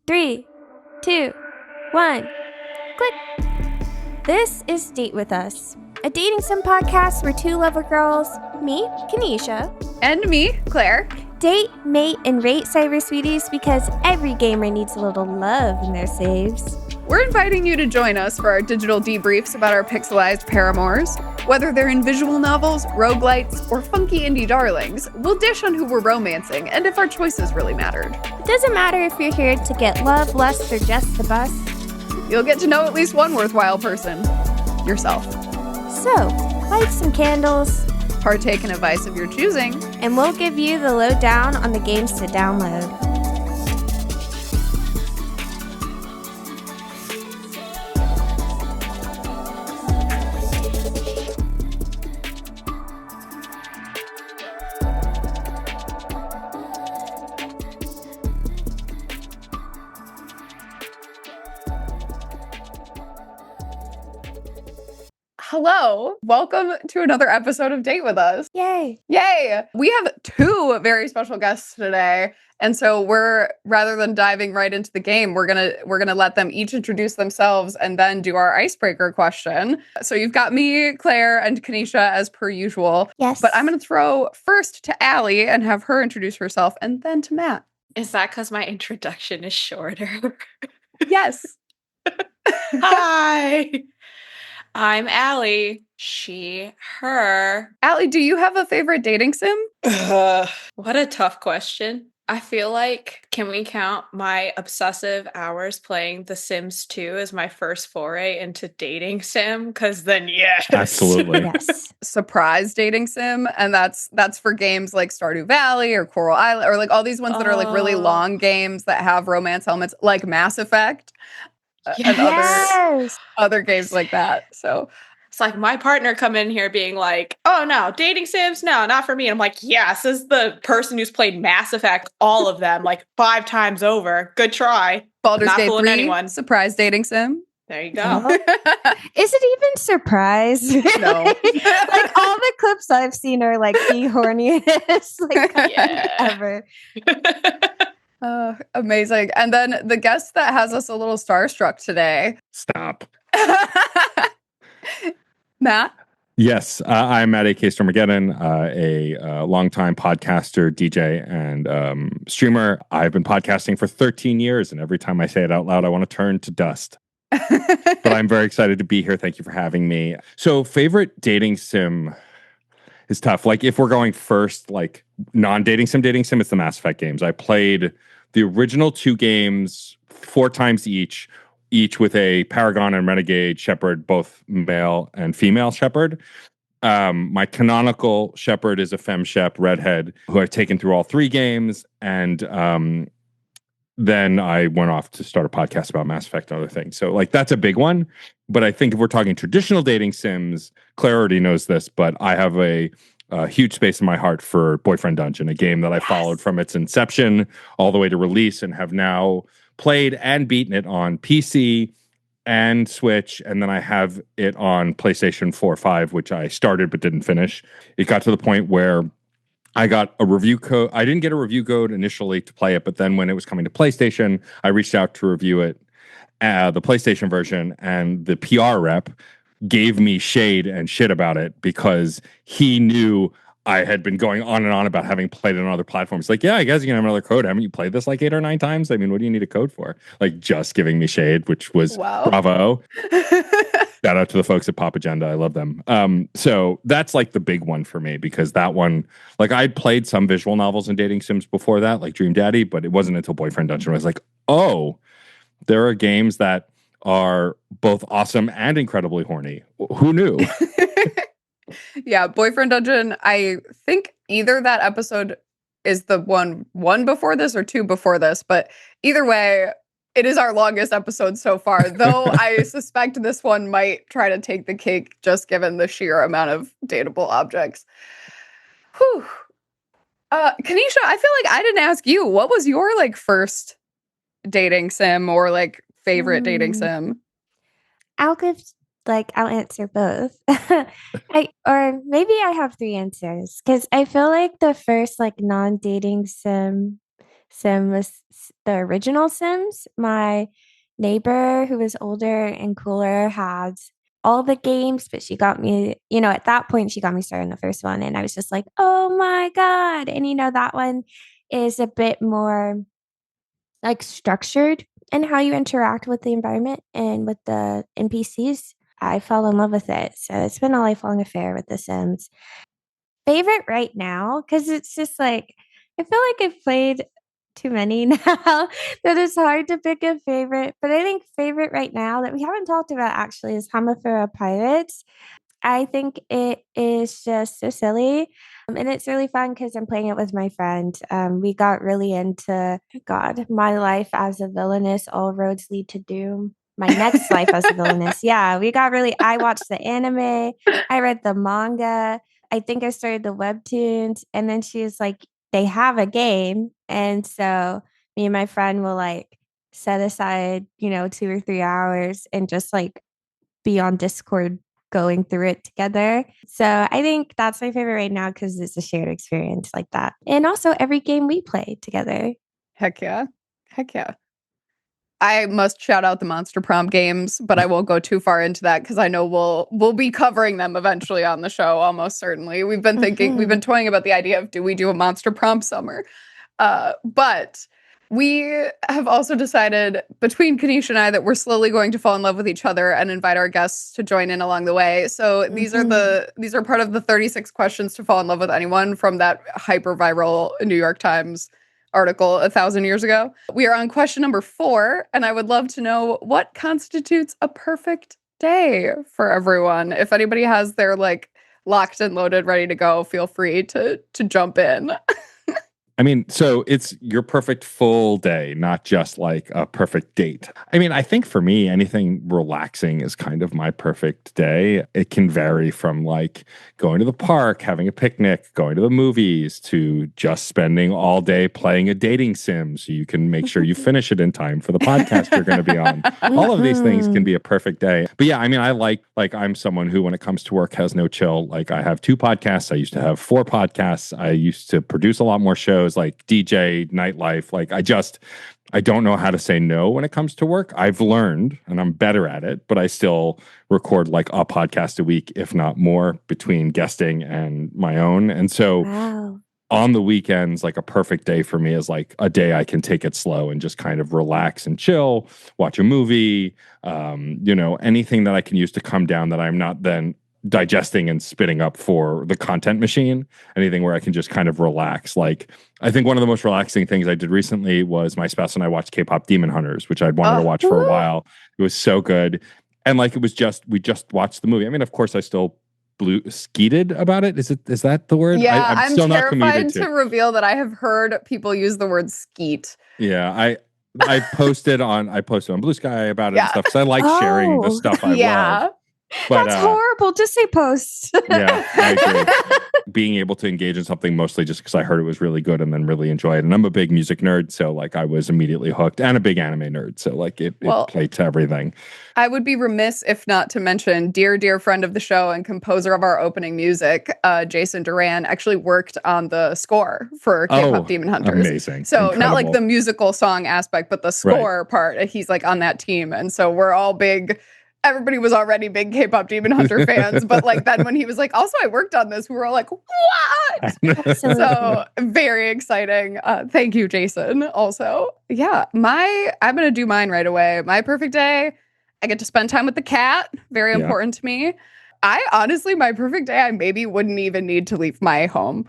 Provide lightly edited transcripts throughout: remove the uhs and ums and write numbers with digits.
3, 2, 1, click. This is Date With Us, a dating sim podcast where two lover girls, me, Kanisha, and me, Claire, date, mate, and rate cyber sweeties because every gamer needs a little love in their saves. We're inviting you to join us for our digital debriefs about our pixelized paramours. Whether they're in visual novels, roguelites, or funky indie darlings, we'll dish on who we're romancing and if our choices really mattered. It doesn't matter if you're here to get love, lust, or just the bus. You'll get to know at least one worthwhile person. Yourself. So, light some candles, partake in a vice of your choosing, and we'll give you the lowdown on the games to download. Hello, welcome to another episode of Date With Us. Yay. Yay! We have two very special guests today. And so rather than diving right into the game, we're gonna let them each introduce themselves and then do our icebreaker question. So you've got me, Claire, and Kanisha as per usual. Yes. But I'm gonna throw first to Alle and have her introduce herself, and then to Matt. Is that because my introduction is shorter? Yes. Hi. I'm Alle. She, her. Alle, do you have a favorite dating sim? What a tough question. I feel like, can we count my obsessive hours playing The Sims 2 as my first foray into dating sim? Because then, yes. Absolutely. Yes. Surprise dating sim, and that's for games like Stardew Valley or Coral Island, or like all these ones that are like really long games that have romance elements, like Mass Effect. And other games like that. So it's like my partner come in here being like, oh no, dating sims? No, not for me. And I'm like, yes, this is the person who's played Mass Effect, all of them, like 5 times over. Good try. Baldur's Gate 3, anyone. surprise dating sim. There you go. Is it even surprise? No. Like all the clips I've seen are like the horniest ever. Amazing. And then the guest that has us a little starstruck today. Stop. Matt? Yes, I'm Matt, a.k.a. Stormageddon, a longtime podcaster, DJ, and streamer. I've been podcasting for 13 years, and every time I say it out loud, I want to turn to dust. But I'm very excited to be here. Thank you for having me. So, favorite dating sim is tough. Like, if we're going first, like, non-dating sim, it's the Mass Effect games. I played the original 2 games 4 times each with a Paragon and Renegade Shepherd, both male and female Shepherd. My canonical Shepherd is a femme shep, redhead, who I've taken through all 3 games. And then I went off to start a podcast about Mass Effect and other things. So, like, that's a big one. But I think if we're talking traditional dating sims, Claire already knows this, but I have a huge space in my heart for Boyfriend Dungeon, a game that I followed from its inception all the way to release and have now played and beaten it on PC and Switch. And then I have it on PlayStation 4 or 5, which I started but didn't finish. It got to the point where I got a review code. I didn't get a review code initially to play it, but then when it was coming to PlayStation, I reached out to review it, the PlayStation version, and the PR rep gave me shade and shit about it because he knew I had been going on and on about having played it on other platforms. Like, yeah, I guess you can have another code. Haven't you played this like 8 or 9 times? I mean, what do you need a code for? Like, just giving me shade, which was bravo. Shout out to the folks at Pop Agenda. I love them. So that's like the big one for me because that one, like, I'd played some visual novels and dating sims before that, like Dream Daddy, but it wasn't until Boyfriend Dungeon where I was like, oh, there are games that are both awesome and incredibly horny. Who knew? Yeah, Boyfriend Dungeon. I think either that episode is the one before this or 2 before this, but either way, it is our longest episode so far, though I suspect this one might try to take the cake just given the sheer amount of dateable objects. Whew. Kanisha, I feel like I didn't ask you, what was your like first dating sim or like favorite dating sim? I'll answer both. Or maybe I have 3 answers because I feel like the first like non-dating sim Sim was the original Sims. My neighbor, who was older and cooler, had all the games, but she got me, at that point, she got me started in the first one. And I was just like, oh my God. And, that one is a bit more like structured in how you interact with the environment and with the NPCs. I fell in love with it. So it's been a lifelong affair with The Sims. Favorite right now, because it's just like, I feel like I've played too many now that it's hard to pick a favorite. But I think favorite right now that we haven't talked about actually is Hamafura Pirates. I think it is just so silly. And it's really fun because I'm playing it with my friend. We got really into, God, my life as a villainess, all roads lead to doom. My next life as a villainess. Yeah, I watched the anime, I read the manga, I think I started the webtoons. And then she was like, they have a game. And so me and my friend will like set aside, 2 or 3 hours and just like be on Discord going through it together. So I think that's my favorite right now because it's a shared experience like that. And also every game we play together. Heck yeah. Heck yeah. I must shout out the Monster Prompt games, but I won't go too far into that because I know we'll be covering them eventually on the show, almost certainly. We've been toying about the idea of do we do a Monster Prompt summer? But we have also decided between Kanisha and I that we're slowly going to fall in love with each other and invite our guests to join in along the way. So these are part of the 36 questions to fall in love with anyone from that hyper viral New York Times article 1,000 years ago. We are on question number 4, and I would love to know what constitutes a perfect day for everyone. If anybody has their like locked and loaded, ready to go, feel free to jump in. I mean, so it's your perfect full day, not just like a perfect date. I mean, I think for me, anything relaxing is kind of my perfect day. It can vary from like going to the park, having a picnic, going to the movies, to just spending all day playing a dating sim so you can make sure you finish it in time for the podcast you're going to be on. All of these things can be a perfect day. But yeah, I mean, I like I'm someone who, when it comes to work, has no chill. Like I have 2 podcasts. I used to have 4 podcasts. I used to produce a lot more shows like DJ, nightlife. Like I don't know how to say no when it comes to work. I've learned and I'm better at it, but I still record like a podcast a week, if not more, between guesting and my own. And so on the weekends, like a perfect day for me is like a day I can take it slow and just kind of relax and chill, watch a movie, anything that I can use to come down that I'm not then digesting and spitting up for the content machine, anything where I can just kind of relax. Like I think one of the most relaxing things I did recently was my spouse and I watched K-pop Demon Hunters, which I'd wanted to watch for a while. It was so good. And like we just watched the movie. I mean, of course I still skeeted about it. Is that the word? Yeah, I'm still terrified to reveal that I have heard people use the word skeet. Yeah, I posted on Blue Sky about it and stuff because I like sharing the stuff I love. But, that's horrible. Just say post. Yeah, I agree. Being able to engage in something mostly just because I heard it was really good and then really enjoy it. And I'm a big music nerd, so like I was immediately hooked, and a big anime nerd, so like it played to everything. I would be remiss if not to mention dear friend of the show and composer of our opening music, Jason Duran, actually worked on the score for K-pop Demon Hunters. Amazing. So not like the musical song aspect, but the score part. He's like on that team, and so we're all big. Everybody was already big K-pop Demon Hunter fans, but like then when he was like, also I worked on this, we were all like, what? So very exciting. Thank you, Jason. Also, yeah, I'm gonna do mine right away. My perfect day, I get to spend time with the cat. Very important to me. I honestly, my perfect day, I maybe wouldn't even need to leave my home.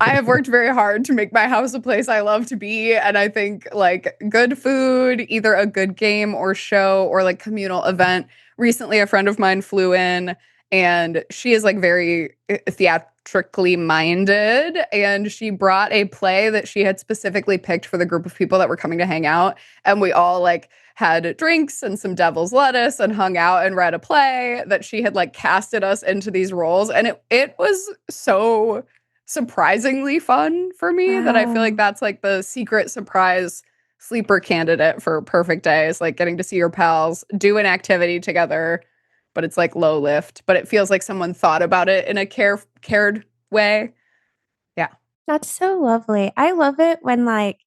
I have worked very hard to make my house a place I love to be. And I think like good food, either a good game or show or like communal event. Recently, a friend of mine flew in and she is like very theatrically minded. And she brought a play that she had specifically picked for the group of people that were coming to hang out. And we all like had drinks and some devil's lettuce and hung out and read a play that she had like casted us into these roles. And it was so surprisingly fun for me that I feel like that's like the secret surprise sleeper candidate for perfect days, like getting to see your pals do an activity together, but it's like low lift, but it feels like someone thought about it in a cared way. Yeah. That's so lovely. I love it when like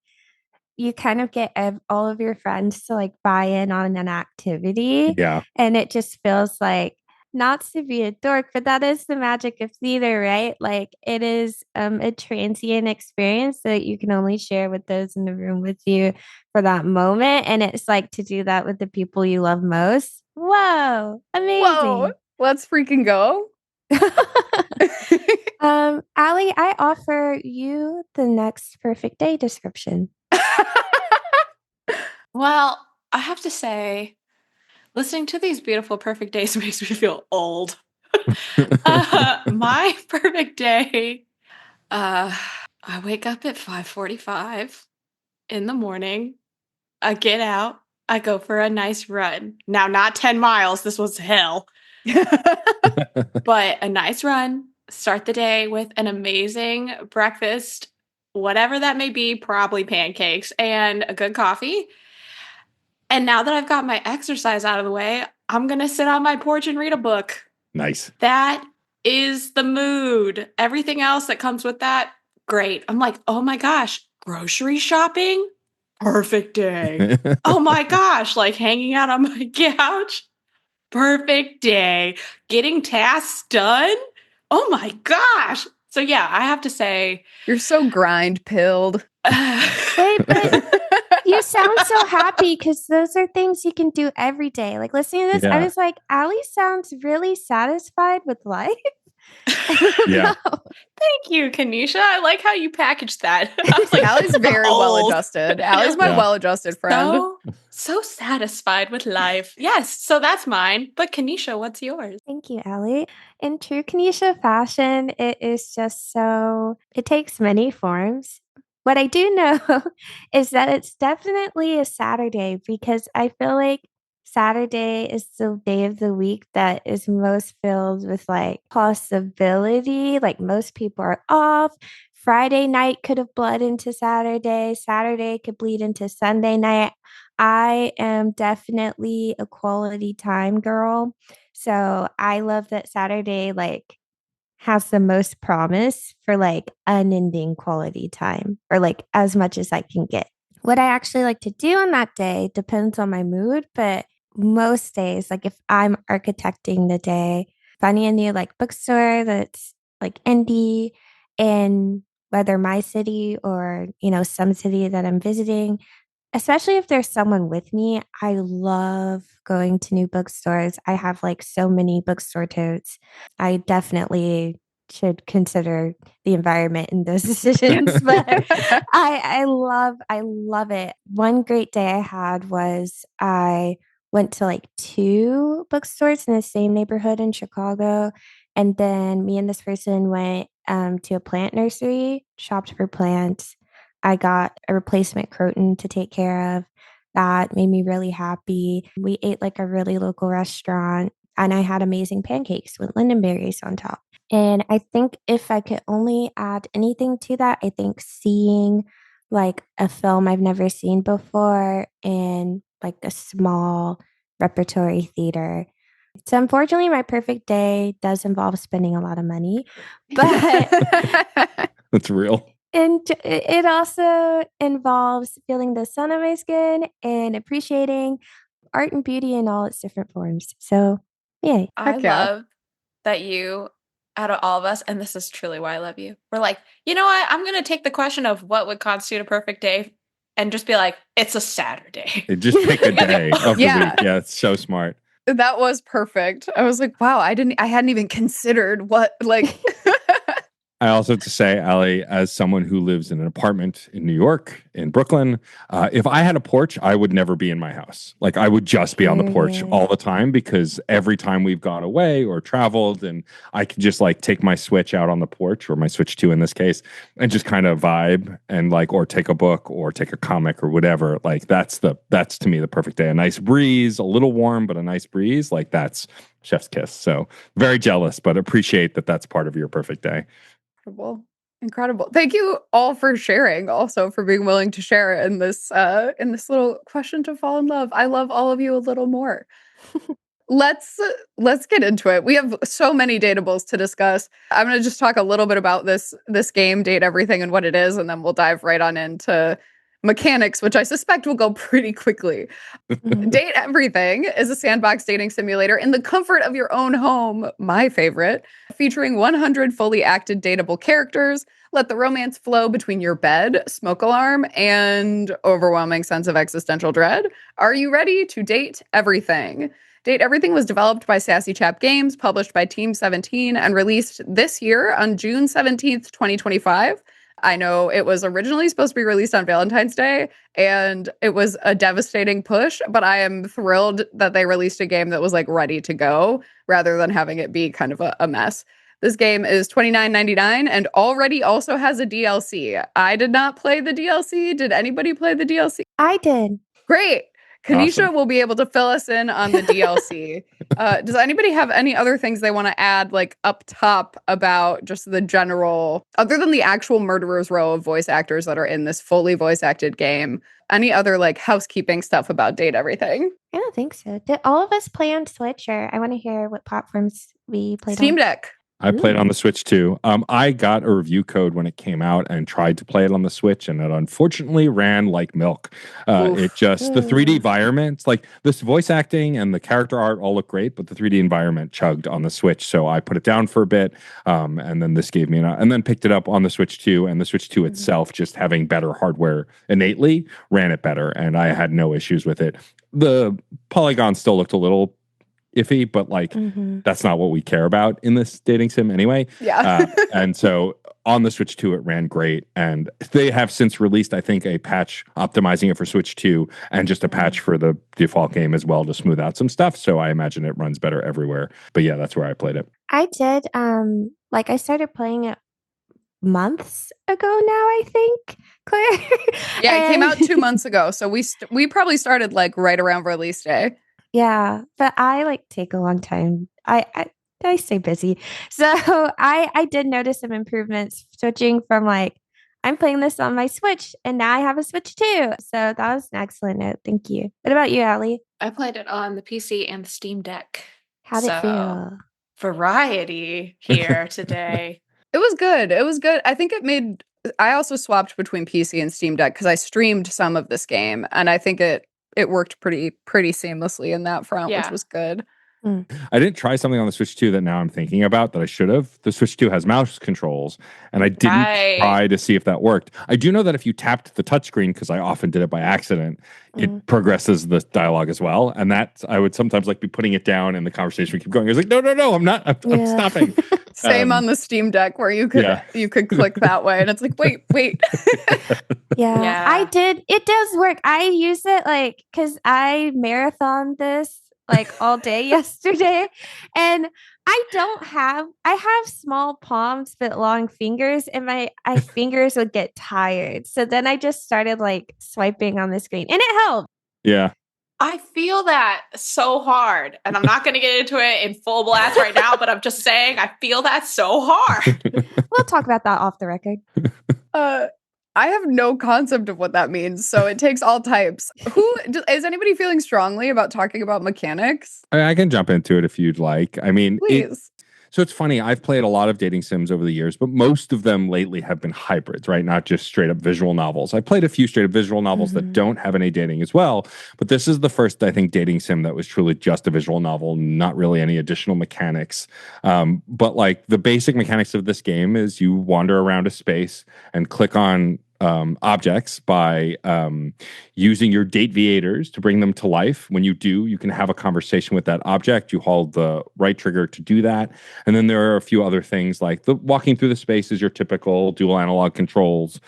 you kind of get all of your friends to like buy in on an activity. Yeah. And it just feels like, not to be a dork, but that is the magic of theater, right? Like it is a transient experience that you can only share with those in the room with you for that moment. And it's like to do that with the people you love most. Whoa, Whoa, amazing. let's freaking go. Allie, I offer you the next perfect day description. Well, I have to say, listening to these beautiful perfect days makes me feel old. My perfect day, I wake up at 5:45 in the morning. I get out. I go for a nice run. Now, not 10 miles. This was hell. But a nice run. Start the day with an amazing breakfast, whatever that may be, probably pancakes and a good coffee. And now that I've got my exercise out of the way, I'm going to sit on my porch and read a book. Nice. That is the mood. Everything else that comes with that, great. I'm like, oh my gosh, grocery shopping? Perfect day. Oh my gosh, like hanging out on my couch? Perfect day. Getting tasks done? Oh my gosh. So yeah, I have to say, You're so grind-pilled. Wait, but you sound so happy because those are things you can do every day. Like listening to this, I Yeah. was like, Allie sounds really satisfied with life. Yeah. thank you, Kanisha. I like how you packaged that. I was like, Allie's very old. well-adjusted. Allie's my Yeah. well-adjusted friend. So satisfied with life. Yes, so that's mine. But Kanisha, what's yours? Thank you, Allie. In true Kanisha fashion, it is just so, it takes many forms. What I do know is that it's definitely a Saturday because I feel like Saturday is the day of the week that is most filled with like possibility. Like most people are off. Friday night could have bled into Saturday. Saturday could bleed into Sunday night. I am definitely a quality time girl. So I love that Saturday like has the most promise for like unending quality time or like as much as I can get. What I actually like to do on that day depends on my mood, but most days, like if I'm architecting the day, finding a new like bookstore that's like indie in whether my city or, some city that I'm visiting, especially if there's someone with me, I love going to new bookstores. I have like so many bookstore totes. I definitely should consider the environment in those decisions, but I love it. One great day I had was I went to like two bookstores in the same neighborhood in Chicago, and then me and this person went to a plant nursery, shopped for plants. I got a replacement croton to take care of. That made me really happy. We ate like a really local restaurant and I had amazing pancakes with lingonberries on top. And I think if I could only add anything to that, I think seeing like a film I've never seen before in like a small repertory theater. So unfortunately, my perfect day does involve spending a lot of money, but That's real. and it also involves feeling the sun on my skin and appreciating art and beauty in all its different forms. So, yeah. I Heck yeah. love that you, out of all of us, and this is truly why I love you, we're like, you know what? I'm going to take the question of what would constitute a perfect day and just be like, it's a Saturday. Just pick a day of the Yeah. week. Yeah, it's so smart. That was perfect. I was like, wow, I hadn't even considered what like I also have to say, Allie, as someone who lives in an apartment in New York, in Brooklyn, if I had a porch, I would never be in my house. Like I would just be on the porch Period. all the time because every time we've gone away or traveled, and I could just like take my Switch out on the porch, or my Switch 2 in this case, and just kind of vibe and like, or take a book or take a comic or whatever. Like that's to me the perfect day. A nice breeze, a little warm, but a nice breeze. Like that's chef's kiss. So very jealous, but appreciate that that's part of your perfect day. Incredible. Thank you all for sharing, also for being willing to share in this little question to fall in love. I love all of you a little more. Let's get into it. We have so many datables to discuss. I'm going to just talk a little bit about this game, Date Everything, and what it is, and then we'll dive right on into mechanics, which I suspect will go pretty quickly. Date Everything is a sandbox dating simulator in the comfort of your own home, my favorite, featuring 100 fully acted dateable characters. Let the romance flow between your bed, smoke alarm, and overwhelming sense of existential dread. Are you ready to date everything? Date Everything was developed by Sassy Chap Games, published by Team 17, and released this year on June 17th, 2025. I know it was originally supposed to be released on Valentine's Day, and it was a devastating push, but I am thrilled that they released a game that was like ready to go rather than having it be kind of a mess. This game is $29.99 and already also has a DLC. I did not play the DLC. Did anybody play the DLC? I did. Great. Kanisha Awesome. will be able to fill us in on the DLC. Does anybody have any other things they want to add, like up top, about just the general, other than the actual murderer's row of voice actors that are in this fully voice acted game? Any other like housekeeping stuff about Date Everything? I don't think so. Did all of us play on Switch, or I want to hear what platforms we played Steam on? Deck. I played on the Switch too. I got a review code when it came out and tried to play it on the Switch, and it unfortunately ran like milk. It just, the 3D environments, like this voice acting and the character art all look great, but the 3D environment chugged on the Switch. So I put it down for a bit, and then this gave me and then picked it up on the Switch 2, and the Switch 2 itself, just having better hardware innately, ran it better, and I had no issues with it. The polygon still looked a little iffy, but like that's not what we care about in this dating sim anyway. Yeah. And so on the Switch 2, it ran great. And they have since released, I think, a patch optimizing it for Switch 2 and just a patch for the default game as well to smooth out some stuff. So I imagine it runs better everywhere. But yeah, that's where I played it. I did. I started playing it months ago now, I think, Claire. Yeah, it came out 2 months ago. So we probably started like right around release day. Yeah, but I take a long time. I stay busy. So I did notice some improvements switching from I'm playing this on my Switch and now I have a Switch too. So that was an excellent note. Thank you. What about you, Allie? I played it on the PC and the Steam Deck. How'd it feel? Variety here today. It was good. It was good. I think I also swapped between PC and Steam Deck because I streamed some of this game, and I think it worked pretty seamlessly in that front, which was good. I didn't try something on the Switch 2 that now I'm thinking about that I should have. The Switch 2 has mouse controls, and I didn't try to see if that worked. I do know that if you tapped the touchscreen, because I often did it by accident, it progresses the dialogue as well. And that I would sometimes be putting it down and the conversation would keep going. I was like, no, I'm not. I'm stopping. Same on the Steam Deck where you could click that way, and it's like, wait. Yeah, I did. It does work. I use it because I marathoned this all day yesterday, and I have small palms but long fingers, and my fingers would get tired. So then I just started swiping on the screen, and it helped. Yeah. I feel that so hard, and I'm not going to get into it in full blast right now, but I'm just saying I feel that so hard. We'll talk about that off the record. I have no concept of what that means, so it takes all types. Is anybody feeling strongly about talking about mechanics? I can jump into it if you'd like. I mean, please. So it's funny. I've played a lot of dating sims over the years, but most of them lately have been hybrids, right? Not just straight up visual novels. I played a few straight up visual novels that don't have any dating as well, but this is the first, I think, dating sim that was truly just a visual novel, not really any additional mechanics. But the basic mechanics of this game is you wander around a space and click on objects by using your date viators to bring them to life. When you do, you can have a conversation with that object. You hold the right trigger to do that. And then there are a few other things like the walking through the space is your typical dual analog controls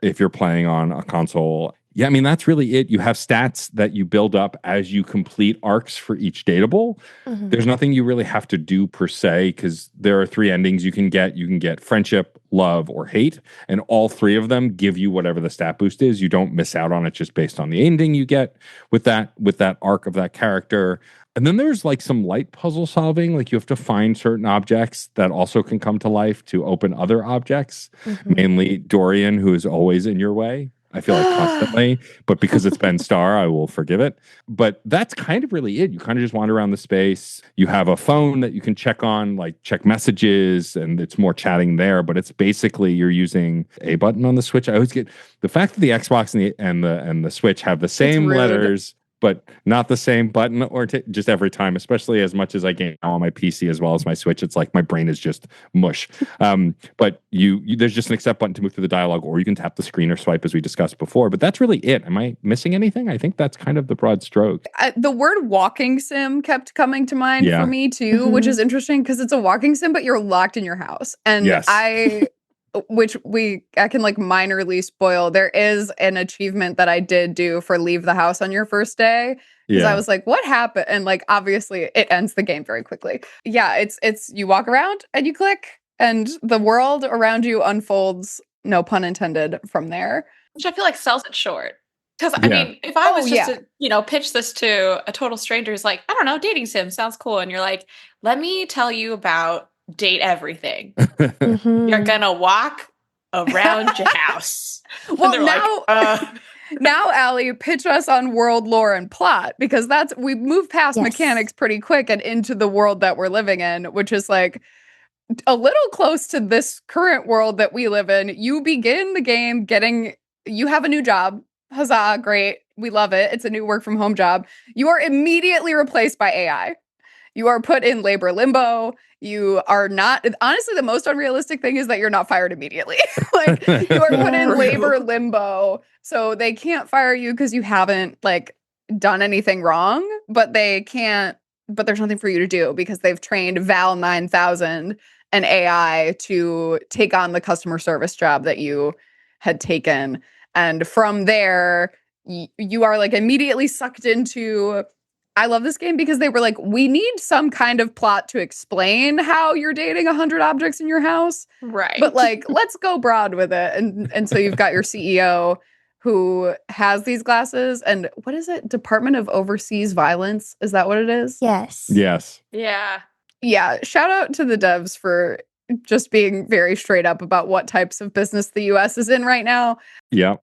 if you're playing on a console. Yeah, I mean, that's really it. You have stats that you build up as you complete arcs for each dateable. There's nothing you really have to do per se, because there are 3 endings you can get. You can get friendship, love, or hate, and all 3 of them give you whatever the stat boost is. You don't miss out on it just based on the ending you get with that arc of that character. And then there's some light puzzle solving. You have to find certain objects that also can come to life to open other objects, mainly Dorian, who is always in your way. I feel like constantly, but because it's Ben Starr, I will forgive it. But that's kind of really it. You kind of just wander around the space. You have a phone that you can check on, like check messages, and it's more chatting there. But it's basically you're using a button on the Switch. I always get the fact that the Xbox and the Switch have the same letters, but not the same button, or just every time, especially as much as I game on my PC as well as my Switch, it's like my brain is just mush. But you there's just an accept button to move through the dialogue, or you can tap the screen or swipe as we discussed before. But that's really it. Am I missing anything? I think that's kind of the broad stroke. The word walking sim kept coming to mind for me too, which is interesting because it's a walking sim, but you're locked in your house. And I can like minorly spoil. There is an achievement that I did do for leave the house on your first day. Because I was like, what happened? And like, obviously it ends the game very quickly. Yeah, it's you walk around and you click and the world around you unfolds, no pun intended, from there. Which I feel like sells it short. Because I mean, if I was just to, pitch this to a total stranger who's like, I don't know, dating sim sounds cool. And you're like, let me tell you about date everything. You're gonna walk around your house. Well, now, Allie, pitch us on world lore and plot, because we move past mechanics pretty quick and into the world that we're living in, which is like a little close to this current world that we live in. You begin the game you have a new job. Huzzah, great. We love it. It's a new work from home job. You are immediately replaced by AI. You are put in labor limbo. You are not, honestly, the most unrealistic thing is that you're not fired immediatly. Like, you are put in labor limbo. So they can't fire you because you haven't like done anything wrong, but there's nothing for you to do because they've trained Val 9000 and AI to take on the customer service job that you had taken. And from there, you are like immediately sucked into. I love this game because they were like, we need some kind of plot to explain how you're dating 100 objects in your house. Right. But like, let's go broad with it. And so you've got your CEO who has these glasses. And what is it? Department of Overseas Violence. Is that what it is? Yes. Yeah. Yeah. Shout out to the devs for just being very straight up about what types of business the US is in right now. Yeah.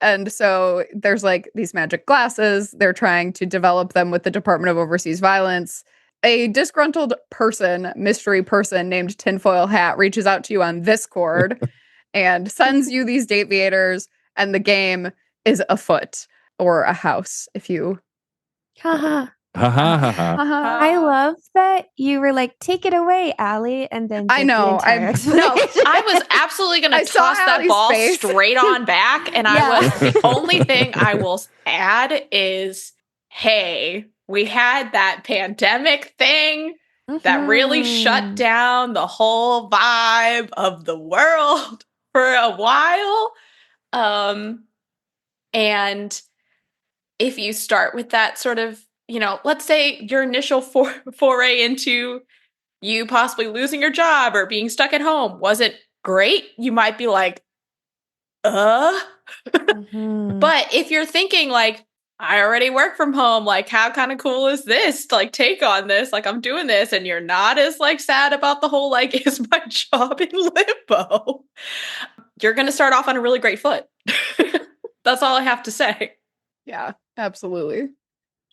And so there's like these magic glasses. They're trying to develop them with the Department of Overseas Violence. A disgruntled mystery person named Tinfoil Hat reaches out to you on Discord and sends you these dateviators, and the game is afoot, or a house, if you... I love that you were like, take it away, Allie, and then I know. I was absolutely going to toss that ball straight on back, and the only thing I will add is, hey, we had that pandemic thing that really shut down the whole vibe of the world for a while. And if you start with that sort of, let's say your initial foray into you possibly losing your job or being stuck at home wasn't great, you might be like, But if you're thinking like, I already work from home, like how kind of cool is this to like take on this? Like I'm doing this, and you're not as like sad about the whole like, is my job in limbo? You're going to start off on a really great foot. That's all I have to say. Yeah, absolutely.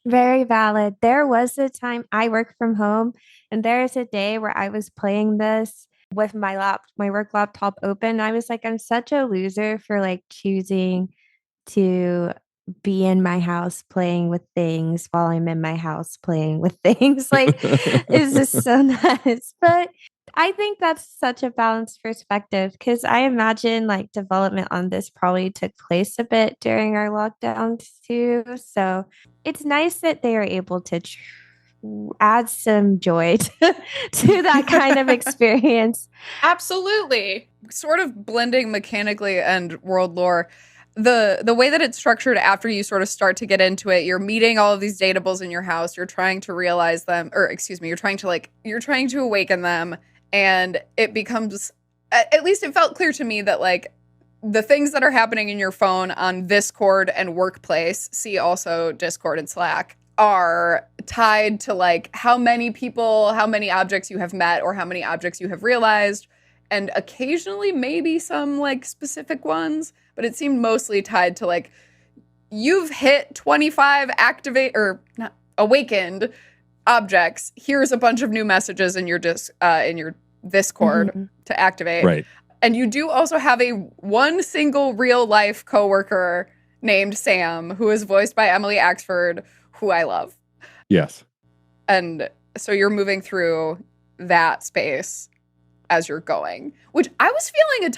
Very valid. There was a time I work from home, and there's a day where I was playing this with my work laptop open. I was like, I'm such a loser for like choosing to be in my house playing with things while I'm in my house playing with things. Like, it's just so nuts. But I think that's such a balanced perspective, because I imagine like development on this probably took place a bit during our lockdowns too. So it's nice that they are able to add some joy to that kind of experience. Absolutely. Sort of blending mechanically and world lore. The way that it's structured after you sort of start to get into it, you're meeting all of these datables in your house. You're trying to realize them, or excuse me, you're trying to awaken them. And it becomes, at least it felt clear to me that like the things that are happening in your phone on Discord and Workplace, see also Discord and Slack, are tied to like how many people, how many objects you have met, or how many objects you have realized. and occasionally maybe some like specific ones, but it seemed mostly tied to like, you've hit 25 activate or not awakened objects. Here's a bunch of new messages in your Discord to activate. Right. And you do also have one single real life coworker named Sam, who is voiced by Emily Axford, who I love. Yes. And so you're moving through that space as you're going, which I was feeling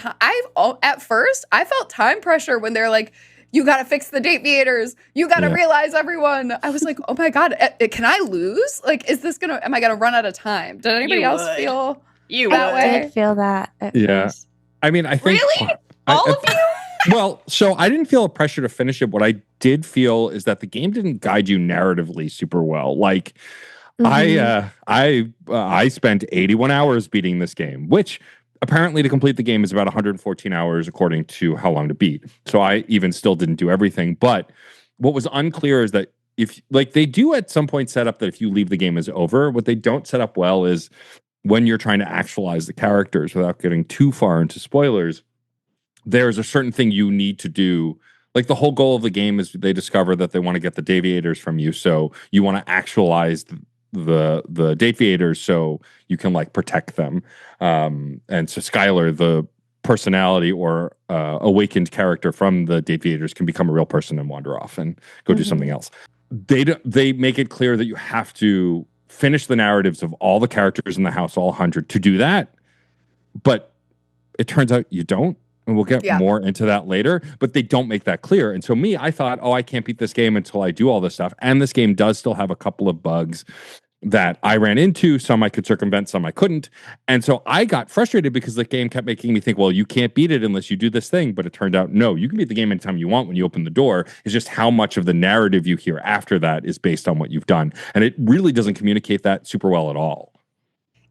at first I felt time pressure when they're like, you got to fix the deviators. You got to realize everyone. I was like, oh my God, can I lose? Like, am I going to run out of time? Did anybody else feel that way? I did feel that at first. I mean, I think. Really? All of you? Well, so I didn't feel a pressure to finish it. What I did feel is that the game didn't guide you narratively super well. Like, I spent 81 hours beating this game, which apparently to complete the game is about 114 hours according to how long to beat. So I even still didn't do everything. But what was unclear is that if like they do at some point set up that if you leave the game is over, what they don't set up well is when you're trying to actualize the characters without getting too far into spoilers, there's a certain thing you need to do. Like the whole goal of the game is they discover that they want to get the deviators from you. So you want to actualize the deviators so you can like protect them. And so Skylar, the personality or awakened character from the deviators, can become a real person and wander off and go do something else. They make it clear that you have to finish the narratives of all the characters in the house, all 100, to do that. But it turns out you don't. And we'll get more into that later, but they don't make that clear. And so I thought, I can't beat this game until I do all this stuff. And this game does still have a couple of bugs that I ran into. Some I could circumvent, some I couldn't. And so I got frustrated because the game kept making me think, well, you can't beat it unless you do this thing. But it turned out, no, you can beat the game anytime you want when you open the door. It's just how much of the narrative you hear after that is based on what you've done. And it really doesn't communicate that super well at all.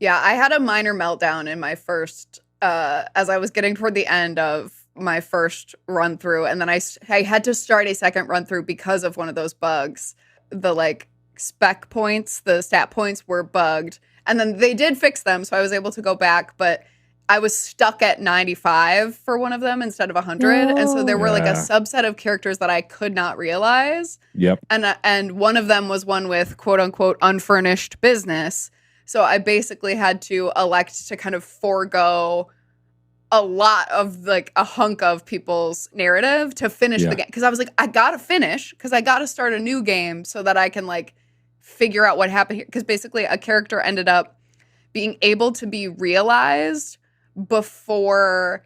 Yeah, I had a minor meltdown in my first as I was getting toward the end of my first run through, and then I had to start a second run through because of one of those bugs. The like spec points, the stat points were bugged, and then they did fix them, so I was able to go back, but I was stuck at 95 for one of them instead of 100, and so there were like a subset of characters that I could not realize. Yep. And one of them was one with quote unquote unfurnished business. So I basically had to elect to kind of forego a lot of like a hunk of people's narrative to finish the game. Because I was like, I got to finish because I got to start a new game so that I can like figure out what happened here. Because basically a character ended up being able to be realized before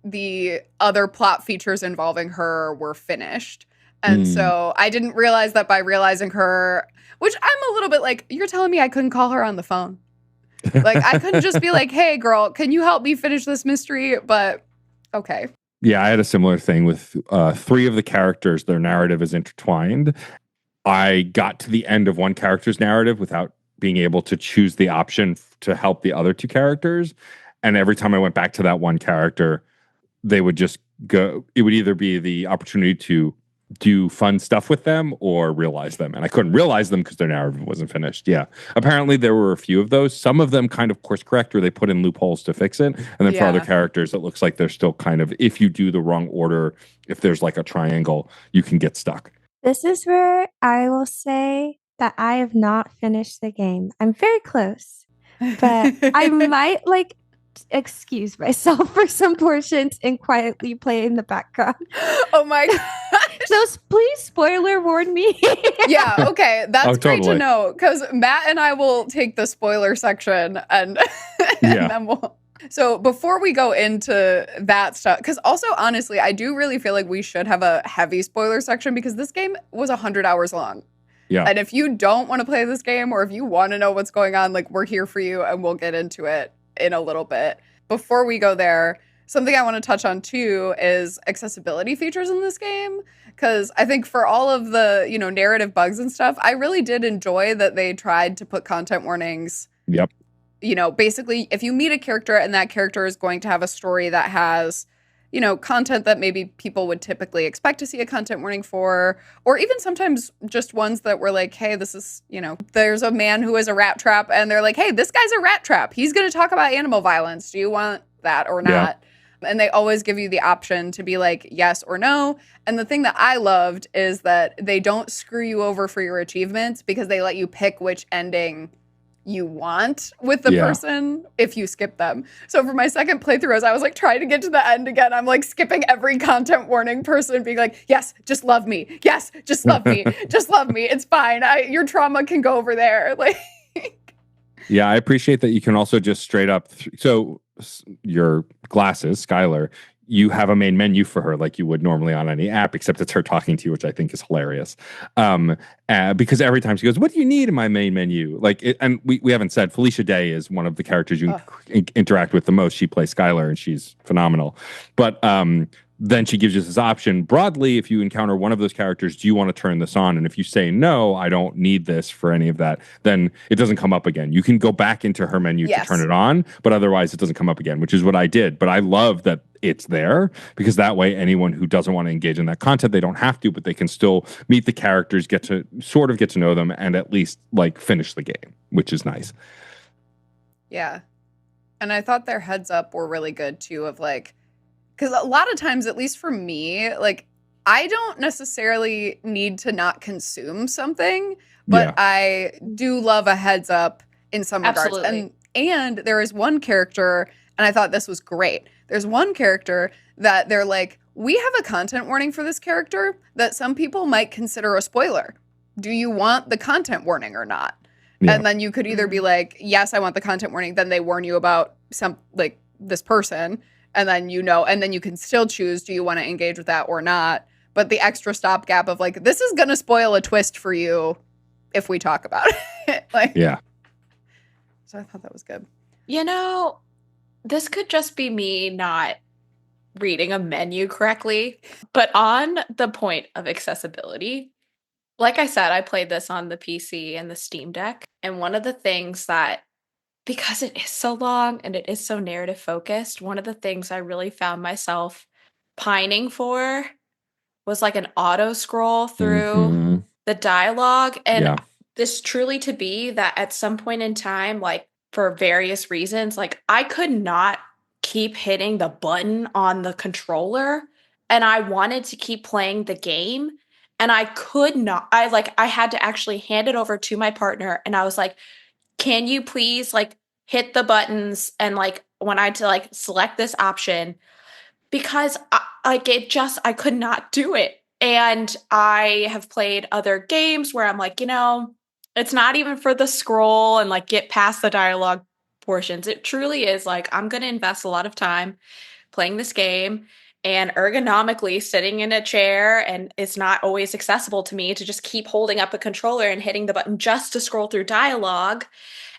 the other plot features involving her were finished. And so I didn't realize that by realizing her, which I'm a little bit like, you're telling me I couldn't call her on the phone. Like, I couldn't just be like, hey, girl, can you help me finish this mystery? But, okay. Yeah, I had a similar thing with 3 of the characters. Their narrative is intertwined. I got to the end of one character's narrative without being able to choose the option to help the other 2 characters. And every time I went back to that one character, they would just go, it would either be the opportunity to do fun stuff with them or realize them. And I couldn't realize them because their narrative wasn't finished. Yeah. Apparently there were a few of those. Some of them kind of course correct or they put in loopholes to fix it. And then for other characters, it looks like they're still kind of, if you do the wrong order, if there's like a triangle, you can get stuck. This is where I will say that I have not finished the game. I'm very close, but I might like excuse myself for some portions and quietly play in the background. Oh my gosh. So please spoiler warn me. Yeah, okay. That's great to know because Matt and I will take the spoiler section and then we'll. So before we go into that stuff, because also honestly, I do really feel like we should have a heavy spoiler section because this game was 100 hours long. Yeah. And if you don't want to play this game or if you want to know what's going on, like we're here for you and we'll get into it in a little bit. Before we go there, something I want to touch on too is accessibility features in this game. Because I think for all of the, narrative bugs and stuff, I really did enjoy that they tried to put content warnings. Yep. Basically, if you meet a character and that character is going to have a story that has, content that maybe people would typically expect to see a content warning for, or even sometimes just ones that were like, hey, this is, there's a man who is a rat trap and they're like, hey, this guy's a rat trap. He's going to talk about animal violence. Do you want that or Yeah. not. And they always give you the option to be like yes or no. And the thing that I loved is that they don't screw you over for your achievements because they let you pick which ending you want with the person if you skip them. So for my second playthrough, as I was like trying to get to the end again, I'm like skipping every content warning person, being like, yes, just love me. Yes, just love me. Just love me. It's fine. Your trauma can go over there. Like, yeah, I appreciate that you can also just straight up. So your glasses, Skylar, you have a main menu for her like you would normally on any app, except it's her talking to you, which I think is hilarious. Because every time she goes, "What do you need in my main menu?" Like, and we haven't said Felicia Day is one of the characters you interact with the most. She plays Skylar, and she's phenomenal. But then she gives you this option broadly. If you encounter one of those characters, do you want to turn this on? And if you say no, I don't need this for any of that, then it doesn't come up again. You can go back into her menu to turn it on, but otherwise it doesn't come up again, which is what I did. But I love that it's there because that way anyone who doesn't want to engage in that content, they don't have to, but they can still meet the characters, get to know them, and at least like finish the game, which is nice. Yeah. And I thought their heads up were really good too, of like, because a lot of times, at least for me, like I don't necessarily need to not consume something, but I do love a heads up in some regards. And there is one character, and I thought this was great. There's one character that they're like, we have a content warning for this character that some people might consider a spoiler. Do you want the content warning or not? Yeah. And then you could either be like, yes, I want the content warning. Then they warn you about some like this person. And then and then you can still choose, do you want to engage with that or not? But the extra stopgap of like, this is going to spoil a twist for you if we talk about it. Like, yeah. So I thought that was good. You know, this could just be me not reading a menu correctly. But on the point of accessibility, like I said, I played this on the PC and the Steam Deck. And one of the things that, because it is so long and it is so narrative focused, one of the things I really found myself pining for was like an auto scroll through the dialogue. And this truly to be that at some point in time, like for various reasons, like I could not keep hitting the button on the controller and I wanted to keep playing the game and I could not. I had to actually hand it over to my partner and I was like, can you please like hit the buttons and like when I to like select this option because I could not do it. And I have played other games where I'm like, it's not even for the scroll and like get past the dialogue portions. It truly is like, I'm going to invest a lot of time playing this game and ergonomically sitting in a chair, and it's not always accessible to me to just keep holding up a controller and hitting the button just to scroll through dialogue.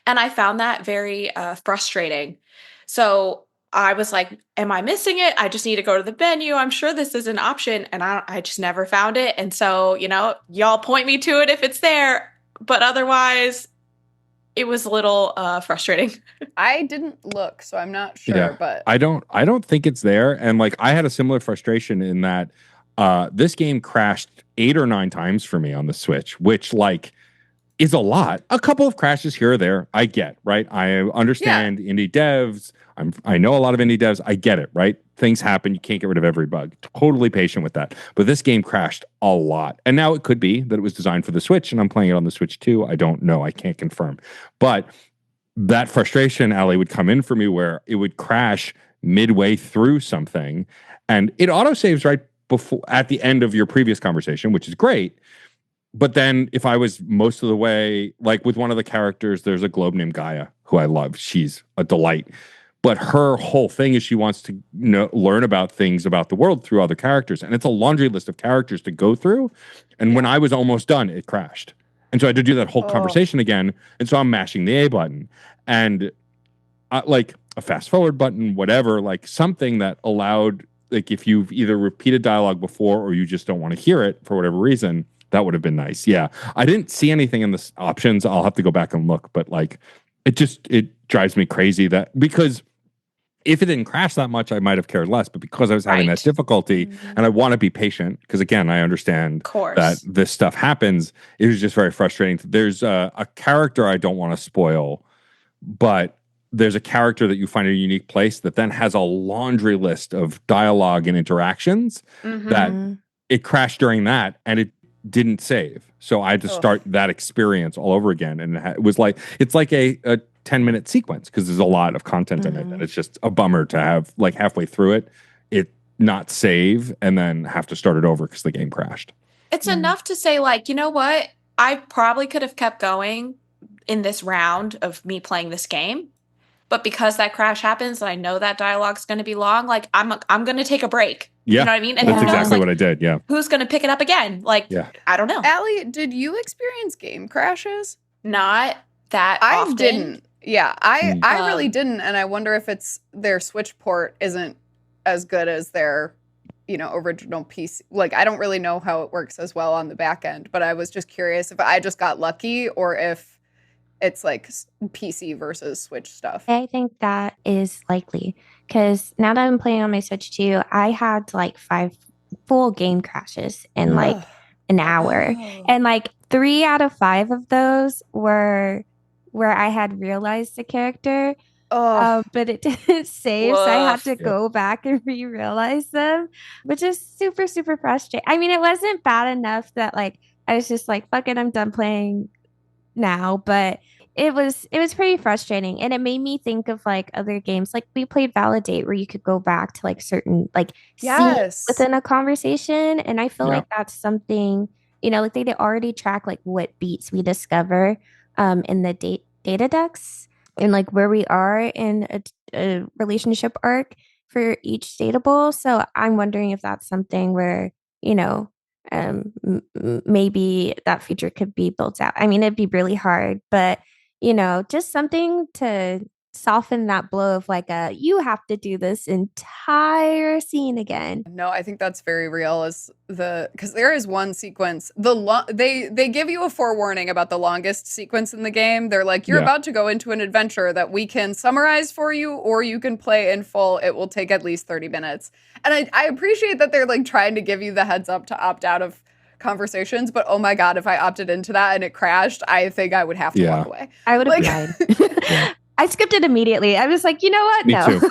And I found that very frustrating. So I was like, am I missing it? I just need to go to the menu. I'm sure this is an option. And I just never found it. And so, y'all point me to it if it's there. But otherwise, it was a little frustrating. I didn't look, so I'm not sure. But I don't think it's there. And like I had a similar frustration in that this game crashed 8 or 9 times for me on the Switch, which like is a lot. A couple of crashes here or there, I get, right? I understand indie devs. I know a lot of indie devs. I get it, right? Things happen. You can't get rid of every bug. Totally patient with that. But this game crashed a lot. And now it could be that it was designed for the Switch and I'm playing it on the Switch too. I don't know. I can't confirm. But that frustration, Allie, would come in for me where it would crash midway through something. And it autosaves right before at the end of your previous conversation, which is great. But then if I was most of the way, like with one of the characters, there's a globe named Gaia, who I love. She's a delight. But her whole thing is she wants to learn about things about the world through other characters. And it's a laundry list of characters to go through. And when I was almost done, it crashed. And so I had to do that whole conversation again. And so I'm mashing the A button. And like a fast forward button, whatever, like something that allowed, like if you've either repeated dialogue before or you just don't want to hear it for whatever reason, that would have been nice. Yeah. I didn't see anything in the options. I'll have to go back and look. But like, it drives me crazy that because if it didn't crash that much, I might have cared less. But because I was having that difficulty and I want to be patient, because again, I understand that this stuff happens. It was just very frustrating. There's a character I don't want to spoil, but there's a character that you find in a unique place that then has a laundry list of dialogue and interactions that it crashed during that and it didn't save. So I had to start that experience all over again. And it was like, it's like a 10-minute sequence because there's a lot of content in it. And it's just a bummer to have like halfway through it not save and then have to start it over because the game crashed. It's enough to say like, you know what? I probably could have kept going in this round of me playing this game. But because that crash happens and I know that dialogue's going to be long, like I'm going to take a break. Yeah, you know what I mean? And that's who knows, exactly like, what I did. Yeah. Who's going to pick it up again? Like, I don't know. Allie, did you experience game crashes? Not that I often. didn't. Yeah, I really didn't. And I wonder if it's their Switch port isn't as good as their, original PC. Like, I don't really know how it works as well on the back end, but I was just curious if I just got lucky or if it's like PC versus Switch stuff. I think that is likely because now that I'm playing on my Switch too, I had like 5 full game crashes in like an hour. And like 3 out of 5 of those were where I had realized the character, but it didn't save. So I had to go back and re-realize them, which is super, super frustrating. I mean, it wasn't bad enough that like I was just like, fuck it, I'm done playing now, but it was pretty frustrating, and it made me think of like other games. Like we played Validate, where you could go back to like certain like scenes within a conversation, and I feel like that's something, like they already track like what beats we discover in the data decks and like where we are in a relationship arc for each dateable. So I'm wondering if that's something where maybe that feature could be built out. I mean, it'd be really hard, but just something to soften that blow of like you have to do this entire scene again. No, I think that's very real. Because there is one sequence. They give you a forewarning about the longest sequence in the game. They're like, you're about to go into an adventure that we can summarize for you, or you can play in full. It will take at least 30 minutes. And I appreciate that they're like trying to give you the heads up to opt out of conversations, but oh my god, if I opted into that and it crashed, I think I would have to walk away. I would have died. I skipped it immediately. I was like, you know what? Me too.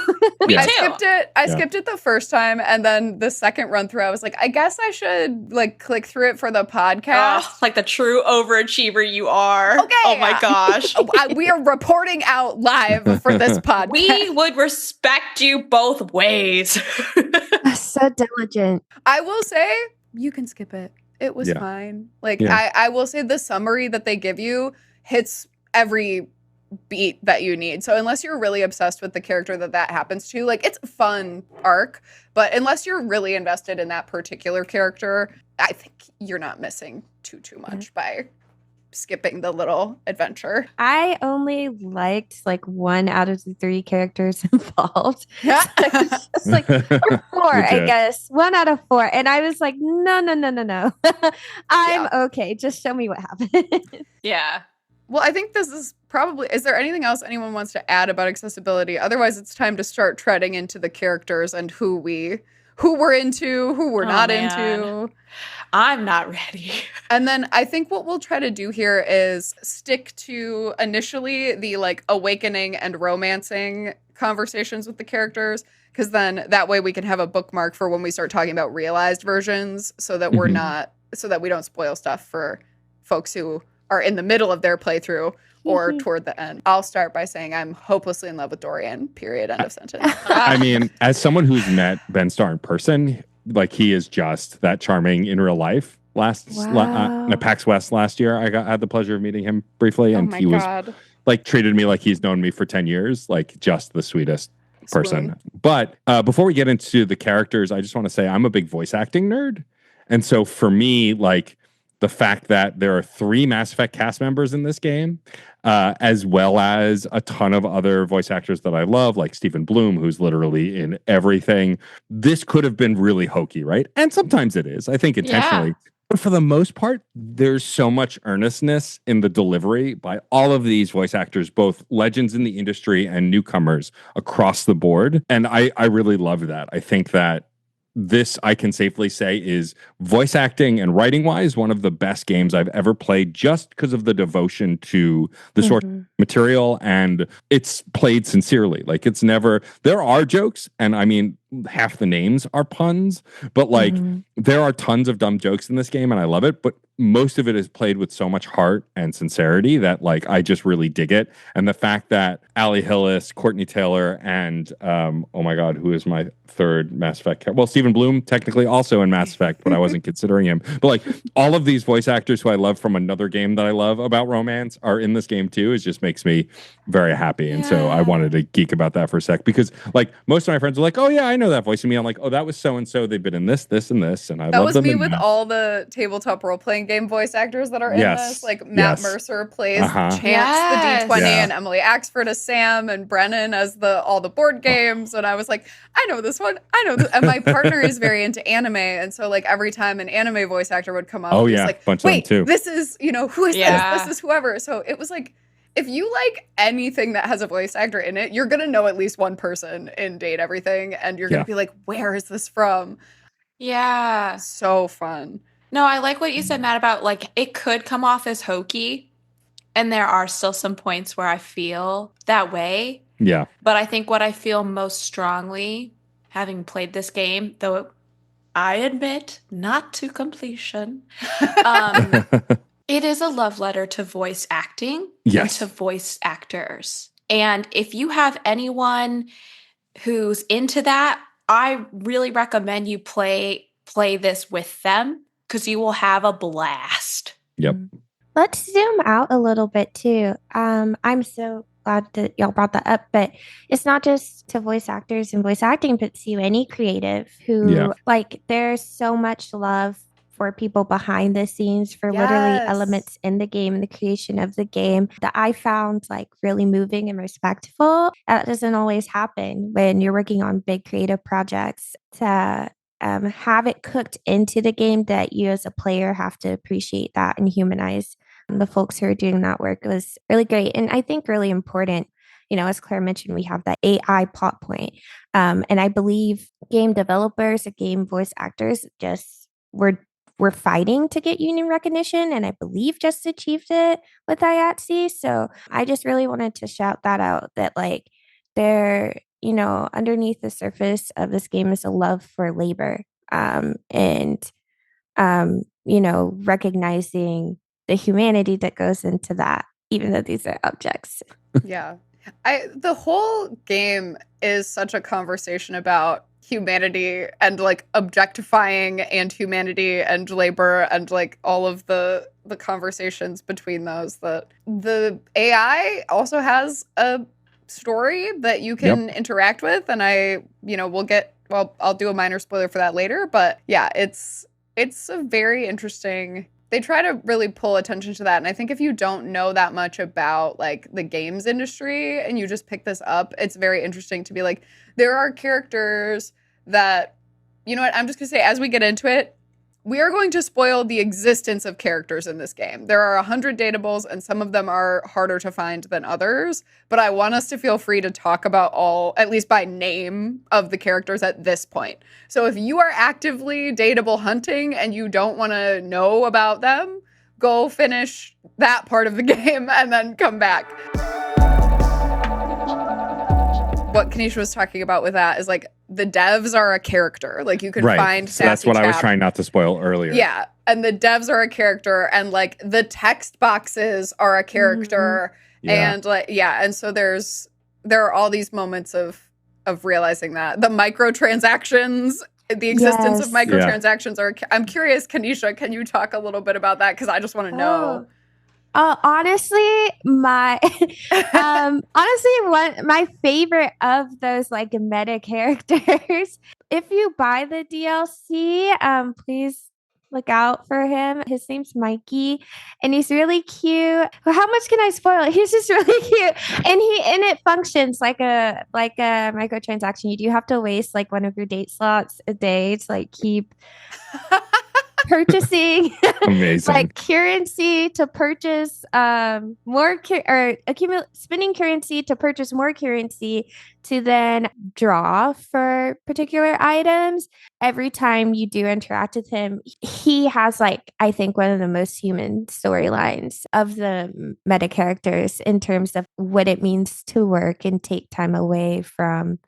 I skipped it. I skipped it the first time, and then the second run through, I was like, I guess I should like click through it for the podcast. Like the true overachiever you are. Okay. Oh my gosh. We are reporting out live for this podcast. We would respect you both ways. So diligent. I will say, you can skip it. It was fine. Like, I will say the summary that they give you hits every beat that you need. So unless you're really obsessed with the character that happens to, like, it's a fun arc, but unless you're really invested in that particular character, I think you're not missing too much by skipping the little adventure. I only liked like 1 out of the 3 characters involved. It's like 4, I guess. 1 out of 4. And I was like, no. I'm okay. Just show me what happened. Yeah. Well, I think this is probably... Is there anything else anyone wants to add about accessibility? Otherwise, it's time to start treading into the characters and who we're into, who we're not into. I'm not ready. And then I think what we'll try to do here is stick to initially the like awakening and romancing conversations with the characters, because then that way we can have a bookmark for when we start talking about realized versions, so that we're not, so that we don't spoil stuff for folks who are in the middle of their playthrough or toward the end. I'll start by saying I'm hopelessly in love with Dorian, period, end of sentence. I mean, as someone who's met Ben Starr in person, like he is just that charming in real life. At PAX West last year, I had the pleasure of meeting him briefly, and he was like treated me like he's known me for 10 years, like just the sweetest person. But before we get into the characters, I just want to say I'm a big voice acting nerd. And so for me, like the fact that there are 3 Mass Effect cast members in this game, as well as a ton of other voice actors that I love, like Stephen Bloom, who's literally in everything. This could have been really hokey, right? And sometimes it is, I think, intentionally. Yeah. But for the most part, there's so much earnestness in the delivery by all of these voice actors, both legends in the industry and newcomers across the board. And I really love that. I think that this I can safely say is voice acting and writing wise one of the best games I've ever played, just because of the devotion to the source material, and it's played sincerely. Like, it's never, there are jokes, and I mean half the names are puns, but like there are tons of dumb jokes in this game and I love it, but most of it is played with so much heart and sincerity that like I just really dig it. And the fact that Allie Hillis, Courtney Taylor, and oh my god, who is my third Mass Effect? Well, Stephen Bloom, technically also in Mass Effect, but I wasn't considering him. But like all of these voice actors who I love from another game that I love about romance are in this game too. It just makes me very happy. And so I wanted to geek about that for a sec, because like most of my friends are like, oh yeah, I know that voice. And me, I'm like, oh, that was so and so. They've been in this, this, and this, and I love them. That was me with all the tabletop role playing game voice actors that are in this. Like Matt Mercer plays Chance the D20, and Emily Axford as Sam, and Brennan as all the board games. And I was like, I know this one. I know this. And my partner is very into anime, and so like every time an anime voice actor would come up, he's like, bunch wait, of them too. this is, who is this? This is whoever. So it was like, if you like anything that has a voice actor in it, you're gonna know at least one person in Date Everything, and you're gonna be like, where is this from? Yeah. So fun. No, I like what you said, Matt, about like it could come off as hokey, and there are still some points where I feel that way. Yeah. But I think what I feel most strongly, having played this game, though I admit not to completion, it is a love letter to voice acting and to voice actors. And if you have anyone who's into that, I really recommend you play this with them, because you will have a blast. Yep. Let's zoom out a little bit too. I'm so glad that y'all brought that up, but it's not just to voice actors and voice acting, but to any creative who like, there's so much love for people behind the scenes, for literally elements in the game and the creation of the game that I found like really moving and respectful. That doesn't always happen when you're working on big creative projects. To have it cooked into the game, that you as a player have to appreciate that and humanize the folks who are doing that work, was really great. And I think really important, as Claire mentioned, we have that AI plot point. And I believe game developers and game voice actors just were fighting to get union recognition, and I believe just achieved it with IATSE. So I just really wanted to shout that out, that like they're, underneath the surface of this game is a love for labor, and recognizing the humanity that goes into that, even though these are objects. Yeah. The whole game is such a conversation about humanity and like objectifying and humanity and labor and like all of the conversations between those. That the AI also has a story that you can interact with, and I'll do a minor spoiler for that later, but yeah, it's a very interesting. They try to really pull attention to that. And I think if you don't know that much about like the games industry and you just pick this up, it's very interesting to be like, there are characters that, I'm just going to say, as we get into it, we are going to spoil the existence of characters in this game. There are 100 datables, and some of them are harder to find than others. But I want us to feel free to talk about all, at least by name, of the characters at this point. So if you are actively datable hunting and you don't want to know about them, go finish that part of the game and then come back. What Kanisha was talking about with that is like the devs are a character. Like you can find so that's what I was trying not to spoil earlier. Yeah. And the devs are a character, and like the text boxes are a character. And like, and so there are all these moments of realizing that the microtransactions, the existence of microtransactions are. I'm curious, Kanisha, can you talk a little bit about that? Because I just want to know. Honestly, my my favorite of those like meta characters. If you buy the DLC, please look out for him. His name's Mikey, and he's really cute. Well, how much can I spoil? He's just really cute, and it functions like a microtransaction. You do have to waste like one of your date slots a day to like keep purchasing Amazing. like currency to purchase spending currency to purchase more currency to then draw for particular items. Every time you do interact with him, he has like, I think, one of the most human storylines of the meta characters in terms of what it means to work and take time away from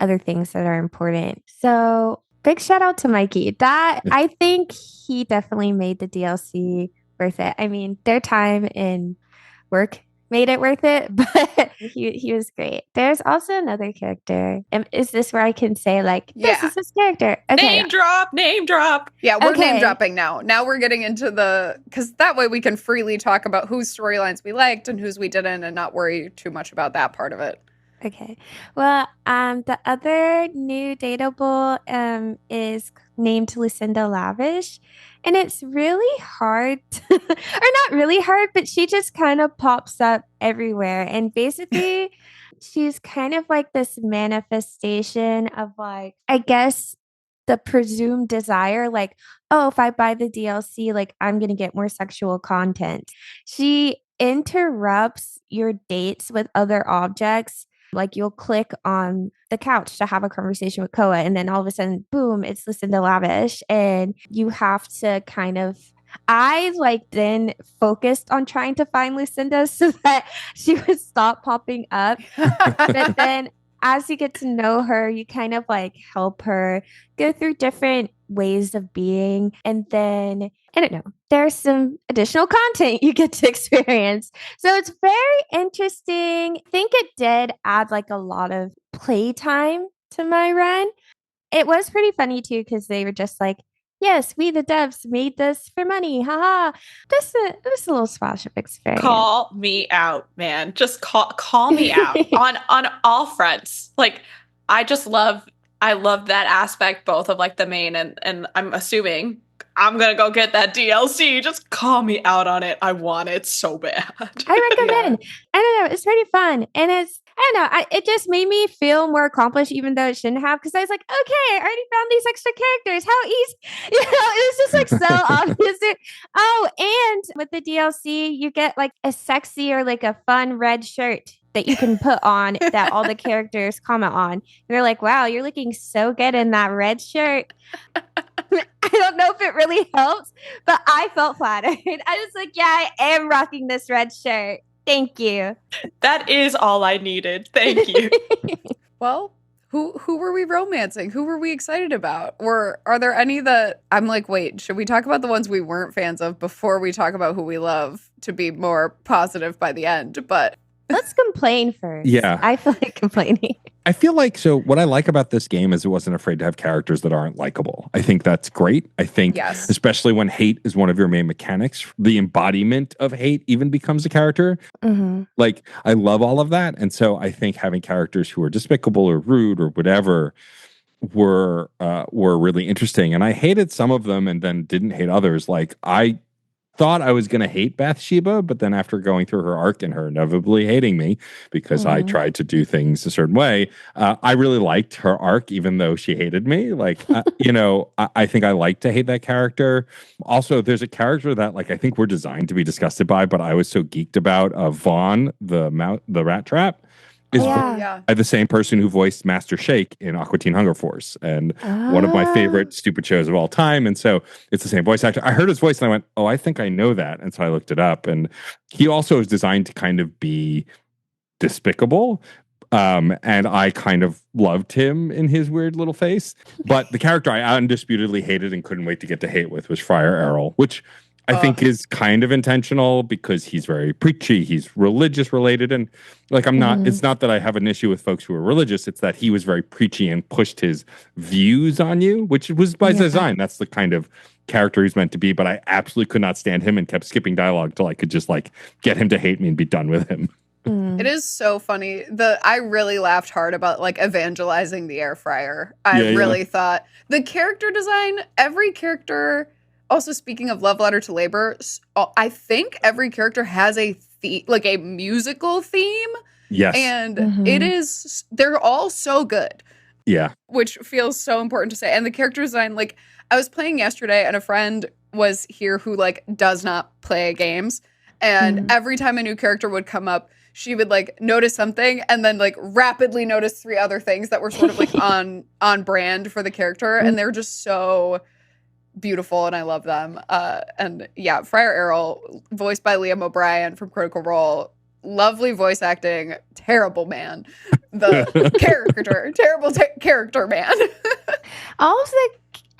other things that are important. So big shout out to Mikey. That I think he definitely made the DLC worth it. I mean, their time in work made it worth it, but he was great. There's also another character. Is this where I can say like, this is this character? Okay. Name drop. Yeah, we're name dropping now. Now we're getting into because that way we can freely talk about whose storylines we liked and whose we didn't and not worry too much about that part of it. Okay. Well, the other new dateable is named Lucinda Lavish, and it's really hard, or not really hard, but she just kind of pops up everywhere, and basically, she's kind of like this manifestation of like, I guess, the presumed desire, like, oh, if I buy the DLC, like I'm gonna get more sexual content. She interrupts your dates with other objects. Like you'll click on the couch to have a conversation with Koa, and then all of a sudden, boom, it's Lucinda Lavish. And you have to kind of, I like then focused on trying to find Lucinda so that she would stop popping up. But then as you get to know her, you kind of like help her go through different ways of being. And then, I don't know, there's some additional content you get to experience. So it's very interesting. I think it did add like a lot of playtime to my run. It was pretty funny too, because they were just like, yes, we the devs made this for money. Haha. Just a little splash of experience. Call me out, man. Just call me out on all fronts. Like I love that aspect both of like the main and I'm assuming I'm gonna go get that DLC. Just call me out on it. I want it so bad. I recommend. I don't know. It's pretty fun. And I don't know. It just made me feel more accomplished, even though it shouldn't have. Because I was like, okay, I already found these extra characters. How easy? It was just like so obvious. Oh, and with the DLC, you get like a sexy or like a fun red shirt that you can put on that all the characters comment on. And they're like, wow, you're looking so good in that red shirt. I don't know if it really helps, but I felt flattered. I was like, yeah, I am rocking this red shirt. Thank you. That is all I needed. Thank you. Well, who were we romancing? Who were we excited about? Or are there any that I'm like, wait, should we talk about the ones we weren't fans of before we talk about who we love to be more positive by the end? But let's complain first. Yeah. I feel like complaining. I feel like, so what I like about this game is it wasn't afraid to have characters that aren't likable. I think that's great. I think, especially when hate is one of your main mechanics, the embodiment of hate even becomes a character. Mm-hmm. Like, I love all of that. And so I think having characters who are despicable or rude or whatever were really interesting. And I hated some of them and then didn't hate others. Like, I thought I was going to hate Bathsheba, but then after going through her arc and her inevitably hating me because I tried to do things a certain way, I really liked her arc, even though she hated me. Like, I think I like to hate that character. Also, there's a character that like I think we're designed to be disgusted by, but I was so geeked about Vaughn, the rat trap. Is the same person who voiced Master Shake in Aqua Teen Hunger Force, and one of my favorite stupid shows of all time. And so it's the same voice actor. I heard his voice and I went, oh, I think I know that. And so I looked it up. And he also is designed to kind of be despicable. And I kind of loved him in his weird little face. But the character I undisputedly hated and couldn't wait to get to hate with was Friar Errol, which I think is kind of intentional because he's very preachy. He's religious related. And like, it's not that I have an issue with folks who are religious. It's that he was very preachy and pushed his views on you, which was by design. That's the kind of character he's meant to be. But I absolutely could not stand him and kept skipping dialogue till I could just like get him to hate me and be done with him. It is so funny. I really laughed hard about like evangelizing the air fryer. I really thought the character design, every character. Also, speaking of Love Letter to Labor, I think every character has a theme, like a musical theme. Yes. And they're all so good. Yeah. Which feels so important to say. And the character design, like I was playing yesterday and a friend was here who like does not play games. And every time a new character would come up, she would like notice something and then like rapidly notice 3 other things that were sort of like on brand for the character. And they're just so beautiful and I love them. And yeah, Friar Errol, voiced by Liam O'Brien from Critical Role. Lovely voice acting, terrible man. The terrible character man. All of the,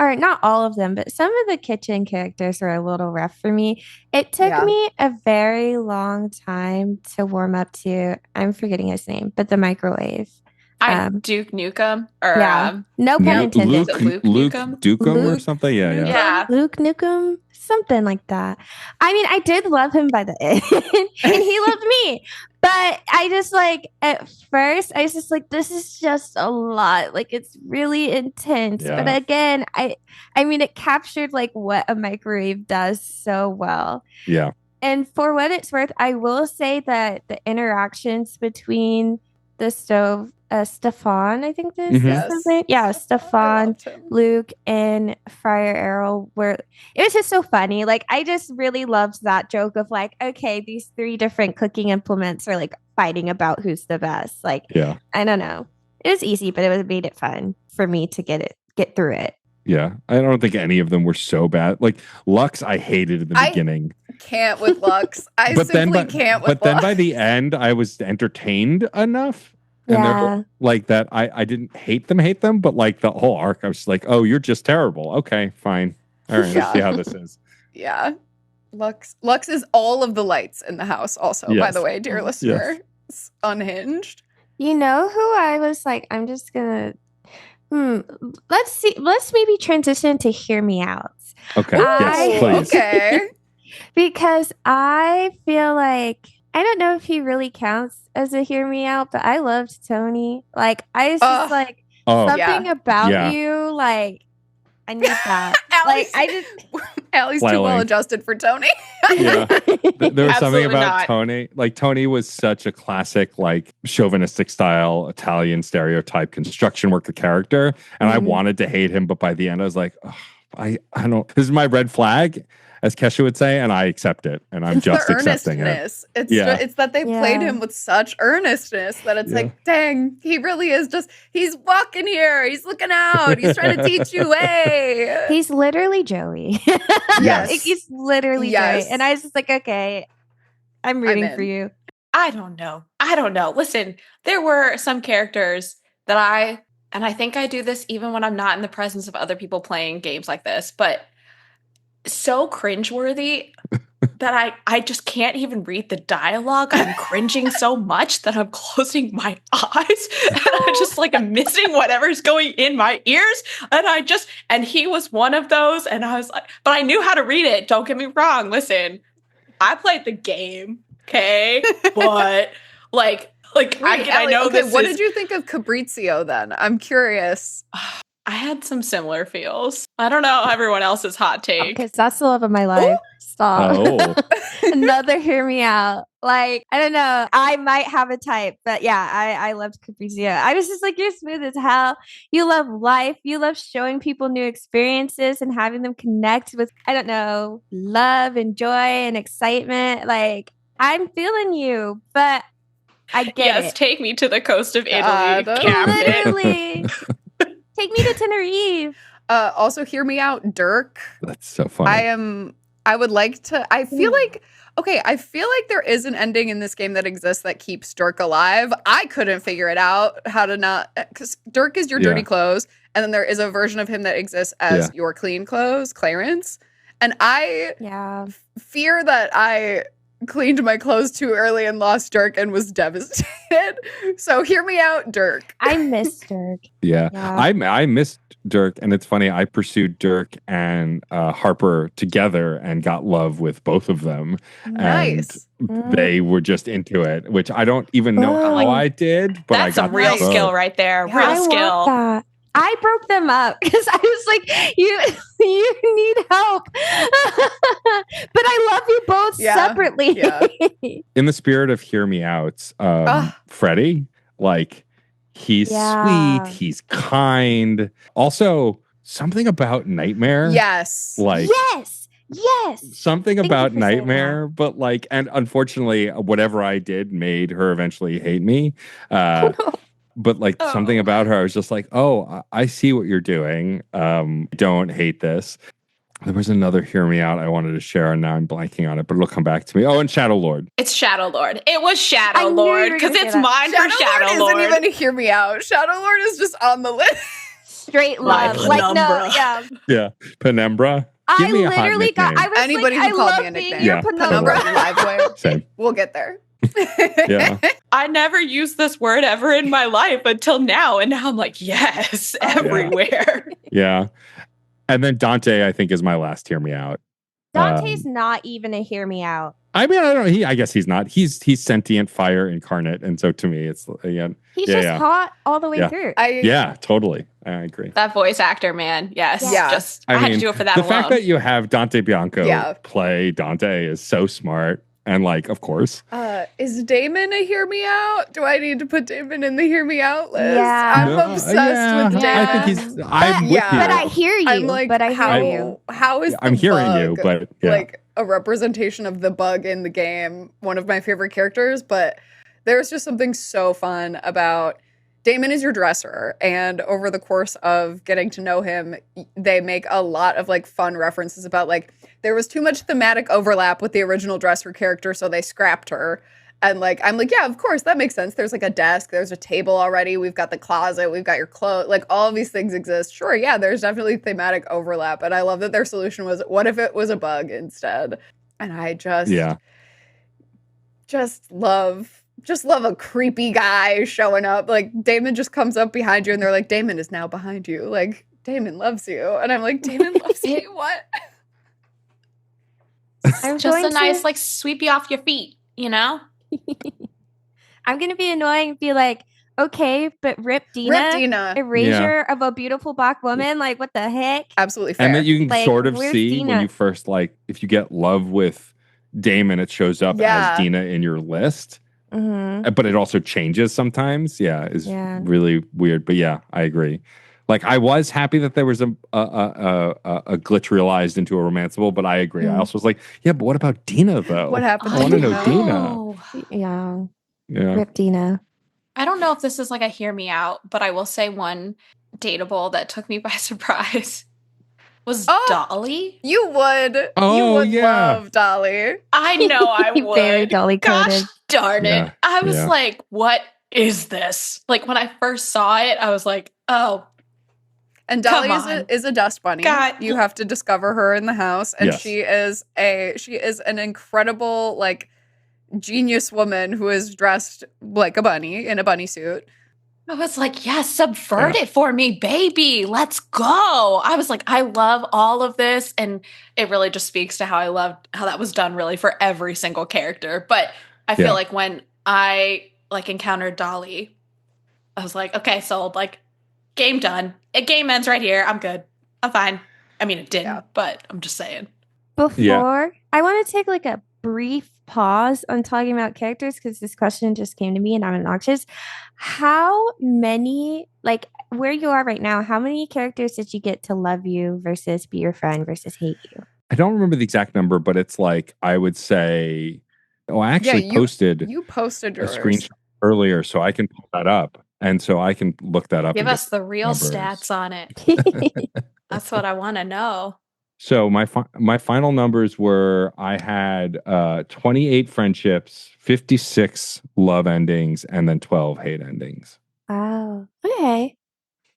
or not all of them, but some of the kitchen characters are a little rough for me. It took me a very long time to warm up to, I'm forgetting his name, but the microwave. Duke Nukem, or no pun intended. Luke Nukem or something. Yeah. Luke Nukem, something like that. I mean, I did love him by the end, and he loved me. But I just like at first, I was just like, this is just a lot. Like it's really intense. Yeah. But again, I mean, it captured like what a microwave does so well. Yeah. And for what it's worth, I will say that the interactions between the stove, Stefan, I think this is his name. Yeah, Stefan, Luke, and Friar Errol it was just so funny. Like, I just really loved that joke of like, okay, these 3 different cooking implements are like fighting about who's the best. Like, I don't know. It was easy, but it made it fun for me to get through it. Yeah, I don't think any of them were so bad. Like Lux, I hated in the beginning. Can't with Lux. I simply can't with Lux. But then by the end, I was entertained enough. And they're like that. I didn't hate them, but like the whole arc, I was like, oh, you're just terrible. Okay, fine. All right, let's see how this is. Yeah. Lux is all of the lights in the house, also, by the way, dear listener. It's unhinged. You know who I was like, I'm just gonna let's maybe transition to Hear Me Out. Okay. Yes, please. Okay. Because I feel like I don't know if he really counts as a Hear Me Out, but I loved Tony. Like, I was just like, something about you, like, I need that. Like, Allie's too well adjusted for Tony. There was something about Tony. Like, Tony was such a classic, like, chauvinistic style Italian stereotype construction worker character. And I wanted to hate him, but by the end, I was like, I don't. This is my red flag, as Kesha would say, and I accept it, and I'm just accepting it. It's that they played him with such earnestness that it's like, dang, he really is just, he's walking here, he's looking out, he's trying to teach you way. He's literally Joey. Yes. Like, he's literally Joey. And I was just like, okay, I'm rooting for you. I don't know. Listen, there were some characters that I think I do this even when I'm not in the presence of other people playing games like this, but so cringeworthy that I just can't even read the dialogue. I'm cringing so much that I'm closing my eyes and I just like I'm missing whatever's going in my ears. And he was one of those. And I was like, but I knew how to read it. Don't get me wrong. Listen, I played the game. Okay. But like, wait, I know okay, this. What did you think of Fabrizio then? I'm curious. I had some similar feels. I don't know everyone else's hot take. Because that's the love of my life. Stop. Oh. Another Hear Me Out. Like, I don't know. I might have a type, but yeah, I loved Fabrizio. I was just like, you're smooth as hell. You love life. You love showing people new experiences and having them connect with, I don't know, love and joy and excitement. Like, I'm feeling you, but I get it. Yes, take me to the coast of Italy, Captain. Literally. Take me to Tenerife. Also, Hear Me Out, Dirk. That's so funny. I would like to. I feel like there is an ending in this game that exists that keeps Dirk alive. I couldn't figure it out how to not, because Dirk is your dirty clothes, and then there is a version of him that exists as your clean clothes, Clarence. And I fear that I cleaned my clothes too early and lost Dirk and was devastated. So Hear Me Out, Dirk. I miss Dirk. Yeah. I missed Dirk, and it's funny, I pursued Dirk and Harper together and got love with both of them. Nice. And they were just into it, which I don't even know how I did, but that's I got a real skill right there. Yeah, real skill. That. I broke them up because I was like, you need help. But I love you both separately. Yeah. In the spirit of Hear Me Out, Freddie, like, he's sweet, he's kind. Also, something about Nightmare. Yes. Like, yes. Yes. something Thank you about for saying Nightmare, but like, and unfortunately, whatever I did made her eventually hate me. Uh, but like something Oh. about her, I was just like, oh, I see what you're doing. Don't hate this. There was another Hear Me Out I wanted to share, and now I'm blanking on it, but it'll come back to me. Oh, and Shadow Lord. It's Shadow Lord. It was I Shadow knew you Lord were because gonna say it's that. mine for Shadow Lord. isn't even Hear Me Out. Shadow Lord is just on the list. Straight My love. Like, no, penumbra. yeah. Yeah, Penumbra. Give I me a hot literally got, nickname. I was Anybody like, who I called love me a being nickname. your Yeah, Penumbra penumbra. is a live way. Same. We'll get there. Yeah. I never used this word ever in my life until now. And now I'm like, yes, everywhere. Yeah. And then Dante, I think, is my last Hear Me Out. Dante's not even a hear me out. I mean, I don't know. I guess he's not. He's sentient fire incarnate, and so to me, it's yeah. He's Yeah, just yeah. hot all the way Yeah. through. Yeah, totally. I agree. That voice actor, man. Yes. Yeah. Just, I I had mean, to do it for that the alone. fact that you have Dante Bianco Yeah. play Dante is so smart, and like, of course, Is Damon a Hear Me Out? Do I need to put Damon in the Hear Me Out list? Yeah. I'm No, obsessed yeah, with Damon. I think he's. I'm with yeah. you. But I hear you. I'm like, but I hear you. how is I'm the hearing you, bug, but yeah. like a representation of the bug in the game? One of my favorite characters, but there's just something so fun about Damon is your dresser, and over the course of getting to know him, they make a lot of like fun references about like there was too much thematic overlap with the original dresser character, so they scrapped her. And like I'm like, yeah, of course, that makes sense. There's like a desk, there's a table already, we've got the closet, we've got your clothes, like all of these things exist. Sure, yeah, there's definitely thematic overlap. And I love that their solution was, what if it was a bug instead? And I just love a creepy guy showing up. Like Damon just comes up behind you and they're like, Damon is now behind you. Like Damon loves you. And I'm like, Damon loves me? What? I'm just a going nice, to, like, sweep you off your feet, you know? I'm going to be annoying and be like, okay, but Rip Dina. Erasure of a beautiful black woman. Like, what the heck? Absolutely fair. And that you can Like, sort of where's see when Dina? you first like, if you get love with Damon, it shows up Yeah. as Dina in your list. Mm-hmm. But it also changes sometimes. Yeah, is Yeah. really weird. But yeah, I agree. Like I was happy that there was a glitch realized into a romanceable, but I agree. I also was like, yeah, but what about Dina though? What happened? I want to know know. Yeah. Dina. Yeah. Rip Dina. I don't know if this is like a hear me out, but I will say one dateable that took me by surprise was Dolly. You would. Oh, you would yeah. love Dolly. I know I would. Very Dolly Gosh coded. darn it. Yeah, I was yeah. like, what is this? Like when I first saw it, I was like, oh, And Dolly Come on. is a dust bunny. God. You have to discover her in the house, and Yes. she is an incredible like genius woman who is dressed like a bunny in a bunny suit. I was like, yes, subvert it for me, baby. Let's go. I was like, I love all of this. And it really just speaks to how I loved how that was done really for every single character. But I feel like when I like encountered Dolly, I was like, okay, sold. Like, game done. Game ends right here. I'm good. I'm fine. I mean, it didn't, but I'm just saying. Before, I want to take like a brief pause on talking about characters because this question just came to me and I'm obnoxious. How many, like where you are right now, how many characters did you get to love you versus be your friend versus hate you? I don't remember the exact number, but it's like I would say. Oh, I actually posted. You posted a yours. screenshot earlier, so I can pull that up, and so I can look that up. Give and us the real numbers. stats on it. That's what I want to know. So my final numbers were I had 28 friendships, 56 love endings, and then 12 hate endings. Oh, okay.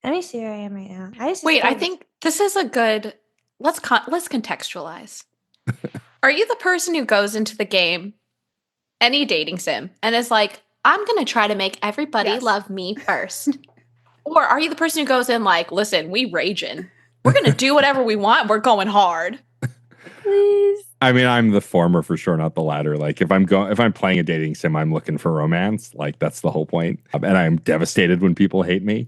Let me see where I am right now. Wait, I think this is a good. Let's contextualize. Are you the person who goes into the game, any dating sim, and is like, I'm gonna try to make everybody love me first? Or are you the person who goes in like, listen, we raging. We're gonna do whatever we want. We're going hard. Please. I mean, I'm the former for sure, not the latter. Like if I'm playing a dating sim, I'm looking for romance. Like that's the whole point. And I'm devastated when people hate me.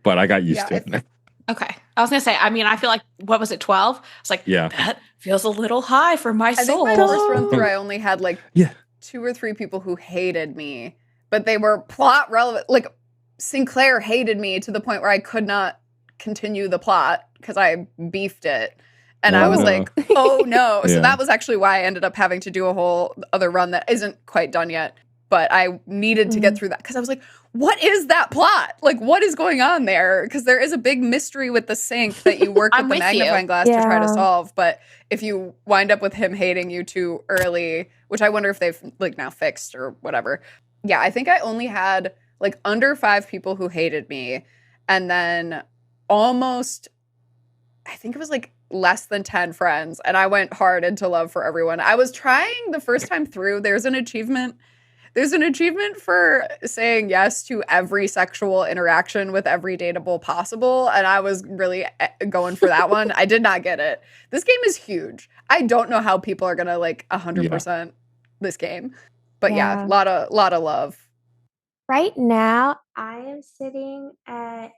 But I got used to it. Okay. I was going to say, I mean, I feel like, what was it, 12? I was like, that feels a little high for my soul. I think my first run through, I only had like 2 or 3 people who hated me, but they were plot relevant. Like Sinclair hated me to the point where I could not continue the plot because I beefed it. And I was like, oh no. So Yeah. that was actually why I ended up having to do a whole other run that isn't quite done yet. But I needed to get through that because I was like, what is that plot? Like, what is going on there? Because there is a big mystery with the sink that you work with the magnifying glass to try to solve. But if you wind up with him hating you too early, which I wonder if they've like now fixed or whatever. Yeah, I think I only had like under 5 people who hated me. And then almost, I think it was like less than 10 friends. And I went hard into love for everyone. I was trying the first time through. There's an achievement for saying yes to every sexual interaction with every dateable possible. And I was really going for that one. I did not get it. This game is huge. I don't know how people are going to like 100% this game. But yeah, lot of love. Right now, I am sitting at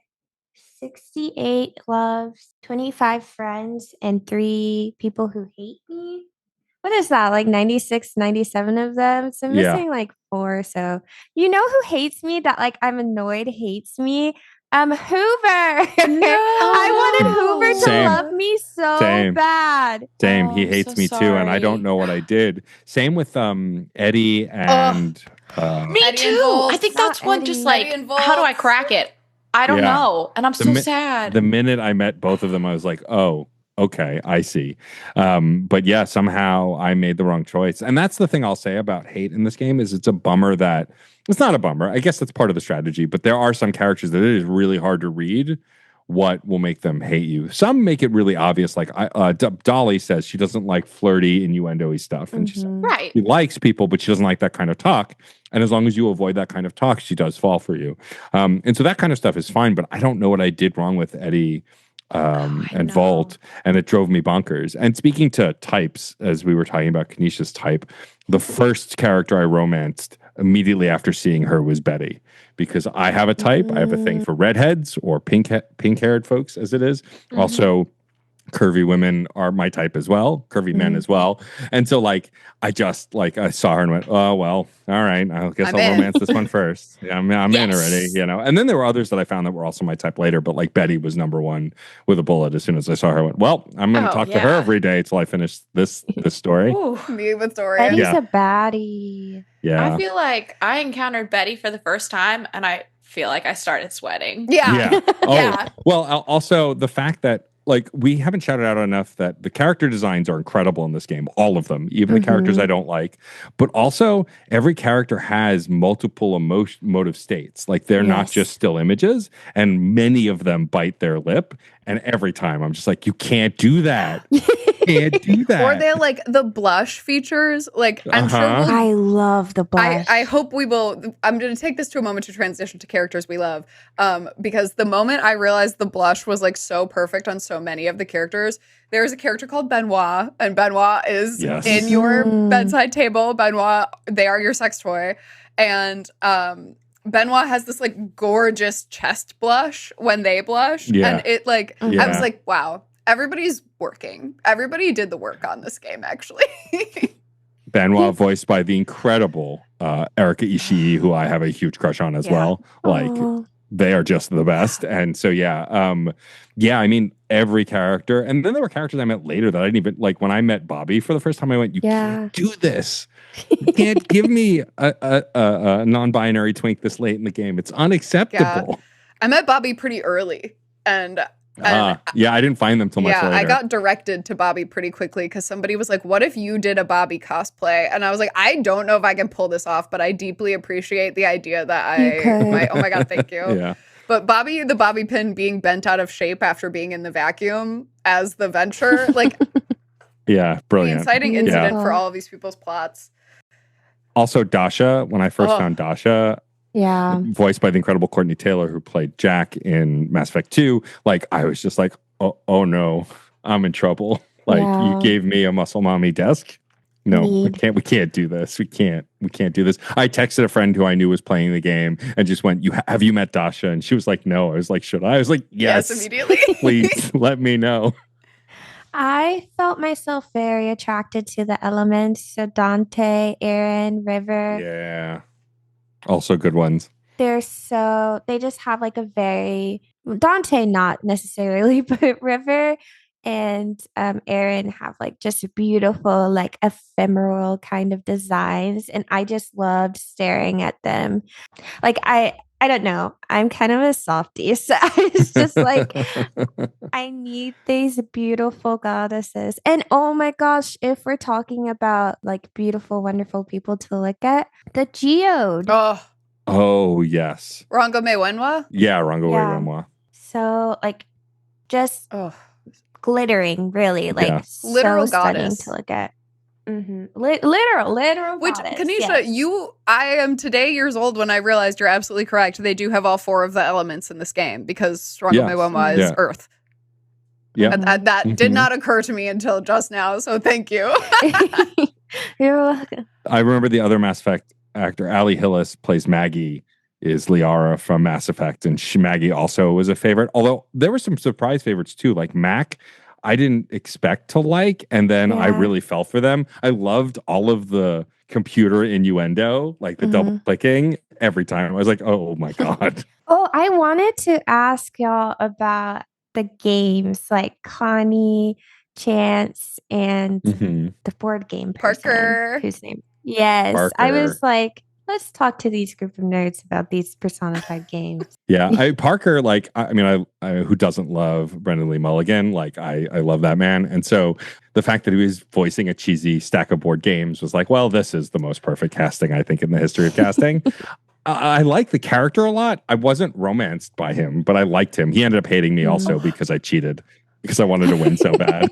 68 loves, 25 friends, and 3 people who hate me. What is that? Like 96, 97 of them. So I'm missing like 4. So you know who hates me that like I'm annoyed hates me? Hoover. No. I wanted Hoover to love me so bad. Same. He hates me too, and I don't know what I did. Same with Eddie and me Eddie too. I think that's one just like how do I crack it? I don't know. And I'm so sad. The minute I met both of them, I was like, oh, okay, I see. But yeah, somehow I made the wrong choice. And that's the thing I'll say about hate in this game is it's a bummer that it's not a bummer. I guess that's part of the strategy, but there are some characters that it is really hard to read what will make them hate you. Some make it really obvious. Like Dolly says she doesn't like flirty, innuendo-y stuff. And she likes people, but she doesn't like that kind of talk. And as long as you avoid that kind of talk, she does fall for you. And so that kind of stuff is fine, but I don't know what I did wrong with Eddie and Volt, and it drove me bonkers. And speaking to types, as we were talking about Kanisha's type, the first character I romanced immediately after seeing her was Betty, because I have a type. I have a thing for redheads or pink-haired folks, as it is. Also, curvy women are my type as well, curvy men as well. And so like I just like I saw her and went, oh well, all right, I guess I'll romance this one first. Yeah, I'm in already, you know. And then there were others that I found that were also my type later, but like Betty was number 1 with a bullet. As soon as I saw her, I went, well, I'm gonna talk to her every day till I finish this story. Me with Dorian. Betty's a baddie. Yeah. I feel like I encountered Betty for the first time and I feel like I started sweating. Yeah. Well, also the fact that like we haven't shouted out enough that the character designs are incredible in this game, all of them, even the characters I don't like, but also every character has multiple motive states. Like they're not just still images, and many of them bite their lip. And every time I'm just like, you can't do that. Can't do that. Or they're like the blush features. Like I'm sure I love the blush. I hope we will. I'm going to take this to a moment to transition to characters we love. Because the moment I realized the blush was like so perfect on so many of the characters, there's a character called Benoit, and Benoit is in your bedside table. Benoit, they are your sex toy. And Benoit has this like gorgeous chest blush when they blush. And it like, I was like, wow, everybody's working. Everybody did the work on this game, actually. Benoit voiced by the incredible Erika Ishii, who I have a huge crush on as well. Like they are just the best. And so, I mean, every character. And then there were characters I met later that I didn't even like. When I met Bobby for the first time, I went, you can't do this. You can't give me a non-binary twink this late in the game. It's unacceptable. I met Bobby pretty early. And I didn't find them till much later. I got directed to Bobby pretty quickly because somebody was like, what if you did a Bobby cosplay? And I was like, I don't know if I can pull this off, but I deeply appreciate the idea that oh my God, thank you. But Bobby, the bobby pin being bent out of shape after being in the vacuum as the venture, like, brilliant. The inciting incident for all of these people's plots. Also, Dasha, when I first found Dasha, voiced by the incredible Courtney Taylor, who played Jack in Mass Effect 2, like, I was just like, oh no, I'm in trouble. Like, you gave me a muscle mommy desk. No, we can't do this. We can't do this. I texted a friend who I knew was playing the game and just went, have you met Dasha? And she was like, no. I was like, should I? I was like, yes immediately. Please let me know. I felt myself very attracted to the elements. So Dante, Aaron, River. Yeah. Also good ones. They just have like a very, Dante not necessarily, but River, and Aaron have like just beautiful, like ephemeral kind of designs. And I just loved staring at them. Like I don't know. I'm kind of a softie. So I was just like, I need these beautiful goddesses. And oh my gosh, if we're talking about like beautiful, wonderful people to look at, the geode. Oh, yes. Rango Wenwa? Yeah, Rango Yeah. Wenwa. So like just glittering, really. Like Yeah. so Literal stunning goddess. to look at. Literal Which, goddess, Kanisha, yes. I am today years old when I realized you're absolutely correct. They do have all 4 of the elements in this game because Rango Wenwa is Earth. Yeah. And that did not occur to me until just now, so thank you. You're welcome. I remember the other Mass Effect actor, Ali Hillis, plays Maggie, is Liara from Mass Effect, and Maggie also was a favorite. Although there were some surprise favorites too, like Mac. I didn't expect to like, and then I really fell for them. I loved all of the computer innuendo, like the double clicking every time. I was like, oh my God. Oh, I wanted to ask y'all about the games like Connie, Chance, and the board game person. Parker. Whose name? Yes. Parker. I was like, let's talk to these group of nerds about these personified games. Yeah, Parker, like, I mean, I who doesn't love Brendan Lee Mulligan? Like, I love that man. And so the fact that he was voicing a cheesy stack of board games was like, well, this is the most perfect casting, I think, in the history of casting. I like the character a lot. I wasn't romanced by him, but I liked him. He ended up hating me also because I cheated, because I wanted to win so bad.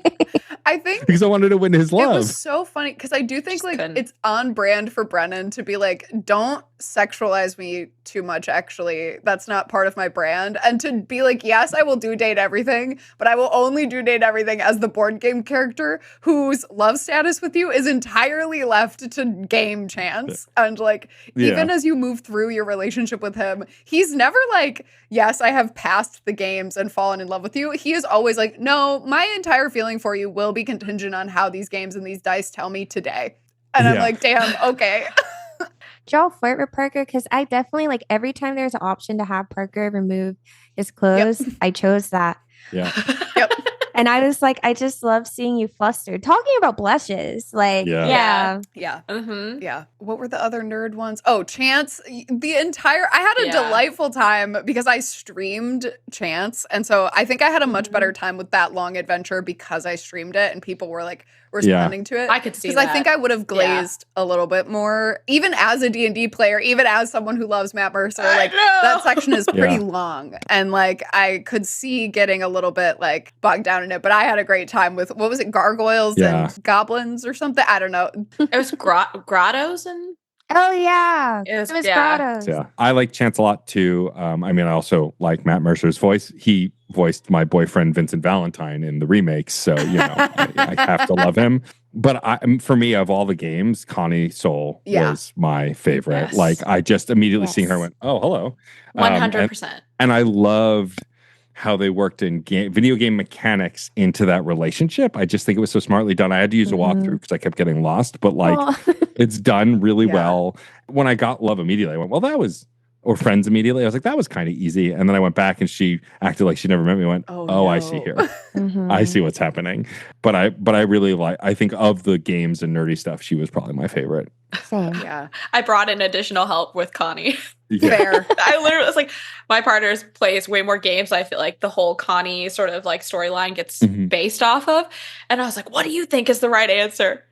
I think because I wanted to win his love. It was so funny because I do think Just couldn't. it's on brand for Brennan to be like, don't sexualize me too much, actually. That's not part of my brand. And to be like, yes, I will do date everything, but I will only do date everything as the board game character whose love status with you is entirely left to game chance. And like, even as you move through your relationship with him, he's never like, yes, I have passed the games and fallen in love with you. He is always like, no, my entire feeling for you will be contingent on how these games and these dice tell me today. And I'm like, damn, okay. Did y'all flirt with Parker? Because I definitely, like, every time there's an option to have Parker remove his clothes, I chose that. Yeah. Yep. And I was like, I just love seeing you flustered. Talking about blushes. Like, Yeah. Mm-hmm. What were the other nerd ones? Oh, Chance. I had a delightful time because I streamed Chance. And so I think I had a much better time with that long adventure because I streamed it and people were like responding to it. I could see that. Because I think I would have glazed a little bit more, even as a D&D player, even as someone who loves Matt Mercer. Like, that section is pretty long. And like, I could see getting a little bit like bogged down in it. But I had a great time with, what was it, gargoyles and goblins or something? I don't know. It was grottos and... Oh, yeah. It was grottos. Yeah. I like Chance a lot, too. I mean, I also like Matt Mercer's voice. He voiced my boyfriend, Vincent Valentine, in the remakes. So, you know, I have to love him. But for me, of all the games, Connie Soul was my favorite. Yes. Like, I just immediately seeing her went, oh, hello. 100%. And I loved how they worked in video game mechanics into that relationship. I just think it was so smartly done. I had to use a walkthrough because I kept getting lost, but like it's done really well. When I got Love immediately, I went, well, that was, or Friends immediately. I was like, that was kind of easy. And then I went back and she acted like she never met me. I went, no. I see here. I see what's happening. But I really I think of the games and nerdy stuff, she was probably my favorite. Same. Yeah. I brought in additional help with Connie. Fair. I literally was like, my partner plays way more games. I feel like the whole Connie sort of like storyline gets based off of. And I was like, what do you think is the right answer?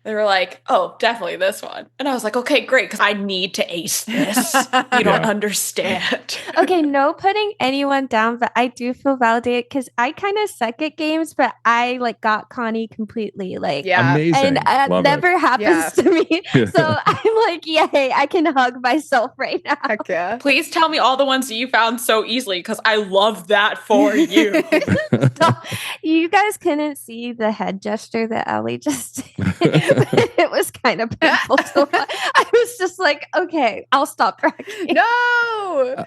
They were like, oh, definitely this one. And I was like, okay, great, because I need to ace this. You don't understand. Okay, no putting anyone down, but I do feel validated because I kind of suck at games, but I like got Connie completely. Like, amazing. And it never happens to me. So I'm like, yay, I can hug myself right now. Heck yeah. Please tell me all the ones that you found so easily, because I love that for you. So, you guys couldn't see the head gesture that Ellie just did. It was kind of painful to watch. I was just like, okay, I'll stop cracking. No.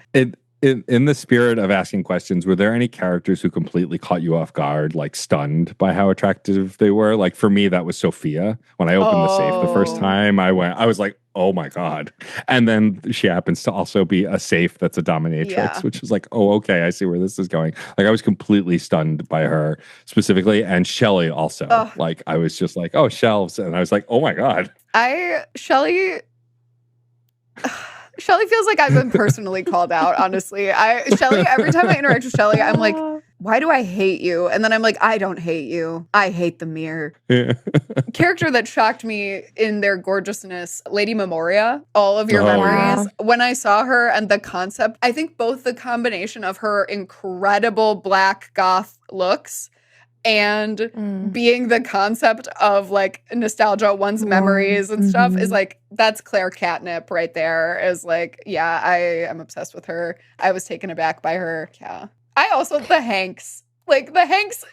In the spirit of asking questions, were there any characters who completely caught you off guard, like stunned by how attractive they were? Like for me, that was Sophia. When I opened the safe the first time, I was like, oh my God. And then she happens to also be a safe that's a dominatrix, which is like, oh, okay, I see where this is going. Like, I was completely stunned by her specifically. And Shelley also. Like, I was just like, oh, shelves. And I was like, oh my God. Shelley feels like I've been personally called out, honestly. Shelley, every time I interact with Shelley, I'm like, why do I hate you? And then I'm like, I don't hate you. I hate the mirror. Yeah. Character that shocked me in their gorgeousness, Lady Memoria, all of your memories. When I saw her and the concept, I think both the combination of her incredible black goth looks and being the concept of like nostalgia, one's memories and stuff is like, that's Claire catnip right there. Is like, yeah, I am obsessed with her. I was taken aback by her. Yeah. I also, the Hanks. Like the Hanks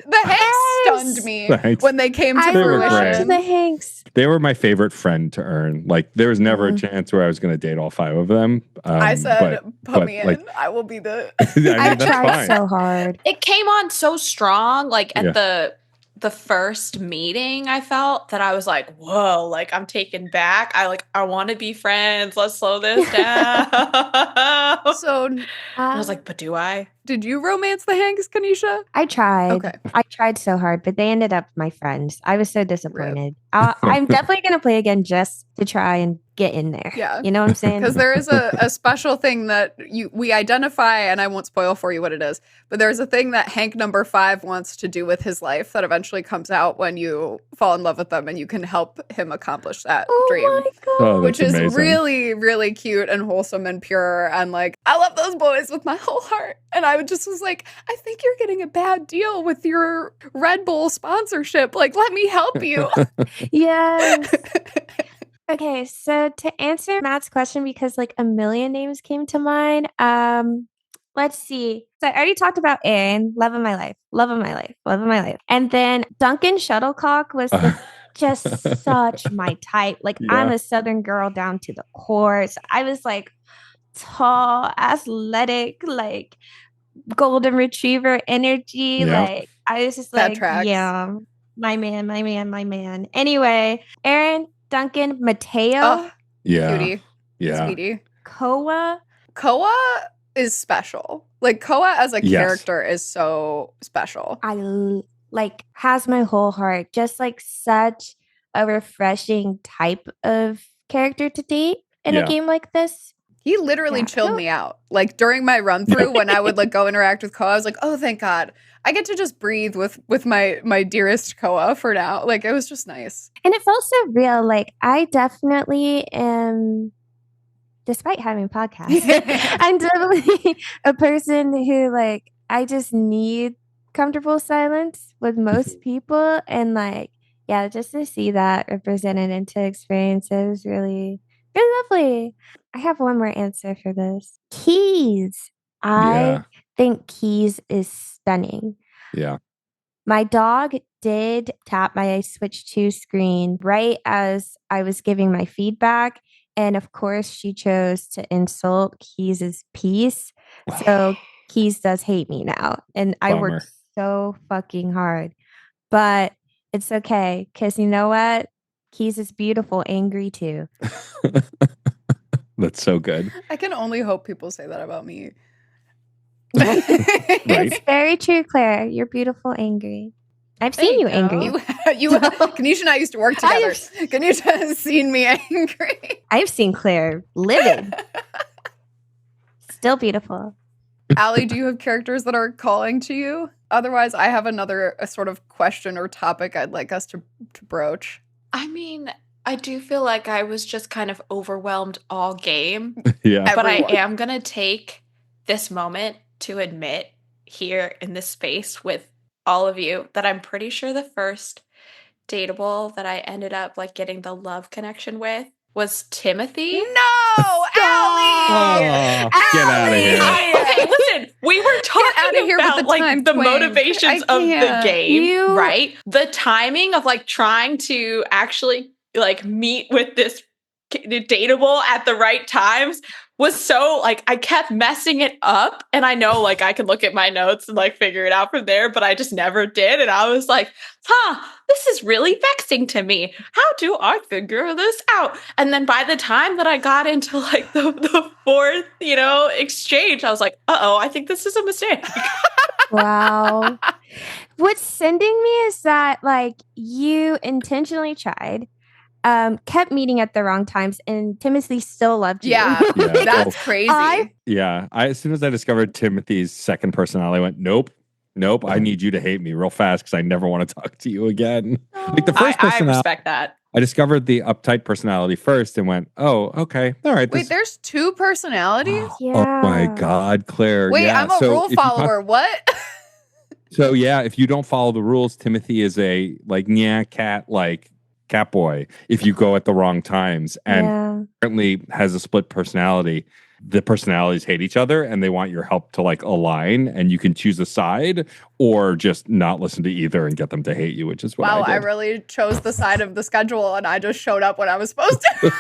stunned me when they came to fruition. The Hanks. They were my favorite friend to earn. Like there was never a chance where I was going to date all 5 of them. I said, put me in. I will be the. I tried so hard. It came on so strong. Like at the first meeting, I felt that I was like, whoa, like I'm taken back. I want to be friends. Let's slow this down. So I was like, but do I? Did you romance the Hanks, Kanisha? I tried. Okay. I tried so hard, but they ended up my friends. I was so disappointed. I'm definitely going to play again just to try and get in there. Yeah. You know what I'm saying? Because there is a special thing that we identify, and I won't spoil for you what it is, but there's a thing that Hank number 5 wants to do with his life that eventually comes out when you fall in love with them and you can help him accomplish that dream. My God. Which is amazing. really, really cute and wholesome and pure. And like, I love those boys with my whole heart. And I just was like, I think you're getting a bad deal with your Red Bull sponsorship. Like, let me help you. Yes. Okay, so to answer Matt's question, because like a million names came to mind, let's see. So I already talked about Aaron, love of my life, love of my life, love of my life. And then Duncan Shuttlecock was just such my type. Like I'm a Southern girl down to the core. So I was like tall, athletic, like golden retriever energy. Like I was just like, yeah, my man. Anyway, Aaron, Duncan, Mateo. Cutie. Yeah. Sweetie. Koa is special. Like Koa as a character is so special. I like has my whole heart. Just like such a refreshing type of character to date in a game like this. He literally chilled me out. Like during my run through when I would like go interact with Koa, I was like, oh, thank God. I get to just breathe with my dearest Koa for now. Like it was just nice. And it felt so real. Like I definitely am, despite having podcasts, I'm definitely a person who like, I just need comfortable silence with most people. And like, yeah, just to see that represented into experiences really, really lovely. I have one more answer for this. Keys. I think Keys is stunning. Yeah. My dog did tap my Switch 2 screen right as I was giving my feedback. And of course, she chose to insult Keys' peace. So Keys does hate me now. And I worked so fucking hard. But it's okay. Because you know what? Keys is beautiful, angry too. That's so good. I can only hope people say that about me. It's very true, Claire. You're beautiful, angry. I've seen you angry. Kanisha and I used to work together. Kanisha has seen me angry. I've seen Claire livid. Still beautiful. Alle, do you have characters that are calling to you? Otherwise, I have a sort of question or topic I'd like us to broach. I mean, I do feel like I was just kind of overwhelmed all game. But I am going to take this moment to admit here in this space with all of you that I'm pretty sure the first dateable that I ended up like getting the love connection with was Timothy. No, Alle! Get out of here. Okay, listen, we were talking about like the motivations of the game, right? The timing of like trying to actually like meet with this dateable at the right times was so like I kept messing it up, and I know like I can look at my notes and like figure it out from there, but I just never did. And I was like, this is really vexing to me. How do I figure this out? And then by the time that I got into like the fourth, exchange, I was like, I think this is a mistake. Wow. What's sending me is that like you intentionally tried, kept meeting at the wrong times, and Timothy still loved you. Yeah, that's crazy. As soon as I discovered Timothy's second personality, I went, nope, I need you to hate me real fast because I never want to talk to you again. Like the first personality, I respect that. I discovered the uptight personality first and went, oh, okay, all right. Wait, there's two personalities? Yeah. Oh my God, Claire. Wait, yeah. I'm a rule follower. What? So yeah, if you don't follow the rules, Timothy is a like cat boy if you go at the wrong times, and currently has a split personality. The personalities hate each other and they want your help to like align, and you can choose a side or just not listen to either and get them to hate you, which is what I did. I really chose the side of the schedule and I just showed up when I was supposed to.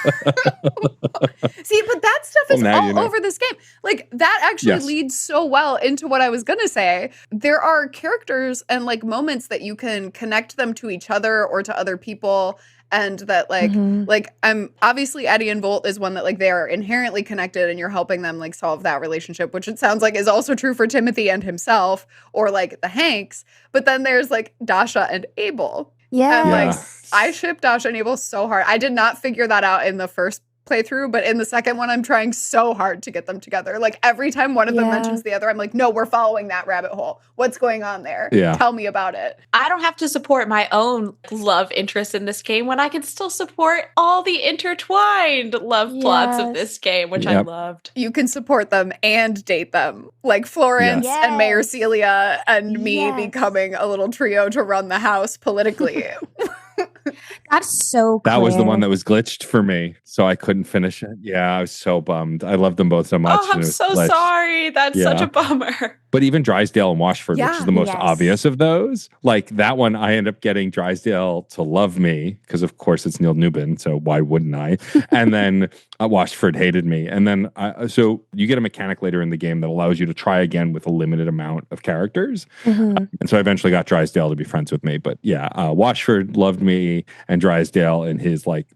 See, but that stuff is all over this game. Like that actually leads so well into what I was going to say. There are characters and like moments that you can connect them to each other or to other people. And that like I'm obviously Eddie and Volt is one that like they are inherently connected and you're helping them like solve that relationship, which it sounds like is also true for Timothy and himself or like the Hanks. But then there's like Dasha and Abel. Yeah. And like I ship Dasha and Abel so hard. I did not figure that out in the first playthrough, but in the second one I'm trying so hard to get them together. Like every time one of them mentions the other, I'm like, no, we're following that rabbit hole. What's going on there? Tell me about it. I don't have to support my own love interest in this game when I can still support all the intertwined love plots of this game, which I loved. You can support them and date them, like Florence and Mayor Celia and me becoming a little trio to run the house politically. That's so That was the one that was glitched for me, so I couldn't finish it. Yeah, I was so bummed. I love them both so much. Oh, I'm so sorry. That's such a bummer. But even Drysdale and Washford, which is the most obvious of those, like that one, I end up getting Drysdale to love me because, of course, it's Neil Newbin, so why wouldn't I? And then Washford hated me. And then, so you get a mechanic later in the game that allows you to try again with a limited amount of characters. And so I eventually got Drysdale to be friends with me. But yeah, Washford loved me, and Drysdale and his like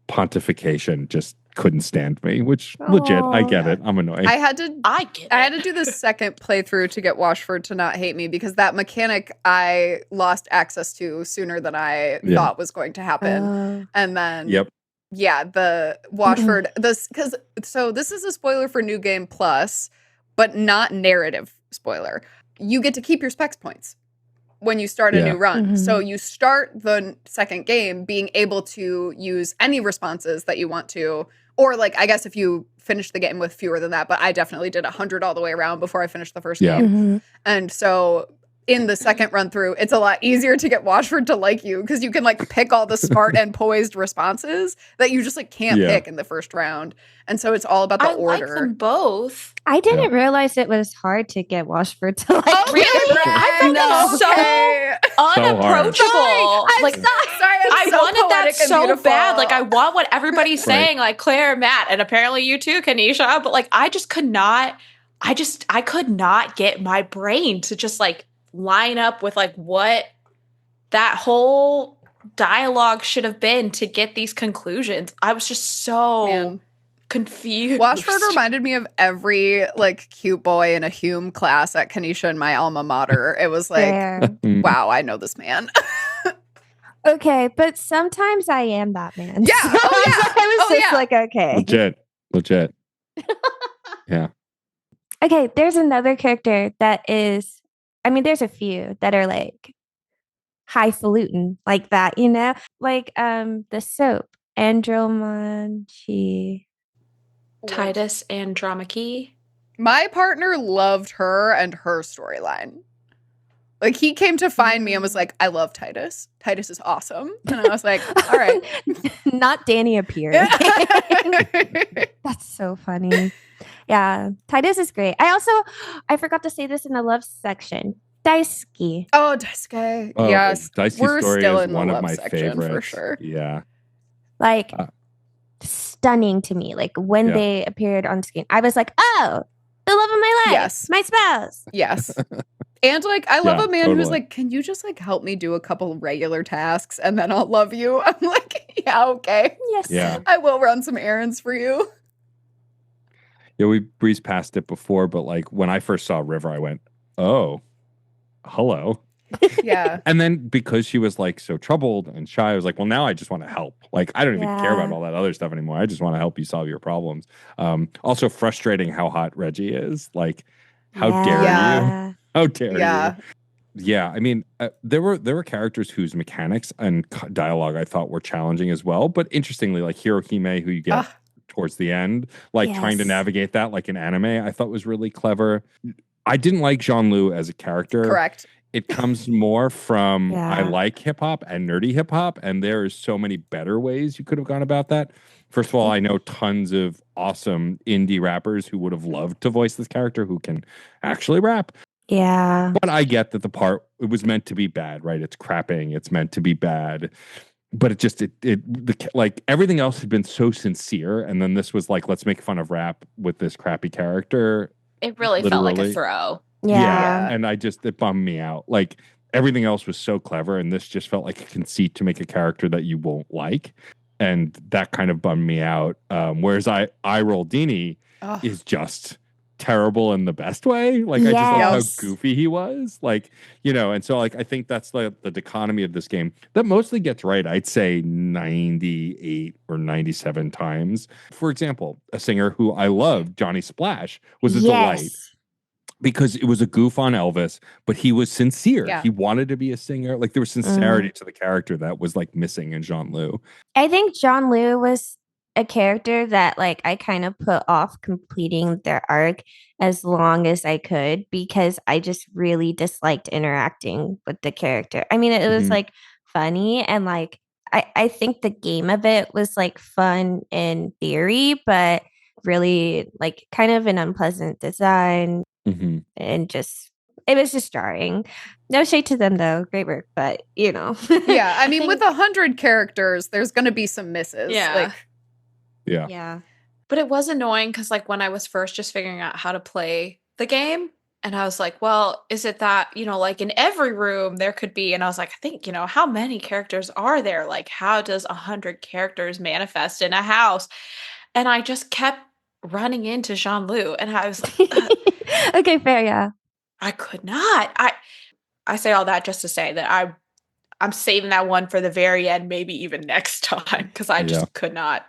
pontification just couldn't stand me, which legit, I get it. I'm annoying. I had to do the second playthrough to get Washford to not hate me because that mechanic I lost access to sooner than I thought was going to happen. And then the Washford this is a spoiler for New Game Plus, but not narrative spoiler. You get to keep your specs points when you start a new run. So you start the second game being able to use any responses that you want to, or like, I guess if you finish the game with fewer than that, but I definitely did 100 all the way around before I finished the first game. And so in the second run through, it's a lot easier to get Washford to like you because you can like pick all the smart and poised responses that you just like can't pick in the first round. And so it's all about the order. I like them both. I didn't realize it was hard to get Washford to like. Oh, really? I found it so unapproachable. I wanted that so bad. Like I want what everybody's saying, like Claire, Matt, and apparently you too, Kanisha. But like I just could not. I could not get my brain to just like line up with like what that whole dialogue should have been to get these conclusions. I was just so confused. Washford reminded me of every like cute boy in a Hume class at Kanisha in my alma mater. It was like, wow, I know this man. Okay, but sometimes I am that man. Yeah. So I was just like, okay. Legit. Yeah. Okay, there's another character that is, I mean, there's a few that are like highfalutin like that, you know? Like the soap, Andromache. Titus Andromache. My partner loved her and her storyline. Like he came to find me and was like, I love Titus. Titus is awesome. And I was like, all right. Not Danny appeared. That's so funny. Yeah, Titus is great. I forgot to say this in the love section. Daisuke. Oh, Daisuke. Yes. Daisuke's We're story still is in the one of love my section favorites. for sure. Yeah. Like, stunning to me. Like when they appeared on screen, I was like, oh, the love of my life, Yes. my spouse. Yes. And like, I love a man who's totally. like, can you just like help me do a couple regular tasks and then I'll love you? I'm like, yeah, okay. Yes. Yeah. I will run some errands for you. Yeah, we breezed past it before, but like when I first saw River, I went, oh, hello. Yeah. And then because she was like so troubled and shy, I was like, well, now I just want to help. Like, I don't even care about all that other stuff anymore. I just want to help you solve your problems. Also frustrating how hot Reggie is. Like, how dare you? How dare you? Yeah, I mean, there were characters whose mechanics and dialogue I thought were challenging as well. But interestingly, like Hirohime, who you get towards the end, like trying to navigate that like an anime, I thought was really clever. I didn't like Jean-Lu as a character. Correct. It comes more from I like hip hop and nerdy hip hop, and there is so many better ways you could have gone about that. First of all, I know tons of awesome indie rappers who would have loved to voice this character who can actually rap. Yeah. But I get that it was meant to be bad, right? It's crapping, it's meant to be bad. But like everything else had been so sincere, and then this was like, let's make fun of rap with this crappy character. It really felt like a throw. Yeah. And it bummed me out. Like everything else was so clever, and this just felt like a conceit to make a character that you won't like, and that kind of bummed me out. Whereas I Roll Dini is just terrible in the best way. Like I just love how goofy he was. Like, you know, and so like I think that's the dichotomy of this game that mostly gets right. I'd say 98 or 97 times. For example, a singer who I love, Johnny Splash, was a delight. Because it was a goof on Elvis, but he was sincere. Yeah. He wanted to be a singer. Like there was sincerity to the character that was like missing in Jean-Lu. I think Jean-Lu was a character that like I kind of put off completing their arc as long as I could because I just really disliked interacting with the character. I mean, it was like funny and like I think the game of it was like fun in theory, but really like kind of an unpleasant design. And just it was just jarring. No shade to them though, great work, but you know. Yeah, I mean, with 100 characters, there's going to be some misses. Yeah. Yeah. But it was annoying because like when I was first just figuring out how to play the game, and I was like, well, is it that, you know, like in every room there could be, and I was like, I think, you know, how many characters are there? Like, how does 100 characters manifest in a house? And I just kept running into Jean-Lu, and I was like, okay, fair, yeah. I could not. I say all that just to say that I'm saving that one for the very end, maybe even next time, because I just could not.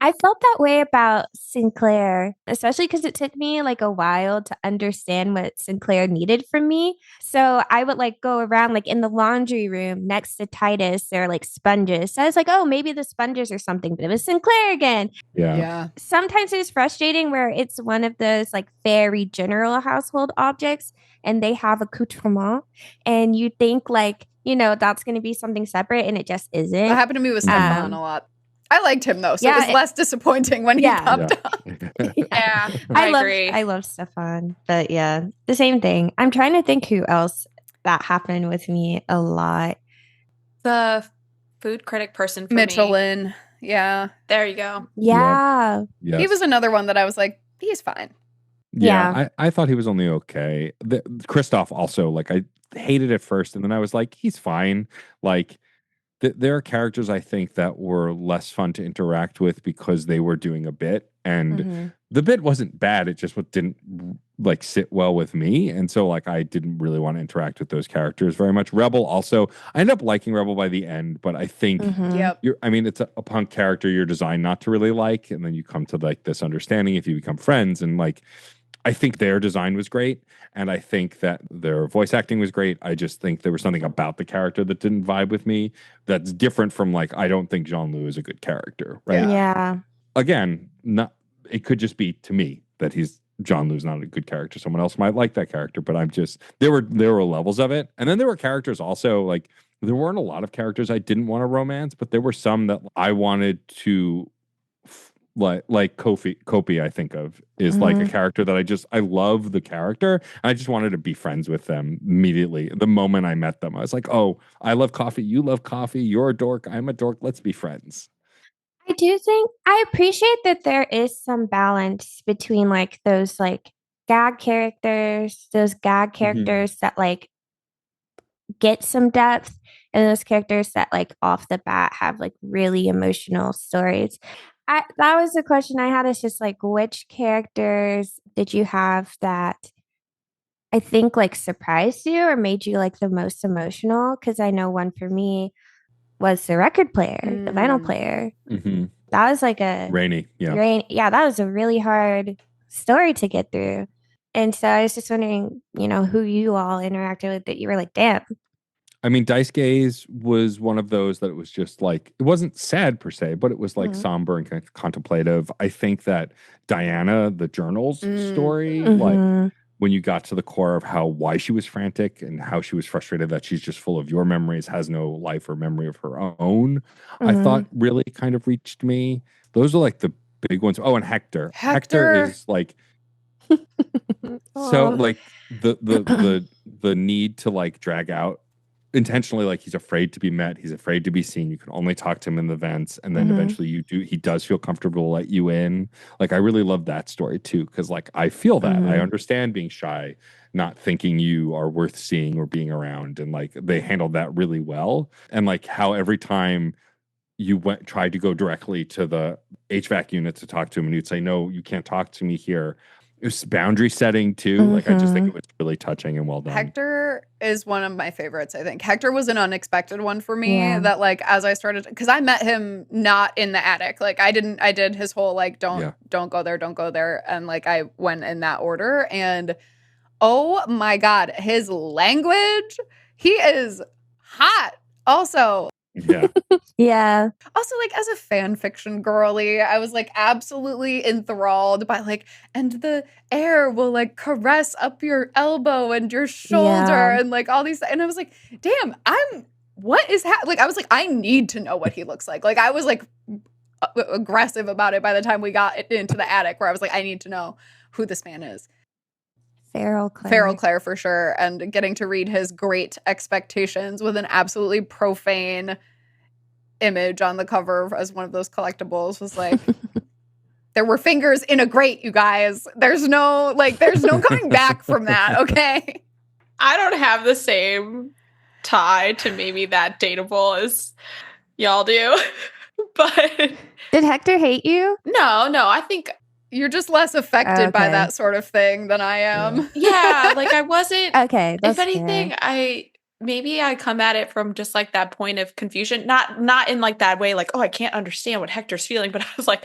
I felt that way about Sinclair, especially because it took me like a while to understand what Sinclair needed from me. So I would like go around like in the laundry room next to Titus, there are like sponges. So I was like, oh, maybe the sponges or something, but it was Sinclair again. Yeah. Sometimes it's frustrating where it's one of those like very general household objects and they have accoutrement and you think like, you know, that's going to be something separate and it just isn't. That happened to me with Stefan a lot. I liked him though, so it was less disappointing when he popped up. Yeah, I agree. I love Stefan, but yeah, the same thing. I'm trying to think who else that happened with me a lot. The food critic person for Michelin. me. Yeah. There you go. Yeah. Yes. He was another one that I was like, he's fine. Yeah. I thought he was only okay. Christoph also, like, I hated it first, and then I was like, he's fine. Like, there are characters I think that were less fun to interact with because they were doing a bit, and the bit wasn't bad. It just didn't like sit well with me, and so like I didn't really want to interact with those characters very much. Rebel also, I ended up liking Rebel by the end, but I think I mean, it's a punk character you're designed not to really like, and then you come to like this understanding if you become friends, and like I think their design was great, and I think that their voice acting was great. I just think there was something about the character that didn't vibe with me that's different from like, I don't think Jean-Lu is a good character, right? Yeah. Again, it could just be to me that Jean-Lu's not a good character. Someone else might like that character, but I'm just, there were levels of it. And then there were characters also, like, there weren't a lot of characters I didn't want to romance, but there were some that I wanted to like Kopi, I think of is like a character that I love the character. I just wanted to be friends with them immediately. The moment I met them, I was like, oh, I love coffee. You love coffee. You're a dork. I'm a dork. Let's be friends. I do think I appreciate that there is some balance between like those like those gag characters that like get some depth, and those characters that like off the bat have like really emotional stories. That was the question I had, is just like which characters did you have that I think like surprised you or made you like the most emotional? Because I know one for me was the record player, the vinyl player. That was like a yeah, that was a really hard story to get through. And so I was just wondering, who you all interacted with that you were like, damn. I mean, Dice Gaze was one of those that it was just like, it wasn't sad per se, but it was like somber and contemplative. I think that Diana, the journal's story, like when you got to the core of why she was frantic and how she was frustrated that she's just full of your memories, has no life or memory of her own, I thought really kind of reached me. Those are like the big ones. Oh, and Hector. Hector is like so like the need to like drag out intentionally, like he's afraid to be met, he's afraid to be seen, you can only talk to him in the vents, and then eventually he does feel comfortable to let you in. Like I really love that story too, because like I feel that I understand being shy, not thinking you are worth seeing or being around, and like they handled that really well. And like how every time you tried to go directly to the HVAC unit to talk to him and you'd say, no, you can't talk to me here. It was boundary setting too. Like I just think it was really touching and well done. Hector is one of my favorites. I think Hector was an unexpected one for me. That like as I started, because I met him not in the attic. Like I did his whole like don't go there, and like I went in that order. And oh my god, his language, he is hot. Also. Yeah. Yeah. Also, like, as a fan fiction girly, I was like absolutely enthralled by like, and the air will like caress up your elbow and your shoulder and like all these. And I was like, damn, what is happening? Like, I was like, I need to know what he looks like. Like, I was like aggressive about it by the time we got into the attic, where I was like, I need to know who this man is. Feral Claire for sure. And getting to read his Great Expectations with an absolutely profane image on the cover as one of those collectibles was like, there were fingers in a grate, you guys. There's no coming back from that, okay? I don't have the same tie to maybe that dateable as y'all do. But did Hector hate you? No, I think you're just less affected by that sort of thing than I am. Yeah, like I wasn't. Okay, if anything, fair. I come at it from just like that point of confusion, not in like that way, like, oh, I can't understand what Hector's feeling, but I was like,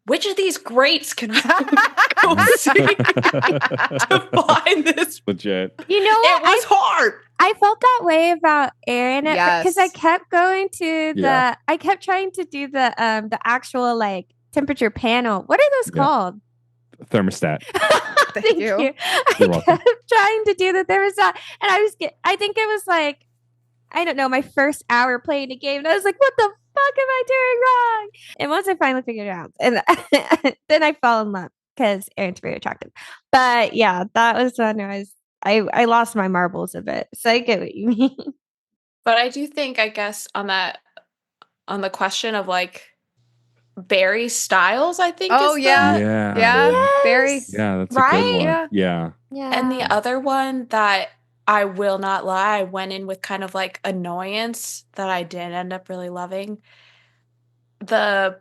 which of these greats can I go see to find this? Legit. You know what? It was hard. I felt that way about Aaron because I kept going to I kept trying to do the actual like temperature panel. What are those called? Thermostat. Thank you. I kept trying to do the thermostat, and I think it was like, I don't know, my first hour playing a game, and I was like, what the fuck am I doing wrong? And once I finally figured it out, and then I fell in love because Aaron's very attractive. But yeah, that was when I lost my marbles a bit. So I get what you mean. But I do think, I guess, on the question of like Barry Styles, I think. Yes. Barry. Yeah, that's a good one. Yeah. And the other one that I will not lie, I went in with kind of like annoyance that I did end up really loving. The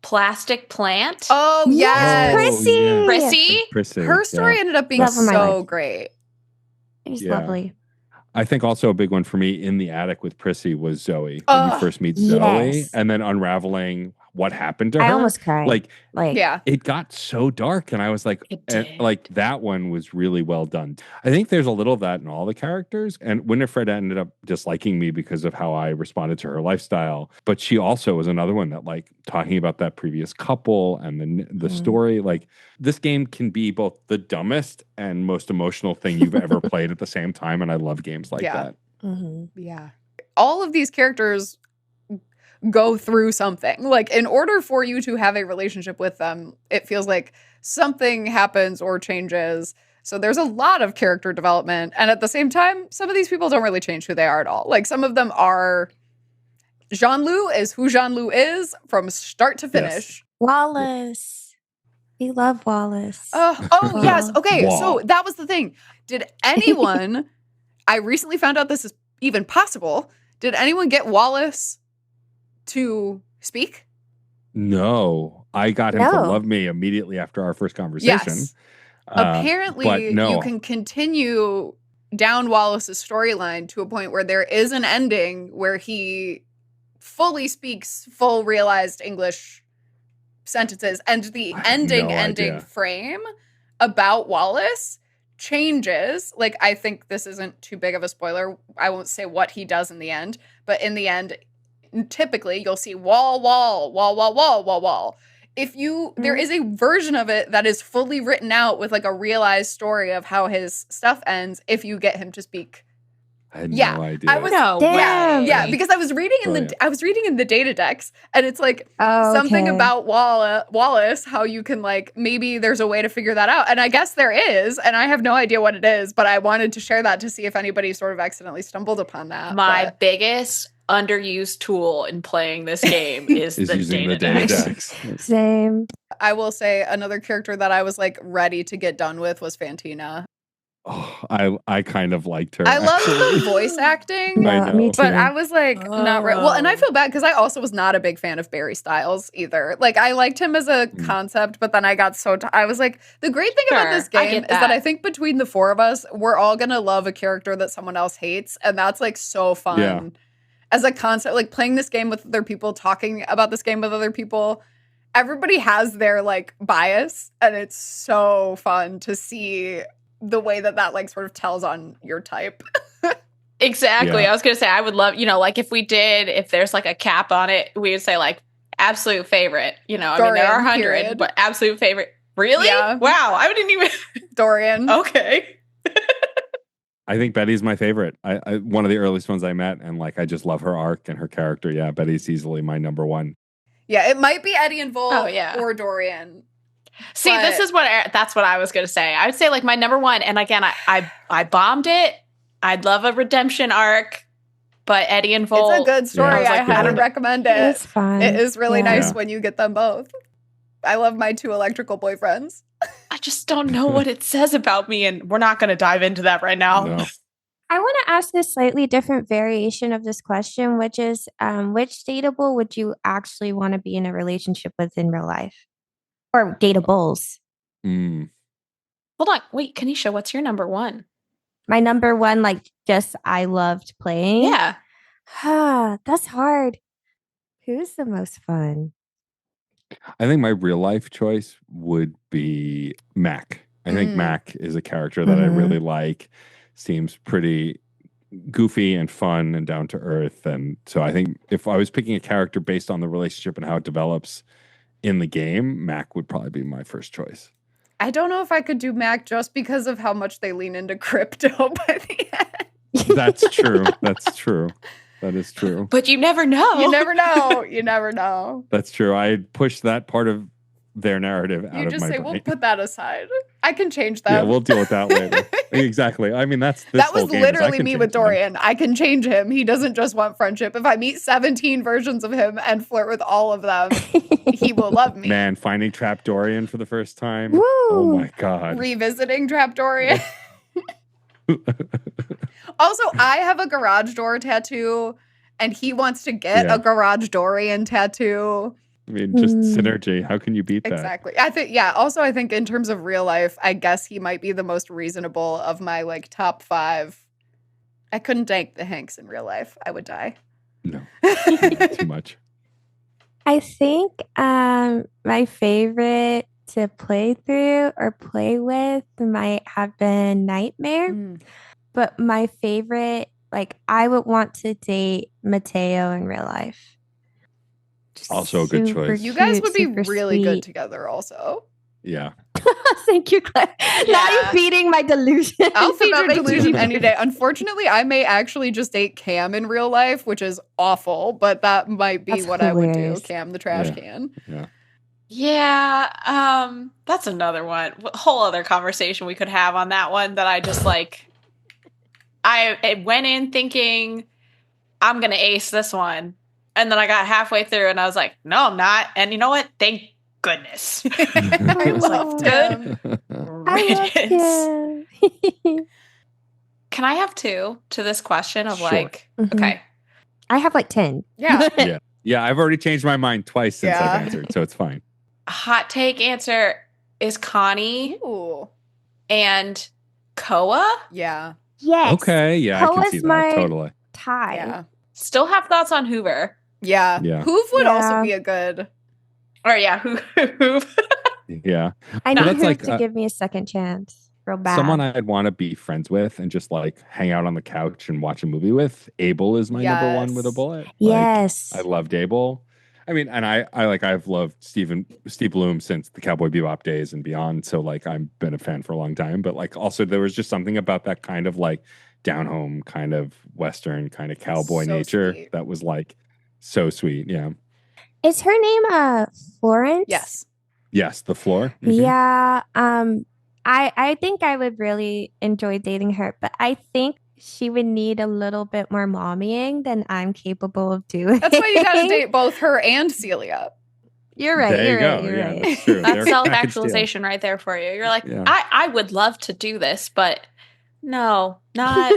plastic plant. Oh yes, Prissy. Her story ended up being so great. It was lovely. I think also a big one for me in the attic with Prissy was Zoe. When you first meet Zoe, and then unraveling what happened to her. I almost cried. Like it got so dark, and I was like, like that one was really well done. I think there's a little of that in all the characters, and Winifred ended up disliking me because of how I responded to her lifestyle. But she also was another one that, like, talking about that previous couple and the story. Like, this game can be both the dumbest and most emotional thing you've ever played at the same time, and I love games like that. Yeah, all of these characters go through something. Like, in order for you to have a relationship with them, it feels like something happens or changes. So there's a lot of character development. And at the same time, some of these people don't really change who they are at all. Like, some of them are Jean-Lu is who Jean-Lu is from start to finish. Wallace. We love Wallace. Oh, yes. Okay, Wow. so that was the thing. Did anyone, I recently found out this is even possible, did anyone get Wallace to speak? No, I got him to No. love me immediately after our first conversation. Yes. But Apparently, no. you can continue down Wallace's storyline to a point where there is an ending where he fully speaks full realized English sentences, and the I have no ending idea. frame about Wallace changes. Like, I think this isn't too big of a spoiler. I won't say what he does in the end, but in the end, typically you'll see wall, wall, wall, wall, wall, wall, wall. If you, there is a version of it that is fully written out with like a realized story of how his stuff ends if you get him to speak. I had Yeah, no idea. I was No Damn. way. Yeah, because I was reading in Brilliant. I was reading in the data decks, and it's like Oh, something okay. about Wallace, how you can like maybe there's a way to figure that out, and I guess there is, and I have no idea what it is, but I wanted to share that to see if anybody sort of accidentally stumbled upon that. My but- biggest underused tool in playing this game is Is the using the data data decks. decks. Same. I will say another character that I was like ready to get done with was Fantina. Oh, I kind of liked her. I loved actually. the voice acting. I No, know. me too. But I was like, not right. Well, and I Oh. feel bad because I also was not a big fan of Barry Styles either. Like, I liked him as a concept, but then I got so I was like, the great thing about Sure, this I game get is that that. I think between the four of us, we're all gonna love a character that someone else hates, and that's like so fun Yeah. as a concept. Like playing this game with other people, talking about this game with other people. Everybody has their like bias, and it's so fun to see the way that like sort of tells on your type. Exactly. Yeah. I was going to say, I would love, like if there's like a cap on it, we would say like absolute favorite. I mean, there are Dorian, 100, period. but absolute favorite. Really? Yeah. Wow. I didn't even. Dorian. Okay. I think Betty's my favorite. I one of the earliest ones I met, and like I just love her arc and her character. Yeah, Betty's easily my number one. Yeah, it might be Eddie and Vol Oh, yeah. or Dorian. See, But- that's what I was going to say. I would say like my number one. And again, I bombed it. I'd love a redemption arc, but Eddie and Vol. It's a good story. I was I like, highly yeah. recommend it. It's fun. It is really Yeah. nice Yeah. when you get them both. I love my two electrical boyfriends. I just don't know what it says about me. And we're not going to dive into that right now. No. I want to ask a slightly different variation of this question, which is which dateable would you actually want to be in a relationship with in real life? Or datables? Mm. Hold on. Wait, Kanisha, what's your number one? My number one, like, just I loved playing. Yeah. That's hard. Who's the most fun? I think my real life choice would be Mac. I think Mm. Mac is a character that I Mhm. really like. Seems pretty goofy and fun and down to earth. And so I think if I was picking a character based on the relationship and how it develops in the game, Mac would probably be my first choice. I don't know if I could do Mac just because of how much they lean into crypto by the end. That's true. That's true. That is true. But you never know. You never know. You never know. That's true. I pushed that part of their narrative out You of just my say, brain. we'll put that aside. I can change that. Yeah, we'll deal with that later. Exactly. I mean, that's this That was whole game is I literally can me change with them. Dorian. I can change him. He doesn't just want friendship. If I meet 17 versions of him and flirt with all of them, he will love me. Man, finding Trap Dorian for the first time. Oh Woo. my god. Revisiting Trap Dorian. Also, I have a garage door tattoo, and he wants to get Yeah. a garage Dorian tattoo. I mean, just Mm. synergy. How can you beat that? Exactly. I think, yeah. Also, I think in terms of real life, I guess he might be the most reasonable of my like top 5. I couldn't date the Hanks in real life. I would die. No, too much. I think my favorite to play through or play with might have been Nightmare. Mm. But my favorite, like, I would want to date Mateo in real life. Just Also a good super choice. You guys cute, would be super really good sweet. together, also. Yeah. Thank you, Claire. Now you're Yeah. feeding my delusion. I'll feed about your making delusion me- any day. Unfortunately, I may actually just date Cam in real life, which is awful, but that might be That's what I would do. hilarious. Cam the trash Yeah. can. Yeah. Yeah, that's another one. Whole other conversation we could have on that one that I just like. I went in thinking I'm gonna ace this one, And then I got halfway through and I was like, no, I'm not. And you know what? Thank goodness. I loved him. I loved him. Can I have 2 to this question of Sure. like, Mhm. okay. I have like 10. Yeah. Yeah, I've already changed my mind twice since Yeah. I've answered, so it's fine. Hot take answer is Connie Ooh. and Koa. Yeah. Yes. Okay, yeah, I can Koa's see that my totally. tie. Yeah. Still have thoughts on Hoover. Yeah. Yeah. Hoove would also Yeah. be a good. Or yeah, Hoover. Yeah. I No, need that's Hoove like, to give me a second chance. Real bad. Someone I'd want to be friends with and just like hang out on the couch and watch a movie with. Abel is my number one with a Yes. bullet. Yes. I loved Abel. I mean, and I've loved Steve Bloom since the Cowboy Bebop days and beyond. So like I've been a fan for a long time. But like also there was just something about that kind of like down home kind of Western kind of cowboy So nature sweet. that was like so sweet. Yeah. Is her name Florence? Yes. Yes, the floor. Mhm. Yeah. I think I would really enjoy dating her, but I think she would need a little bit more mommying than I'm capable of doing. That's why you got to date both her and Celia. You're right. There you You're go. right. You're Yeah, right. that's true. They're That's a package deal. self-actualization right there for you. You're like, Yeah. I would love to do this, but no, not.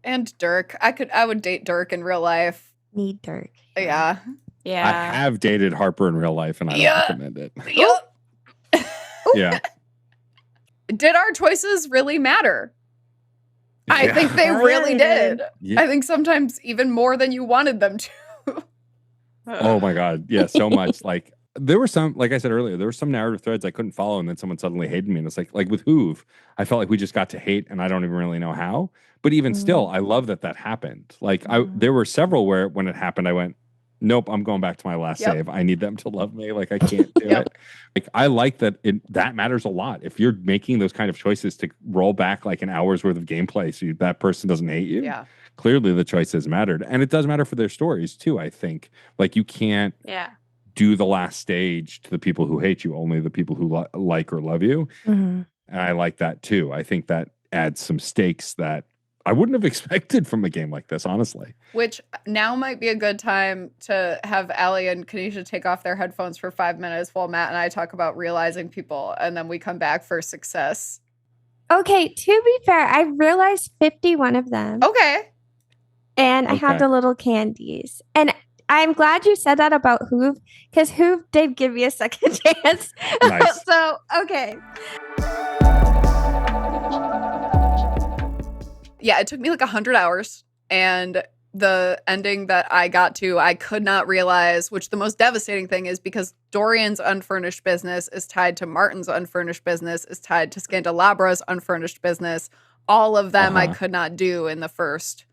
And Dirk. I would date Dirk in real life. Need Dirk. Yeah. Yeah. I have dated Harper in real life and I don't Yeah. recommend it. Yep. Yeah. Did our choices really matter? I Yeah. think they Hell yeah, really they did. did. Yeah. I think sometimes even more than you wanted them to. Oh my God. Yeah, so much. Like there were some, like I said earlier, there were some narrative threads I couldn't follow, and then someone suddenly hated me. And it's like with Hoove, I felt like we just got to hate, and I don't even really know how. But even still, I love that happened. Like there were several where when it happened, I went, nope, I'm going back to my last Yep. save. I need them to love me. Like I can't do Yep. it. Like I like that that matters a lot. If you're making those kind of choices to roll back like an hour's worth of gameplay so that person doesn't hate you, Yeah. clearly the choices mattered. And it does matter for their stories too, I think. Like you can't Yeah. do the last stage to the people who hate you, only the people who like or love you. Mhm. And I like that too. I think that adds some stakes that I wouldn't have expected from a game like this, honestly. Which now might be a good time to have Alle and Kanisha take off their headphones for 5 minutes while Matt and I talk about realizing people, and then we come back for success. Okay, to be fair, I realized 51 of them. Okay. And I have Okay. the little candies. And I'm glad you said that about Hoove, because Hoove did give me a second chance. Nice. So, okay. Yeah, it took me like 100 hours, and the ending that I got to, I could not realize, which the most devastating thing is because Dorian's unfurnished business is tied to Martin's unfurnished business, is tied to Scandalabra's unfurnished business. All of them I could not do in the first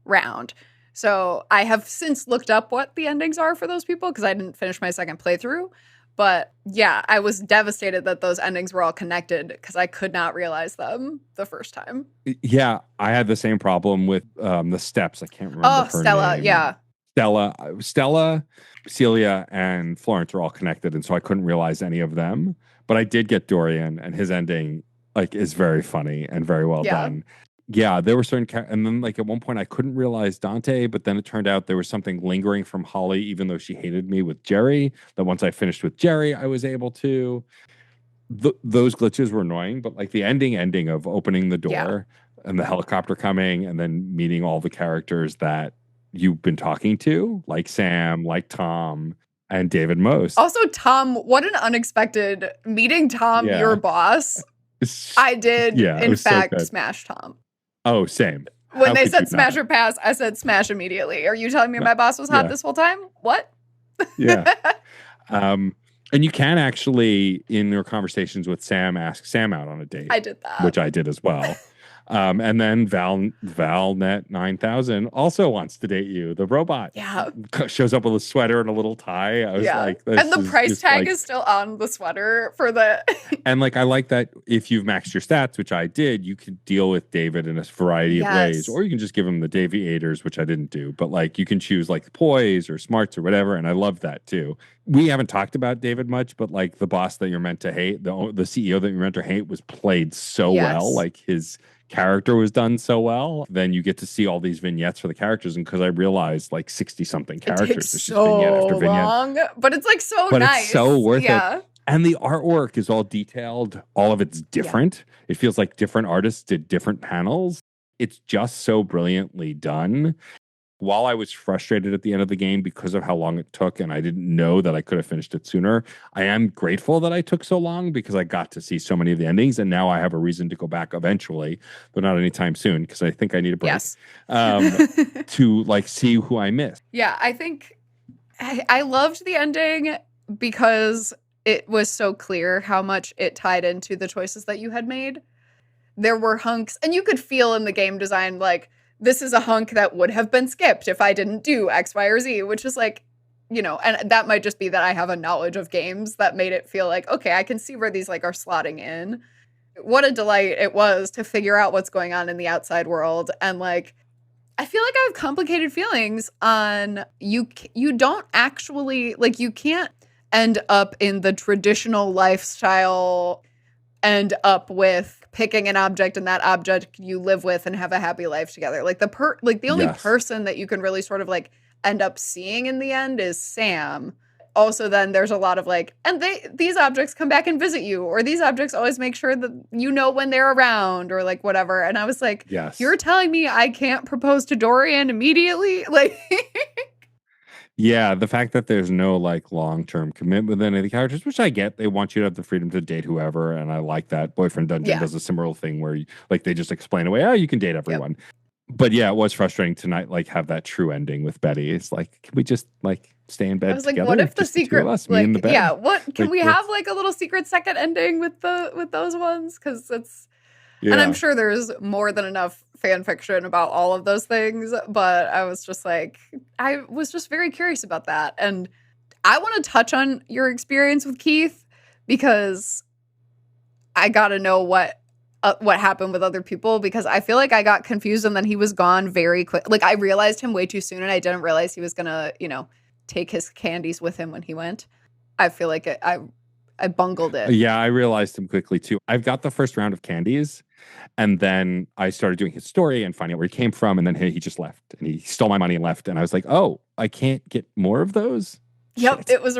round. So I have since looked up what the endings are for those people because I didn't finish my second playthrough. But yeah, I was devastated that those endings were all connected because I could not realize them the first time. Yeah, I had the same problem with the steps. I can't remember Oh, her Stella, name. yeah. Stella, Celia, and Florence are all connected, and so I couldn't realize any of them. But I did get Dorian, and his ending like is very funny and very well done. Yeah, there were certain and then like at one point I couldn't realize Dante, but then it turned out there was something lingering from Holly, even though she hated me with Jerry. That once I finished with Jerry, I was able to. Those glitches were annoying, but like the ending of opening the door and the helicopter coming, and then meeting all the characters that you've been talking to, like Sam, like Tom, and David Most. Also, Tom, what an unexpected meeting Tom, Yeah. your boss. I did, it in was so fact, good. smash Tom. Oh, same. When How they could said you smash not? or pass, I said smash immediately. Are you telling me No. my boss was hot Yeah. this whole time? What? Yeah. And you can actually, in your conversations with Sam, ask Sam out on a date, I did that. which I did as well. And then Valnet 9000 also wants to date you. The robot Yeah. shows up with a sweater and a little tie. I was like, and the this price just tag like- is still on the sweater for the. And like, I like that if you've maxed your stats, which I did, you could deal with David in a variety of ways, Yes. or you can just give him the Deviators, which I didn't do, but like you can choose like poise or smarts or whatever. And I love that too. we haven't talked about David much, but like the boss that you're meant to hate, the CEO that you're meant to hate was played so well. Like his character was done so well. Then you get to see all these vignettes for the characters. And because I realized like 60 something characters, it takes so vignette after vignette. Long, but it's like so but nice. It's so worth it. And the artwork is all detailed. All of it's different. Yeah. It feels like different artists did different panels. It's just so brilliantly done. While I was frustrated at the end of the game because of how long it took and I didn't know that I could have finished it sooner, I am grateful that I took so long because I got to see so many of the endings, and now I have a reason to go back eventually, but not anytime soon because I think I need a break. Yes. To like see who I missed. Yeah, I think I loved the ending because it was so clear how much it tied into the choices that you had made. There were hunks, and you could feel in the game design, like, this is a hunk that would have been skipped if I didn't do X, Y, or Z, which is like, you know, and that might just be that I have a knowledge of games that made it feel like, okay, I can see where these like are slotting in. What a delight it was to figure out what's going on in the outside world. And like, I feel like I have complicated feelings on you don't actually, like, you can't end up in the traditional lifestyle, end up with picking an object and that object you live with and have a happy life together. Like the only person that you can really sort of like end up seeing in the end is Sam. Also, then there's a lot of like, and these objects come back and visit you, or these objects always make sure that you know when they're around, or like whatever. And I was like, you're telling me I can't propose to Dorian immediately? Like, yeah, the fact that there's no like long-term commitment with any of the characters, which I get. They want you to have the freedom to date whoever, and I like that. Boyfriend Dungeon does a similar thing where like they just explain away, oh, you can date everyone. Yep. But yeah, it was frustrating to not like have that true ending with Betty. It's like, can we just like stay in bed I was together? Like, what if the secret, us, like, me in the bed? Yeah, what can we have like a little secret second ending with those ones? Because it's, and I'm sure there's more than enough fan fiction about all of those things, but I was just very curious about that. And I want to touch on your experience with Keith because I got to know what happened with other people, because I feel like I got confused and then he was gone very quick. Like, I realized him way too soon, and I didn't realize he was going to, you know, take his candies with him when he went. I feel like I bungled it. Yeah, I realized him quickly too. I've got the first round of candies, and then I started doing his story and finding out where he came from, and then he just left, and he stole my money and left, and I was like, oh, I can't get more of those? Yep, Shit. it was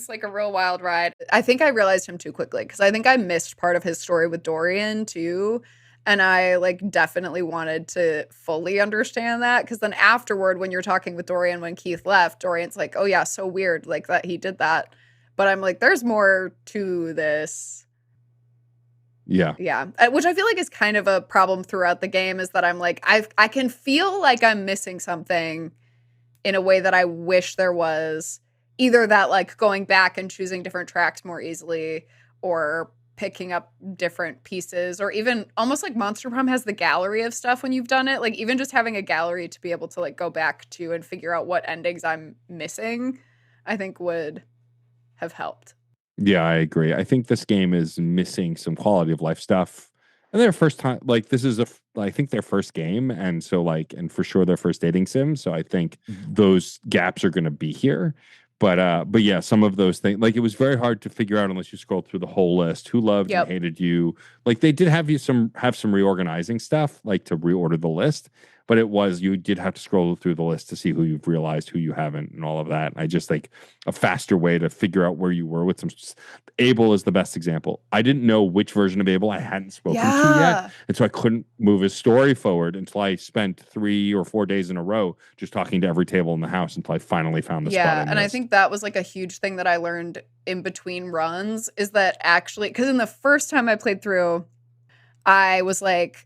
like a real wild ride. I think I realized him too quickly because I think I missed part of his story with Dorian too. And I like definitely wanted to fully understand that, because then afterward, when you're talking with Dorian when Keith left, Dorian's like, oh yeah, so weird like that he did that. But I'm like, there's more to this. Yeah. Yeah. Which I feel like is kind of a problem throughout the game, is that I'm like, I can feel like I'm missing something in a way that I wish there was. Either that, like, going back and choosing different tracks more easily, or picking up different pieces, or even almost like Monster Prom has the gallery of stuff when you've done it. Like, even just having a gallery to be able to, like, go back to and figure out what endings I'm missing, I think would have helped. Yeah, I agree. I think this game is missing some quality of life stuff. And their first time, like, this is I think their first game. And so, like, and for sure their first dating sim. So I think those gaps are going to be here. But yeah, some of those things, like, it was very hard to figure out unless you scrolled through the whole list who loved and hated you. Like, they did have some reorganizing stuff, like to reorder the list, but you did have to scroll through the list to see who you've realized, who you haven't, and all of that. And I just think a faster way to figure out where you were with Abel is the best example. I didn't know which version of Abel I hadn't spoken to yet, and so I couldn't move his story forward until I spent 3 or 4 days in a row just talking to every table in the house until I finally found the spot. Yeah, and I think that was like a huge thing that I learned in between runs, is that actually, because in the first time I played through, I was like,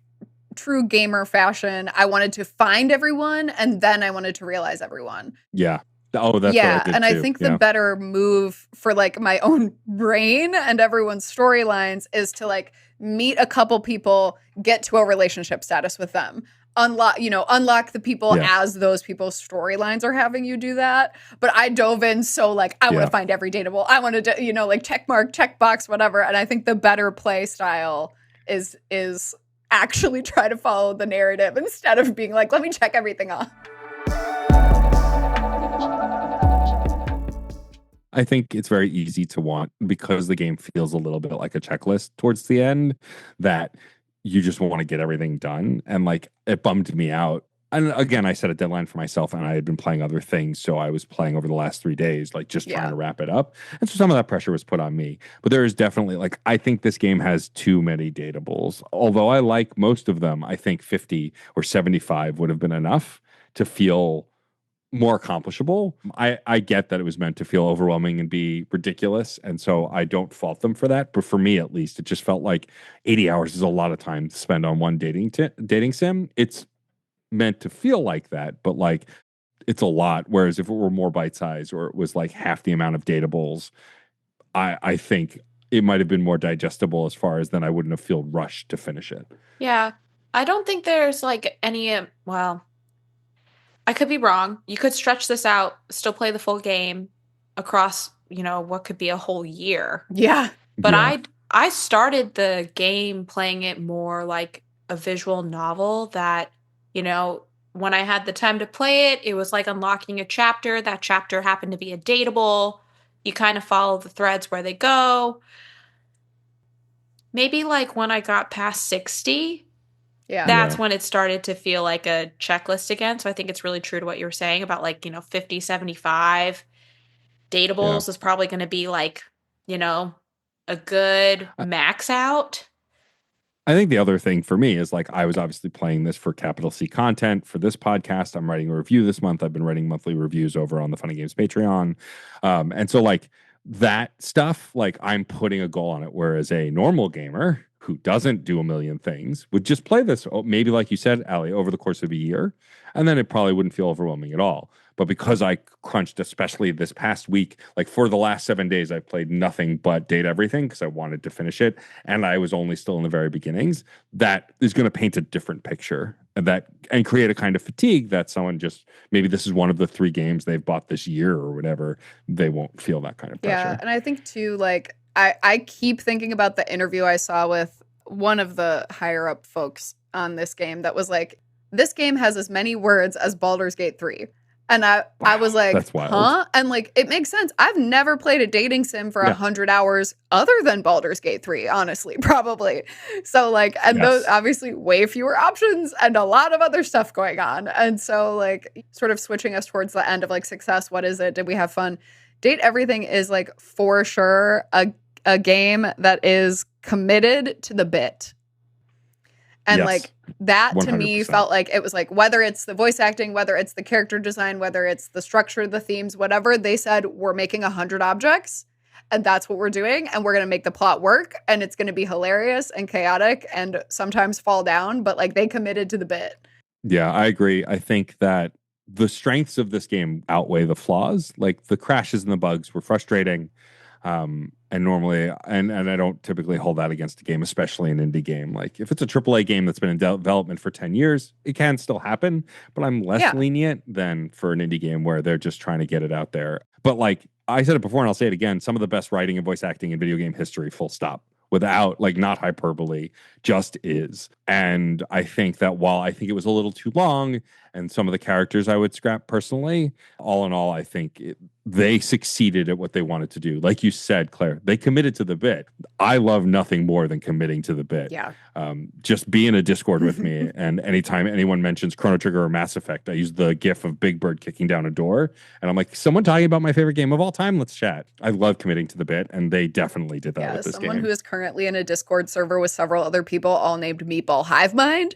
true gamer fashion, I wanted to find everyone and then I wanted to realize everyone. Yeah. Oh, that's what I did and too. I think the better move for like my own brain and everyone's storylines is to like meet a couple people, get to a relationship status with them. Unlock the people as those people's storylines are having you do that. But I dove in so like, I want to find every dateable. I want to, like checkbox, whatever. And I think the better play style is actually try to follow the narrative instead of being like, let me check everything off. I think it's very easy to want, because the game feels a little bit like a checklist towards the end, that you just want to get everything done. And like it bummed me out. And again, I set a deadline for myself and I had been playing other things. So I was playing over the last 3 days, like just trying to wrap it up. And so some of that pressure was put on me. But there is definitely like, I think this game has too many datables. Although I like most of them, I think 50 or 75 would have been enough to feel more accomplishable. I get that it was meant to feel overwhelming and be ridiculous, and so I don't fault them for that. But for me, at least, it just felt like 80 hours is a lot of time to spend on one dating sim. It's meant to feel like that, but like it's a lot. Whereas if it were more bite size or it was like half the amount of datables, I think it might have been more digestible as far as then I wouldn't have feel rushed to finish it. Yeah. I don't think there's like any, well, I could be wrong. You could stretch this out, still play the full game across, what could be a whole year. Yeah. But Yeah. I started the game playing it more like a visual novel that, when I had the time to play it, it was like unlocking a chapter. That chapter happened to be a dateable. You kind of follow the threads where they go. Maybe like when I got past 60, that's when it started to feel like a checklist again. So I think it's really true to what you were saying about like, 50, 75 datables is probably going to be like, a good max out. I think the other thing for me is like I was obviously playing this for capital C content for this podcast. I'm writing a review this month. I've been writing monthly reviews over on the Funny Games Patreon. And so like that stuff, like I'm putting a goal on it. Whereas a normal gamer who doesn't do a million things would just play this, maybe like you said, Allie, over the course of a year, and then it probably wouldn't feel overwhelming at all. But because I crunched, especially this past week, like for the last 7 days, I played nothing but Date Everything because I wanted to finish it, and I was only still in the very beginnings. That is going to paint a different picture and create a kind of fatigue that someone just, maybe this is one of the 3 games they've bought this year or whatever, they won't feel that kind of pressure. Yeah, and I think too, like I keep thinking about the interview I saw with one of the higher up folks on this game that was like, this game has as many words as Baldur's Gate 3. And I was like, that's wild. Huh? And like, it makes sense. I've never played a dating sim for 100 hours other than Baldur's Gate 3, honestly, probably. So like, and those obviously way fewer options and a lot of other stuff going on. And so like sort of switching us towards the end of like success. What is it? Did we have fun? Date Everything is like for sure a game that is committed to the bit. And like that 100%. To me felt like it was like, whether it's the voice acting, whether it's the character design, whether it's the structure, the themes, whatever, they said, we're making 100 objects and that's what we're doing. And we're going to make the plot work and it's going to be hilarious and chaotic and sometimes fall down, but like they committed to the bit. Yeah, I agree. I think that the strengths of this game outweigh the flaws. Like the crashes and the bugs were frustrating. And normally, and I don't typically hold that against a game, especially an indie game. Like if it's a AAA game that's been in development for 10 years, it can still happen, but I'm less lenient than for an indie game where they're just trying to get it out there. But like I said it before, and I'll say it again, some of the best writing and voice acting in video game history, full stop. Without like not hyperbole, just is. And I think that while I think it was a little too long and some of the characters I would scrap personally, all in all, I think they succeeded at what they wanted to do. Like you said, Claire, they committed to the bit. I love nothing more than committing to the bit. Yeah. Just be in a Discord with me. And anytime anyone mentions Chrono Trigger or Mass Effect, I use the gif of Big Bird kicking down a door. And I'm like, someone talking about my favorite game of all time? Let's chat. I love committing to the bit. And they definitely did that with this game. Someone who is currently in a Discord server with several other people, all named Meatball Hive Mind.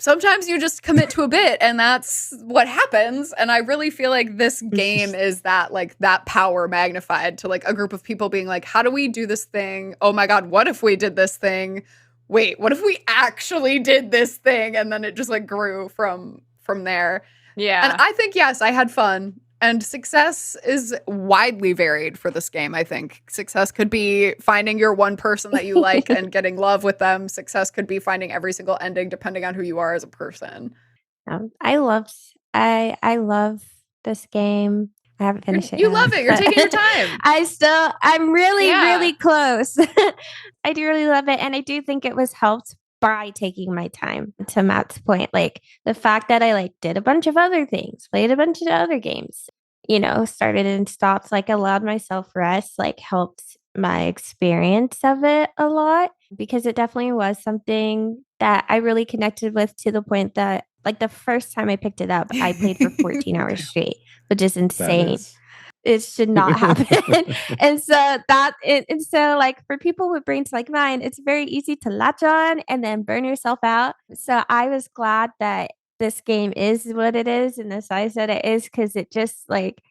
Sometimes you just commit to a bit and that's what happens. And I really feel like this game is that like that power magnified to like a group of people being like, how do we do this thing? Oh my God, what if we did this thing? Wait, what if we actually did this thing? And then it just like grew from there. Yeah. And I think, yes, I had fun. And success is widely varied for this game, I think. Success could be finding your one person that you like and getting love with them. Success could be finding every single ending depending on who you are as a person. I love this game. I haven't finished it. You love it. You're taking your time. I'm really close. I do really love it. And I do think it was helped by taking my time, to Matt's point. Like the fact that I like did a bunch of other things, played a bunch of other games. started and stopped, like allowed myself rest, like helped my experience of it a lot because it definitely was something that I really connected with to the point that like the first time I picked it up, I played for 14 hours straight, which is That insane. is. It should not happen. And so like for people with brains like mine, it's very easy to latch on and then burn yourself out. So I was glad that this game is what it is and the size that it is because it just like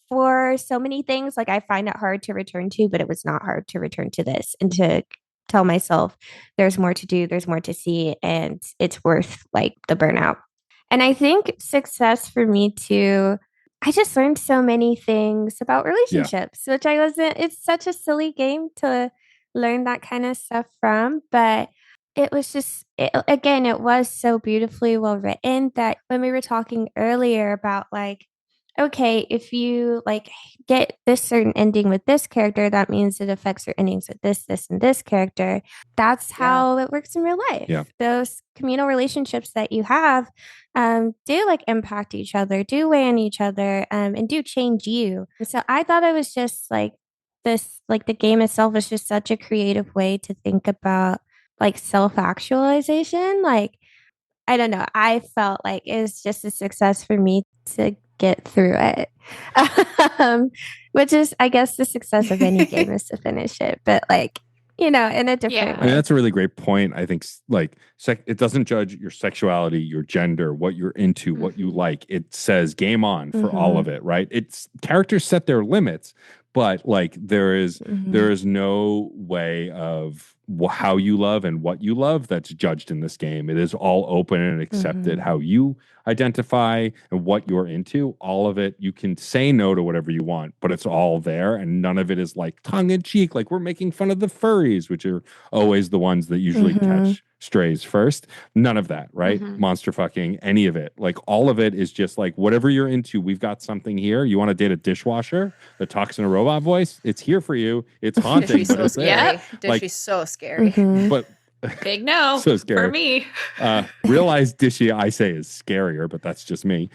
for so many things, like I find it hard to return to, but it was not hard to return to this and to tell myself there's more to do, there's more to see, and it's worth like the burnout. And I think success for me too, I just learned so many things about relationships, which I wasn't, it's such a silly game to learn that kind of stuff from, but it was just, again, it was so beautifully well written that when we were talking earlier about like, okay, if you like get this certain ending with this character, that means it affects your endings with this, and this character. That's how it works in real life. Yeah. Those communal relationships that you have do like impact each other, do weigh on each other, and do change you. So I thought it was just like this, like the game itself is just such a creative way to think about like self actualization. Like, I don't know. I felt like it was just a success for me to get through it. Which is, I guess, the success of any game is to finish it, but like, in a different I mean, way. that's a really great point. I think like it doesn't judge your sexuality, your gender, what you're into, what you like. It says game on for all of it, right? It's characters set their limits, but like there is no way of how you love and what you love that's judged in this game. It is all open and accepted. How you identify and what you're into, all of it. You can say no to whatever you want, but it's all there, and none of it is like tongue in cheek, like we're making fun of the furries, which are always the ones that usually catch strays first. None of that, right? Monster fucking, any of it. Like all of it is just like whatever you're into, we've got something here. You want to date a dishwasher that talks in a robot voice? It's here for you. It's haunting, but it's there. Dishy's so scary. But big no so scary for me. Realize Dishy, I say, is scarier, but that's just me.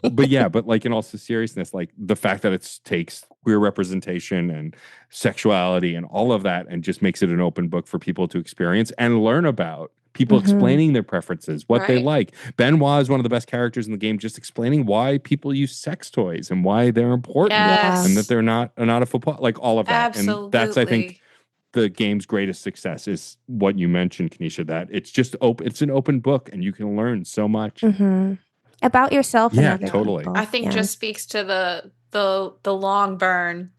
But yeah, but like in all seriousness, like the fact that it takes queer representation and sexuality and all of that and just makes it an open book for people to experience and learn about. People explaining their preferences, what they like. Benoit is one of the best characters in the game, just explaining why people use sex toys and why they're important and that they're not a football, like all of that. Absolutely. And that's, I think, the game's greatest success is what you mentioned, Kanisha, that it's just open. It's an open book, and you can learn so much about yourself. Yeah, and other totally. people. I think just speaks to the long burn.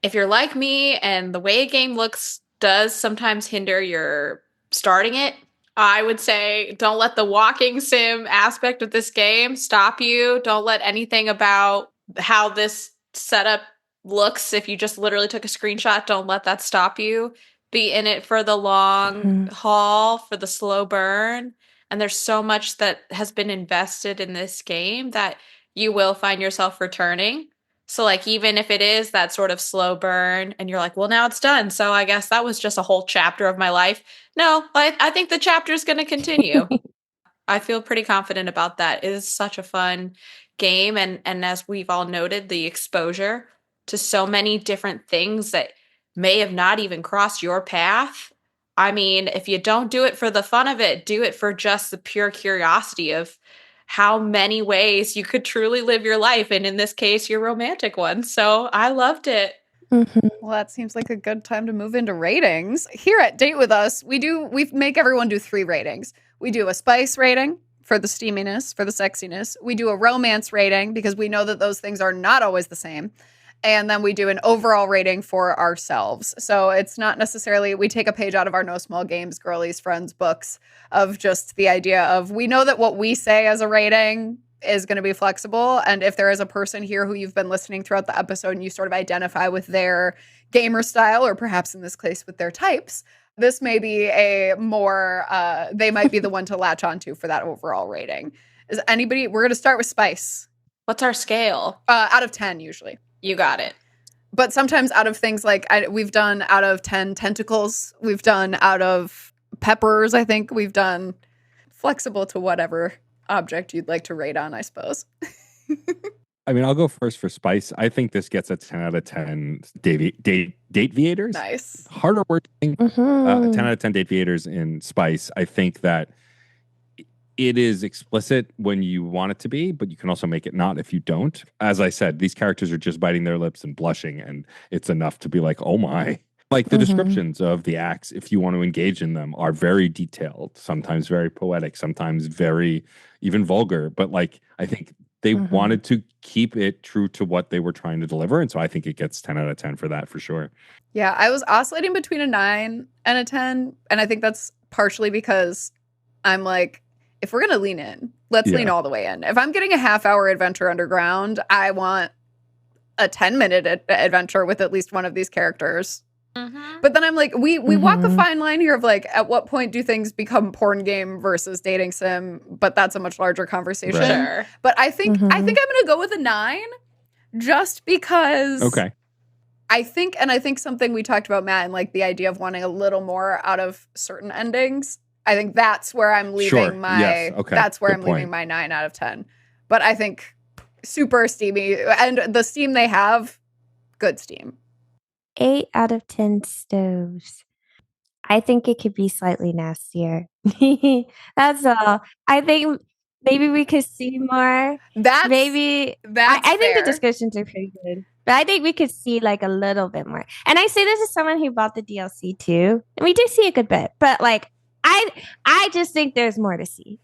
If you're like me and the way a game looks does sometimes hinder your starting it, I would say don't let the walking sim aspect of this game stop you. Don't let anything about how this setup looks, if you just literally took a screenshot, don't let that stop you. Be in it for the long haul, for the slow burn. And there's so much that has been invested in this game that you will find yourself returning. So like even if it is that sort of slow burn and you're like, well, now it's done. So I guess that was just a whole chapter of my life. No, I think the chapter is going to continue. I feel pretty confident about that. It is such a fun game. And as we've all noted, the exposure to so many different things that may have not even crossed your path. I mean, if you don't do it for the fun of it, do it for just the pure curiosity of how many ways you could truly live your life. And in this case, your romantic one. So I loved it. Well, that seems like a good time to move into ratings. Here at Date With Us, we make everyone do 3 ratings. We do a spice rating for the steaminess, for the sexiness. We do a romance rating because we know that those things are not always the same. And then we do an overall rating for ourselves. So it's not necessarily, we take a page out of our No Small Games, Girlies, Friends books of just the idea of, we know that what we say as a rating is going to be flexible. And if there is a person here who you've been listening throughout the episode and you sort of identify with their gamer style, or perhaps in this case with their types, this may be a more, they might be the one to latch onto for that overall rating. Is anybody, we're going to start with Spice. What's our scale? Out of 10 usually. You got it. But sometimes out of things like we've done out of 10 tentacles, we've done out of peppers, I think we've done flexible to whatever object you'd like to rate on, I suppose. I mean, I'll go first for spice. I think this gets a 10 out of 10 date viators. Nice. Harder working. Mhm. 10 out of 10 date viators in spice. I think that it is explicit when you want it to be, but you can also make it not if you don't. As I said, these characters are just biting their lips and blushing, and it's enough to be like, oh my. Like the Mhm. descriptions of the acts, if you want to engage in them, are very detailed, sometimes very poetic, sometimes very even vulgar. But like, I think they Mhm. wanted to keep it true to what they were trying to deliver. And so I think it gets 10 out of 10 for that for sure. Yeah, I was oscillating between a 9 and a 10. And I think that's partially because I'm like, if we're going to lean in, let's Yeah. lean all the way in. If I'm getting a half-hour adventure underground, I want a 10-minute adventure with at least one of these characters. But then I'm like, we walk a Mhm. fine line here of like, at what point do things become porn game versus dating sim? But that's a much larger conversation. Right. Sure. But I think Mhm. I'm gonna go with a 9, just because Okay. I think something we talked about, Matt, and like the idea of wanting a little more out of certain endings. I think that's where I'm leaving Sure. my Yes. Okay. that's where Good I'm leaving point. my 9 out of 10. But I think super steamy, and the steam they have, good steam. 8 out of 10 stoves. I think it could be slightly nastier. That's all. I think maybe we could see more. That's Maybe that's I think the fair. descriptions are pretty good. But I think we could see like a little bit more. And I say this as someone who bought the DLC too. And we do see a good bit. But like I just think there's more to see.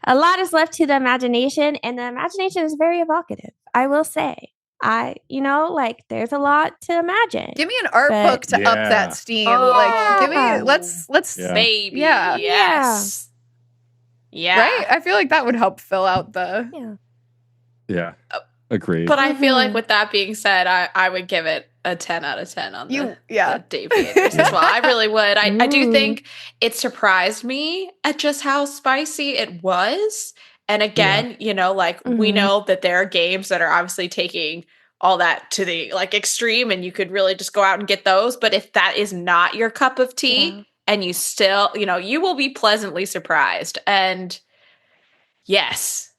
A lot is left to the imagination, and the imagination is very evocative. I will say. Like there's a lot to imagine. Give me an art But- book to up Yeah. that steam. Oh. Like, give me Yeah. let's Yeah. Baby. Yeah. Yes. Yeah. right. I feel like that would help fill out the. Yeah. Yeah. Agreed. But I feel like Mhm. with that being said, I would give it a 10 out of 10 on the Yeah. Date Theaters as well. I really would. I do Ooh. think it surprised me at just how spicy it was. And again, we Mhm. know that there are games that are obviously taking all that to the like extreme, and you could really just go out and get those. But if that is not your cup of tea, Yeah. and you still, you will be pleasantly surprised. And yes.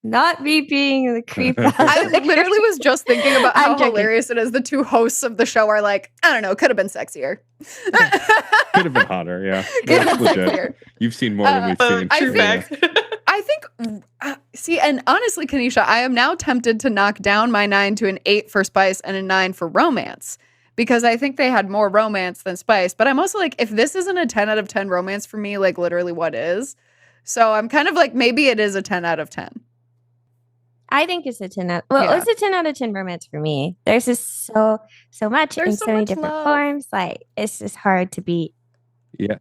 Not me being the creep. I literally was just thinking about I'm how joking. hilarious it is. The two hosts of the show are like, I don't know, could have been sexier. Could have been hotter. Yeah. Could have That's been legit. sexier. You've seen more than we've seen. I True think- fact. I think, see, and honestly, Kanisha, I am now tempted to knock down my 9 to an 8 for spice and a 9 for romance, because I think they had more romance than spice. But I'm also like, if this isn't a 10 out of 10 romance for me, like literally what is? So I'm kind of like, maybe it is a 10 out of 10. I think it's a 10 out. Well, Yeah. it's a 10 out of 10 romance for me. There's just so much There's in so so many much different love. forms. Like it's just hard to beat. Yeah.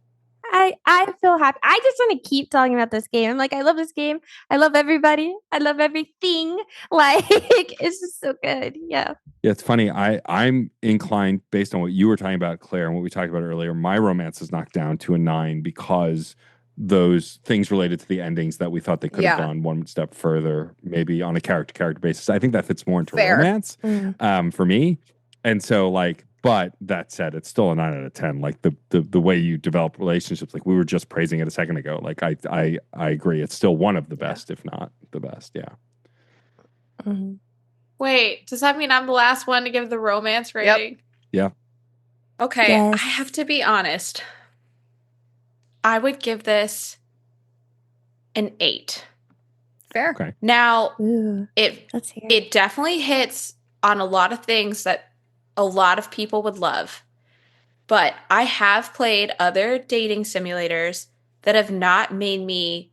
I feel happy. I just want to keep talking about this game. I'm like, I love this game. I love everybody. I love everything. Like it's just so good. Yeah. Yeah, it's funny. I'm inclined, based on what you were talking about, Claire, and what we talked about earlier, my romance is knocked down to a 9 because those things related to the endings that we thought they could have Yeah. gone one step further, maybe on a character basis. I think that fits more into Fair. romance Mm. for me. And so like, but that said, it's still a 9 out of 10. Like the way you develop relationships, like we were just praising it a second ago. Like I agree. It's still one of the best, if not the best. Yeah. Mhm. Wait, does that mean I'm the last one to give the romance rating? Yeah. Okay, Yes. I have to be honest. I would give this an 8. Fair. Okay. Now, Ooh, it let's hear. it definitely hits on a lot of things that a lot of people would love. But I have played other dating simulators that have not made me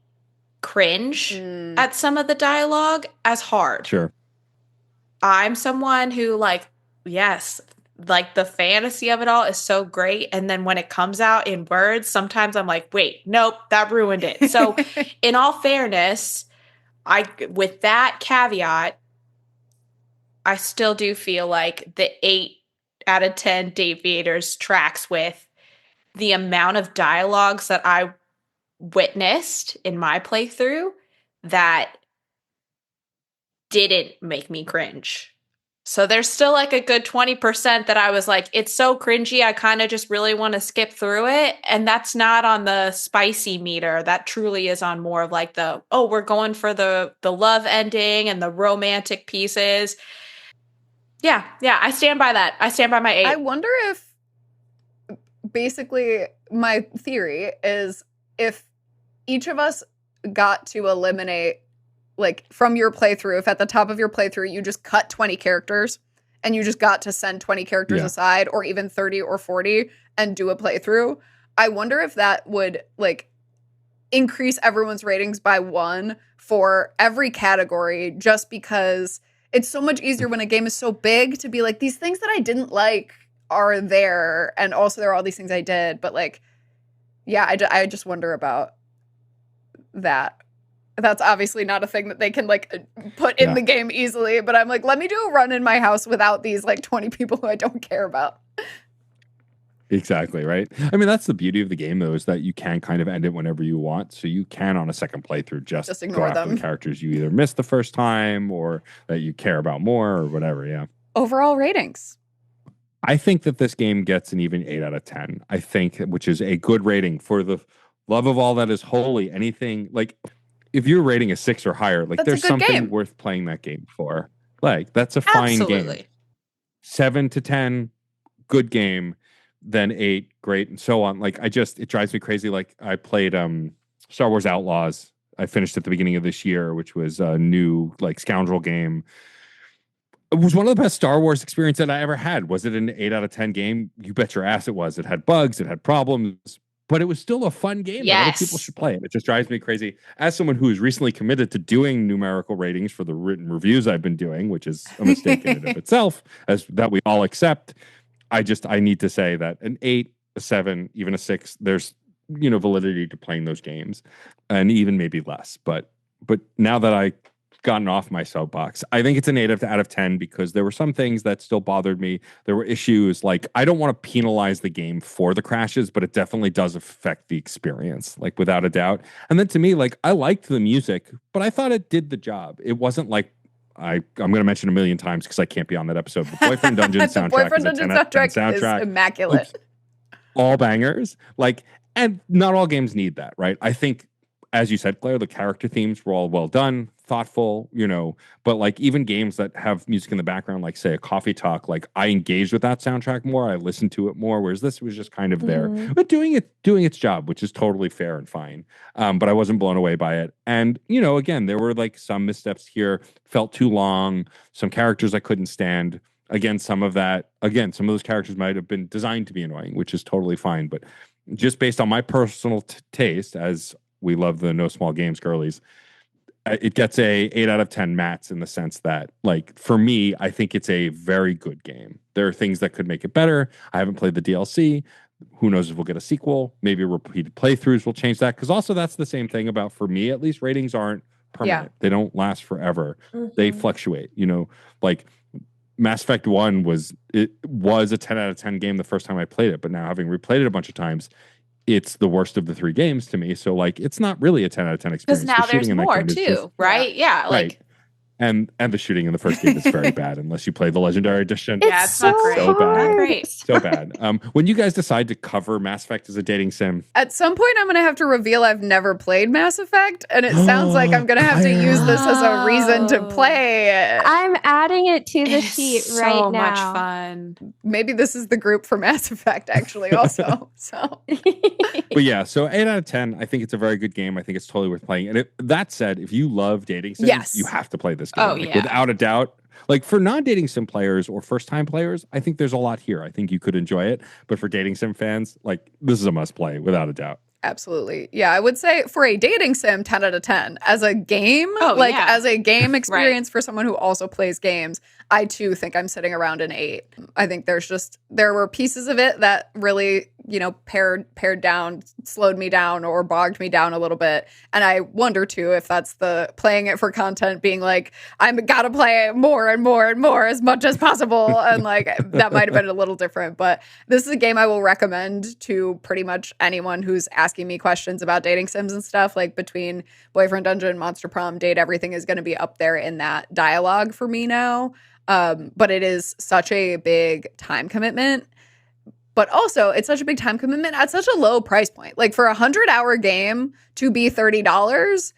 cringe Mm. at some of the dialogue as hard. Sure. I'm someone who yes, the fantasy of it all is so great. And then when it comes out in words, sometimes I'm like, wait, nope, that ruined it. So in all fairness, with that caveat, I still do feel like the 8 out of 10 Date Theaters tracks with the amount of dialogues that I witnessed in my playthrough that didn't make me cringe. So there's still like a good 20% that I was like, it's so cringy. I kind of just really want to skip through it. And that's not on the spicy meter. That truly is on more of like we're going for the love ending and the romantic pieces. Yeah. I stand by that. I stand by my 8. I wonder if basically my theory is if each of us got to eliminate, like, from your playthrough, if at the top of your playthrough you just cut 20 characters and you just got to send 20 characters aside, or even 30 or 40 and do a playthrough, I wonder if that would like increase everyone's ratings by 1 for every category, just because it's so much easier when a game is so big to be like, these things that I didn't like are there, and also there are all these things I did, but like, yeah, I just wonder about that. That's obviously not a thing that they can like put in the game easily, but I'm like, let me do a run in my house without these like 20 people who I don't care about. Exactly, right? I mean, that's the beauty of the game, though, is that you can kind of end it whenever you want. So you can, on a second playthrough, just ignore go after them. the characters you either missed the first time or that you care about more or whatever, yeah. Overall ratings. I think that this game gets an even 8 out of 10. I think, which is a good rating for the love of all that is holy. Anything, like, if you're rating a 6 or higher, like, there's something game. worth playing that game for. Like, that's a fine game. 7 to 10, good game. Then 8, great, and so on. Like, it drives me crazy. Like, I played Star Wars Outlaws. I finished at the beginning of this year, which was a new, like, scoundrel game. It was one of the best Star Wars experience that I ever had. Was it an 8 out of 10 game? You bet your ass it was. It had bugs, it had problems, but it was still a fun game that other people should play. And it just drives me crazy. As someone who is recently committed to doing numerical ratings for the written reviews I've been doing, which is a mistake in and of itself, as that we all accept, I need to say that an 8, a 7, even a 6, there's, validity to playing those games, and even maybe less. But now that I've gotten off my soapbox, I think it's an 8 out of 10 because there were some things that still bothered me. There were issues, like, I don't want to penalize the game for the crashes, but it definitely does affect the experience, like, without a doubt. And then to me, like, I liked the music, but I thought it did the job. It wasn't like, I'm going to mention a million times because I can't be on that episode. The Boyfriend Dungeon soundtrack, Boyfriend Dungeon soundtrack is immaculate. All bangers. Like, and not all games need that, right? I think, as you said, Claire, the character themes were all well done, thoughtful, but like, even games that have music in the background, like, say, a Coffee Talk, like, I engaged with that soundtrack more. I listened to it more, whereas this was just kind of there, but doing its job, which is totally fair and fine. But I wasn't blown away by it. And, again, there were like some missteps here, felt too long, some characters I couldn't stand. Some of those characters might have been designed to be annoying, which is totally fine. But just based on my personal taste, as we love the No Small Games girlies, it gets a 8 out of 10 mats, in the sense that, like, for me, I think it's a very good game. There are things that could make it better. I haven't played the DLC. Who knows if we'll get a sequel? Maybe repeated playthroughs will change that. Because also, that's the same thing about, for me at least, ratings aren't permanent. They don't last forever. They fluctuate. Like, Mass Effect 1 was a 10 out of 10 game the first time I played it, but now, having replayed it a bunch of times, it's the worst of the 3 games to me. So, like, it's not really a 10 out of 10 experience. Because now there's more too, right? Yeah, like, right. And the shooting in the first game is very bad unless you play the Legendary Edition. It's not great. So bad. Not great. So bad. When you guys decide to cover Mass Effect as a dating sim, at some point I'm going to have to reveal I've never played Mass Effect, and it sounds like I'm going to have to use this as a reason to play it. I'm adding it to the sheet right now. So much fun. Maybe this is the group for Mass Effect, actually, also. So, but yeah, so 8 out of 10. I think it's a very good game. I think it's totally worth playing. And that said, if you love dating sims, you have to play this game. Without a doubt. Like, for non-dating sim players or first-time players, I think there's a lot here. I think you could enjoy it. But for dating sim fans, like, this is a must-play, without a doubt. Absolutely. Yeah, I would say for a dating sim, 10 out of 10. As a game, as a game experience for someone who also plays games, I too think I'm sitting around an 8. I think there were pieces of it that really, pared down, slowed me down, or bogged me down a little bit. And I wonder too if that's the playing it for content, being like, I'm gotta play it more and more and more as much as possible. And like, that might have been a little different. But this is a game I will recommend to pretty much anyone who's asking me questions about dating sims and stuff. Like, between Boyfriend Dungeon, Monster Prom, Date Everything is going to be up there in that dialogue for me now. But it is such a big time commitment. But also, it's such a big time commitment at such a low price point. Like for a 100-hour game to be $30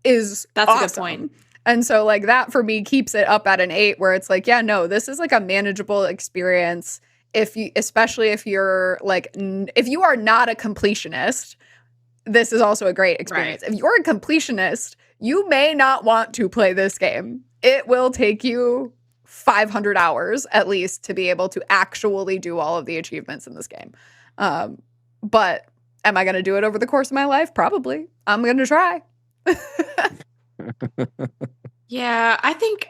is That's awesome. a good point. And so like that for me keeps it up at an 8, where it's like, yeah, no, this is like a manageable experience. Especially if you're like, if you are not a completionist, this is also a great experience. Right. If you're a completionist, you may not want to play this game. It will take you 500 hours at least to be able to actually do all of the achievements in this game. But am I going to do it over the course of my life? Probably. I'm going to try. Yeah, I think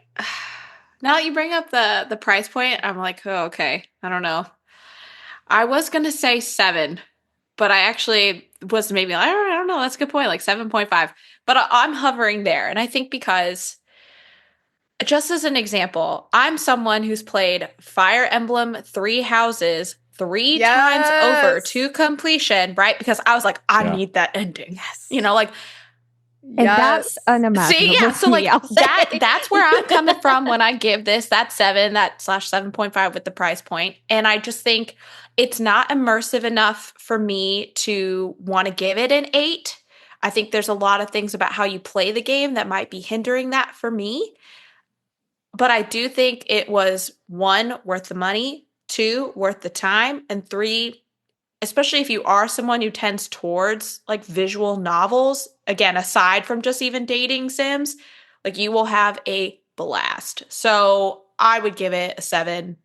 now that you bring up the price point, I'm like, oh, okay. I don't know. I was going to say 7, but I actually was maybe like, I don't know. That's a good point. Like 7.5. But I'm hovering there. And I think because, just as an example, I'm someone who's played Fire Emblem 3 Houses 3 times over to completion, right? Because I was like, I need that ending. Yes. You know, like, and that's unimaginable. See, yeah, so like that that's where I'm coming from when I give this that 7, that /7.5 with the price point. And I just think it's not immersive enough for me to want to give it an 8. I think there's a lot of things about how you play the game that might be hindering that for me. But I do think it was 1, worth the money, 2, worth the time, and 3, especially if you are someone who tends towards like visual novels, again, aside from just even dating sims, like you will have a blast. So I would give it a 7.5.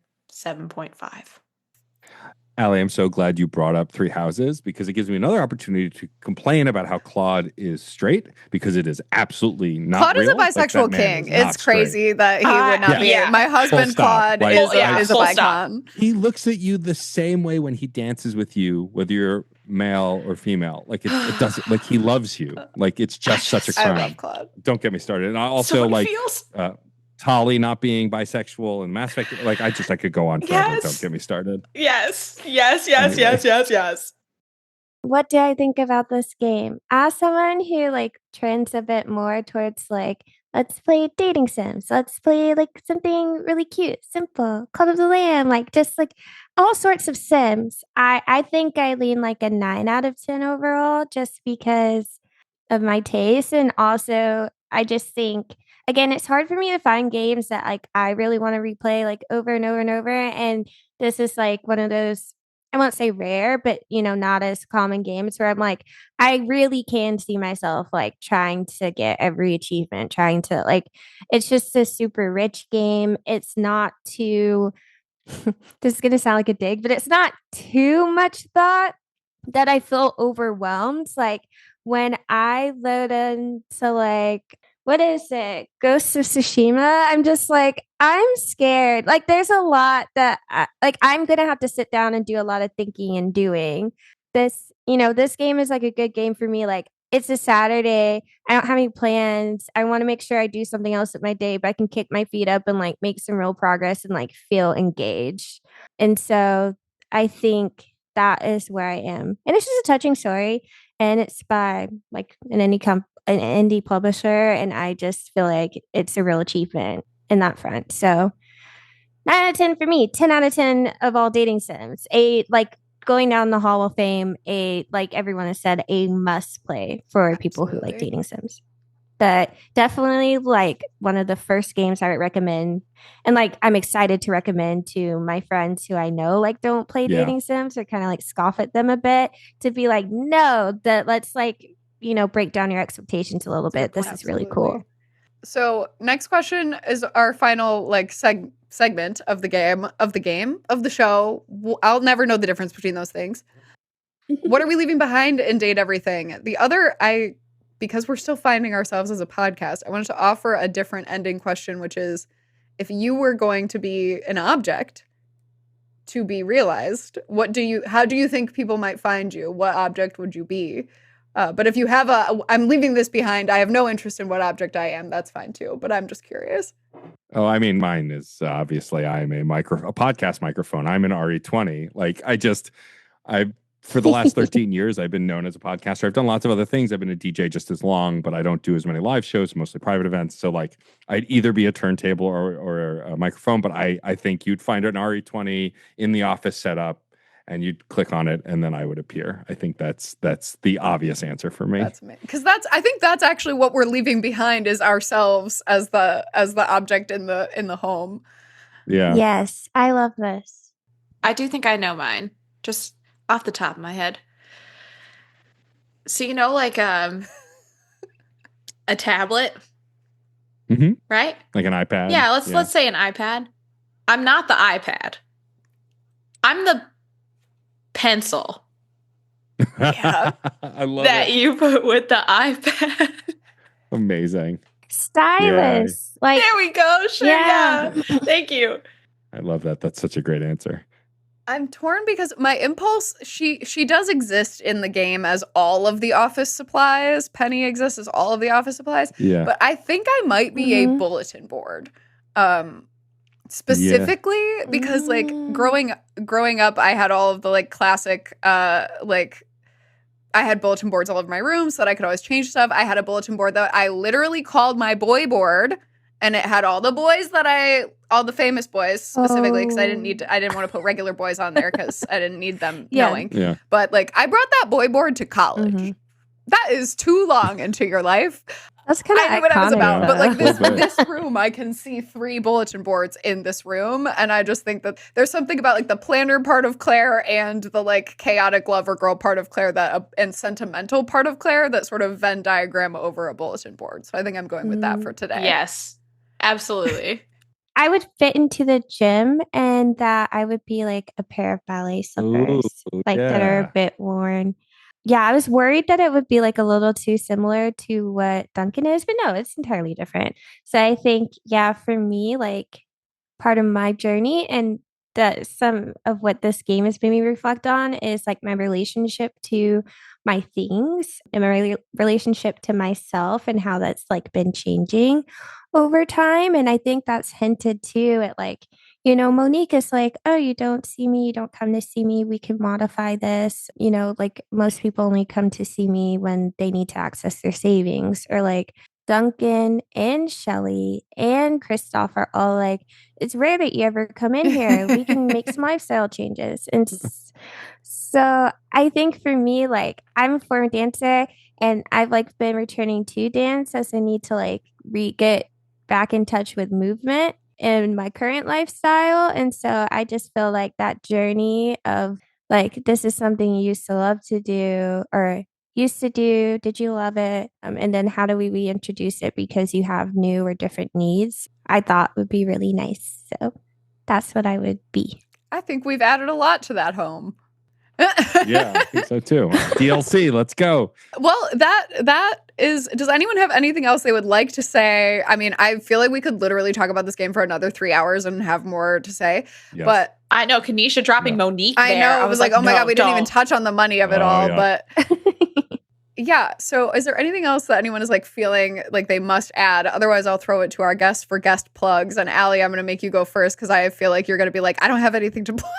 Alle, I'm so glad you brought up 3 Houses, because it gives me another opportunity to complain about how Claude is straight, because it is absolutely not Claude real. is a bisexual king. It's crazy that he would not be. Yeah. My husband Claude Like, is a bicon. He looks at you the same way when he dances with you, whether you're male or female. Like it doesn't, like he loves you. Like it's just such a crime. I love Claude. Don't get me started. And I also so like Tali not being bisexual and Mass Effect. Like I could go on forever. Yes. Don't get me started. Yes. What do I think about this game? As someone who like trends a bit more towards like, let's play dating sims, let's play like something really cute, simple, Call of the Lamb, like just like all sorts of sims. I think I lean like a 9 out of 10 overall, just because of my taste, and also I just think, again, it's hard for me to find games that like I really want to replay like over and over and over, and this is like one of those, I won't say rare, but not as common games where I'm like, I really can see myself like trying to get every achievement, trying to like, it's just a super rich game. It's not too, this is going to sound like a dig, but it's not too much thought that I feel overwhelmed. Like when I load into like, what is it? Ghost of Tsushima. I'm just like, I'm scared. Like, there's a lot that I'm going to have to sit down and do a lot of thinking and doing. This game is like a good game for me. Like, it's a Saturday. I don't have any plans. I want to make sure I do something else with my day, but I can kick my feet up and like make some real progress and like feel engaged. And so I think that is where I am. And it's just a touching story. And it's by like an indie publisher, and I just feel like it's a real achievement in that front. So 9 out of 10 for me, 10 out of 10 of all dating sims. A like going down the Hall of Fame, a like everyone has said, a must play for people who like dating sims. But definitely like one of the first games I would recommend, and like I'm excited to recommend to my friends who I know like don't play dating sims, or kind of like scoff at them a bit, to be like, no, that let's like break down your expectations a little bit. This is really cool. So next question is our final like segment of the show. I'll never know the difference between those things. What are we leaving behind in Date Everything? The other, because we're still finding ourselves as a podcast, I wanted to offer a different ending question, which is, if you were going to be an object to be realized, how do you think people might find you? What object would you be? But if you have I'm leaving this behind, I have no interest in what object I am, that's fine too. But I'm just curious. Oh, I mean, mine is obviously I'm a podcast microphone. I'm an RE20. Like I for the last 13 years, I've been known as a podcaster. I've done lots of other things. I've been a DJ just as long, but I don't do as many live shows, mostly private events. So like I'd either be a turntable or a microphone, but I think you'd find an RE20 in the office setup and you'd click on it and then I would appear. I think that's the obvious answer for me. That's me. Because I think that's actually what we're leaving behind is ourselves as the object in the home. Yeah. Yes, I love this. I do think I know mine. Just off the top of my head. So like a tablet, right? Like an iPad. Yeah, let's say an iPad. I'm not the iPad. I'm the pencil. Yeah. I love that it. you put with the iPad. Amazing. Stylus. There we go. Sure, yeah. Thank you. I love that. That's such a great answer. I'm torn because my impulse, she does exist in the game as all of the office supplies. Penny exists as all of the office supplies. Yeah. But I think I might be a bulletin board. Specifically because like growing up, I had all of the like classic I had bulletin boards all over my room so that I could always change stuff. I had a bulletin board that I literally called my boy board, and it had all the boys all the famous boys specifically, because I didn't want to put regular boys on there because I didn't need them knowing. Yeah. But like I brought that boy board to college. That is too long into your life. That's kind of I knew what I was about, but like Love it. this room, I can see 3 bulletin boards in this room, and I just think that there's something about like the planner part of Claire and the like chaotic lover girl part of Claire and sentimental part of Claire that sort of Venn diagram over a bulletin board. So I think I'm going with that for today. Yes, absolutely. I would fit into the gym, and that I would be like a pair of ballet slippers, that are a bit worn. Yeah, I was worried that it would be like a little too similar to what Duncan is, but no, it's entirely different. So I think, for me, like part of my journey and that some of what this game has made me reflect on is like my relationship to my things and my relationship to myself and how that's like been changing over time. And I think that's hinted too at like, Monique is like, oh, you don't see me, you don't come to see me, we can modify this. Like most people only come to see me when they need to access their savings, or like Duncan and Shelly and Christoph are all like, it's rare that you ever come in here. We can make some lifestyle changes. And so I think for me, like I'm a former dancer and I've like been returning to dance as I need to like get back in touch with movement in my current lifestyle. And so I just feel like that journey of like, this is something you used to love to do or used to do. Did you love it? And then how do we reintroduce it because you have new or different needs? I thought would be really nice. So that's what I would be. I think we've added a lot to that home. Yeah, I think so too. DLC, let's go. Well, that is, does anyone have anything else they would like to say? I mean, I feel like we could literally talk about this game for another 3 hours and have more to say. Yes. But I know Kanisha dropping Monique there. I know. I was like, oh my God, we didn't even touch on the money of it all. Yeah. But yeah. So is there anything else that anyone is like feeling like they must add? Otherwise, I'll throw it to our guests for guest plugs. And Allie, I'm going to make you go first because I feel like you're going to be like, I don't have anything to plug.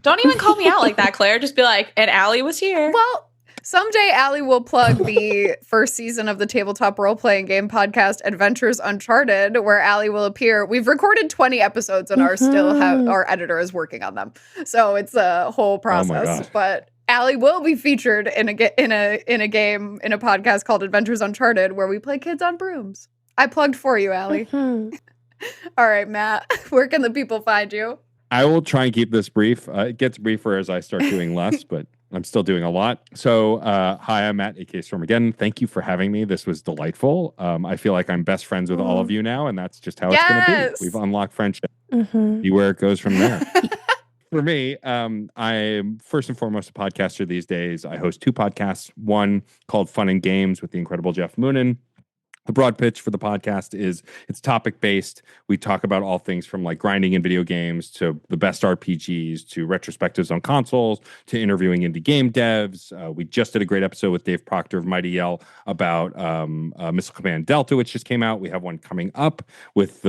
Don't even call me out like that, Claire. Just be like, and Allie was here. Well, someday Allie will plug the first season of the tabletop role-playing game podcast Adventures Uncharted, where Allie will appear. We've recorded 20 episodes and are still our editor is working on them. So it's a whole process. But Allie will be featured in a podcast called Adventures Uncharted, where we play kids on brooms. I plugged for you, Allie. All right, Matt, where can the people find you? I will try and keep this brief. It gets briefer as I start doing less, but I'm still doing a lot. So, hi, I'm Matt, aka Stormageddon. Thank you for having me. This was delightful. I feel like I'm best friends with all of you now, and that's just how it's going to be. We've unlocked friendship. See where it goes from there. For me, I'm first and foremost a podcaster these days. I host 2 podcasts, one called Fun and Games with the incredible Jeff Moonen. The broad pitch for the podcast is it's topic based. We talk about all things from like grinding in video games to the best RPGs to retrospectives on consoles to interviewing indie game devs. We just did a great episode with Dave Proctor of Mighty Yell about Missile Command Delta, which just came out. We have one coming up with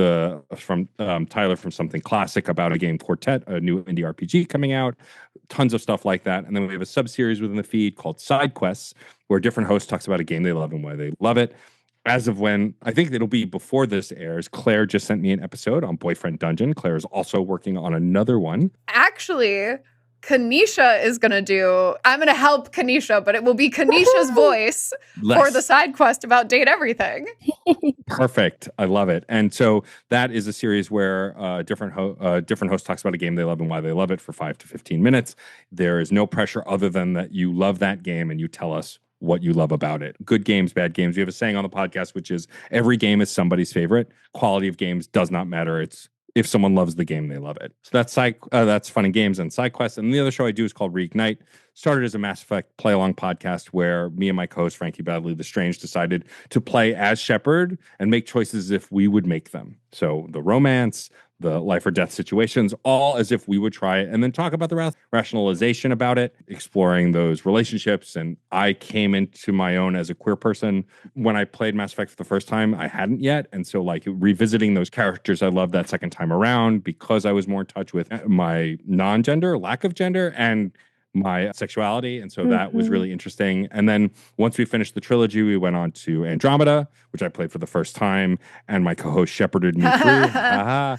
from Tyler from Something Classic about a game Quartet, a new indie RPG coming out. tons of stuff like that. And then we have a sub-series within the feed called Side Quests, where a different host talks about a game they love and why they love it. As of when, I think it'll be before this airs, Claire just sent me an episode on Boyfriend Dungeon. Claire is also working on another one. Actually, Kanisha is going to do, I'm going to help Kanisha, but it will be Kanisha's voice for the side quest about Date Everything. Perfect. I love it. And so that is a series where different host talks about a game they love and why they love it for 5 to 15 minutes. There is no pressure other than that you love that game and you tell us what you love about it. Good games, bad games. We have a saying on the podcast, which is every game is somebody's favorite. Quality of games does not matter. It's if someone loves the game, they love it. So that's Fun and Games and Side Quests. And the other show I do is called Reignite. Started as a Mass Effect play-along podcast where me and my co-host, Frankie Badley the Strange, decided to play as Shepard and make choices as if we would make them. So the romance, the life or death situations, all as if we would try it, and then talk about the rationalization about it, exploring those relationships. And I came into my own as a queer person. When I played Mass Effect for the first time, I hadn't yet. And so like revisiting those characters I loved that second time around because I was more in touch with my non-gender, lack of gender, and my sexuality. And so that was really interesting. And then once we finished the trilogy, we went on to Andromeda, which I played for the first time, and my co-host shepherded me through.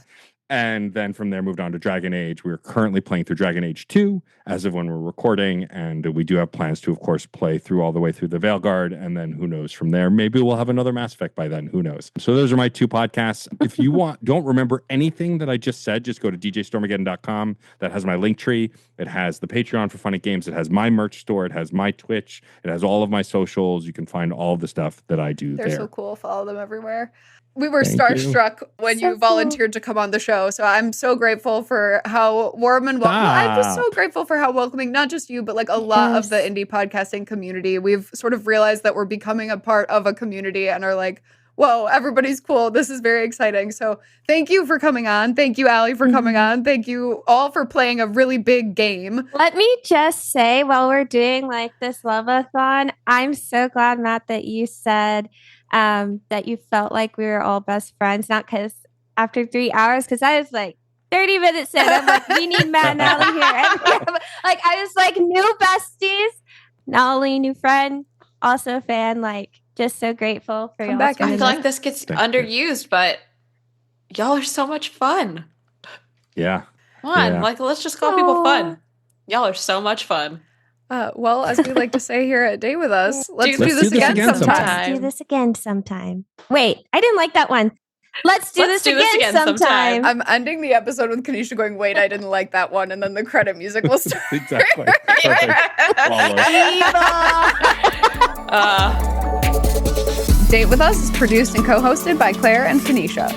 And then from there moved on to Dragon Age. We're currently playing through Dragon Age 2 as of when we're recording. And we do have plans to, of course, play through all the way through the Veilguard. And then who knows from there? Maybe we'll have another Mass Effect by then. Who knows? So those are my 2 podcasts. If you don't remember anything that I just said, just go to djstormageddon.com. That has my link tree. It has the Patreon for Fun and Games. It has my merch store. It has my Twitch. It has all of my socials. You can find all of the stuff that I do there. They're so cool. Follow them everywhere. We were starstruck when you volunteered to come on the show. So I'm so grateful for how warm and I'm just so grateful for how welcoming, not just you, but like a lot of the indie podcasting community. We've sort of realized that we're becoming a part of a community and are like, whoa, everybody's cool. This is very exciting. So thank you for coming on. Thank you, Allie, for coming on. Thank you all for playing a really big game. Let me just say, while we're doing like this love-a-thon, I'm so glad, Matt, that you said that you felt like we were all best friends, not because after 3 hours, because I was like 30 minutes in, I'm like, we need Matt and Allie here. And, like, I was like, new besties, not only new friend, also fan, like, just so grateful for y'all. I feel like this gets underused, but y'all are so much fun. Yeah. Come on, like, let's just call people fun. Y'all are so much fun. Well, as we like to say here at Day With Us, let's do this again sometime. Let's do this again sometime. Wait, I didn't like that one. Let's do this again sometime. I'm ending the episode with Kanisha going, wait, I didn't like that one. And then the credit music will start. Exactly. Date With Us is produced and co-hosted by Claire and Kanisha.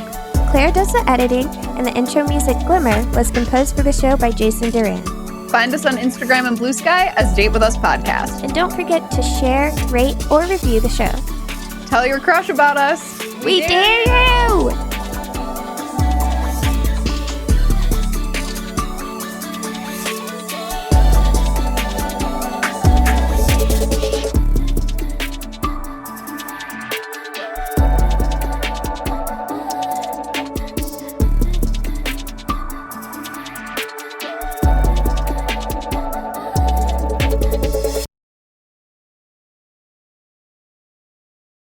Claire does the editing, and the intro music Glimmer was composed for the show by Jason Duran. Find us on Instagram and Blue Sky as Date With Us Podcast. And don't forget to share, rate, or review the show. Tell your crush about us. We dare you!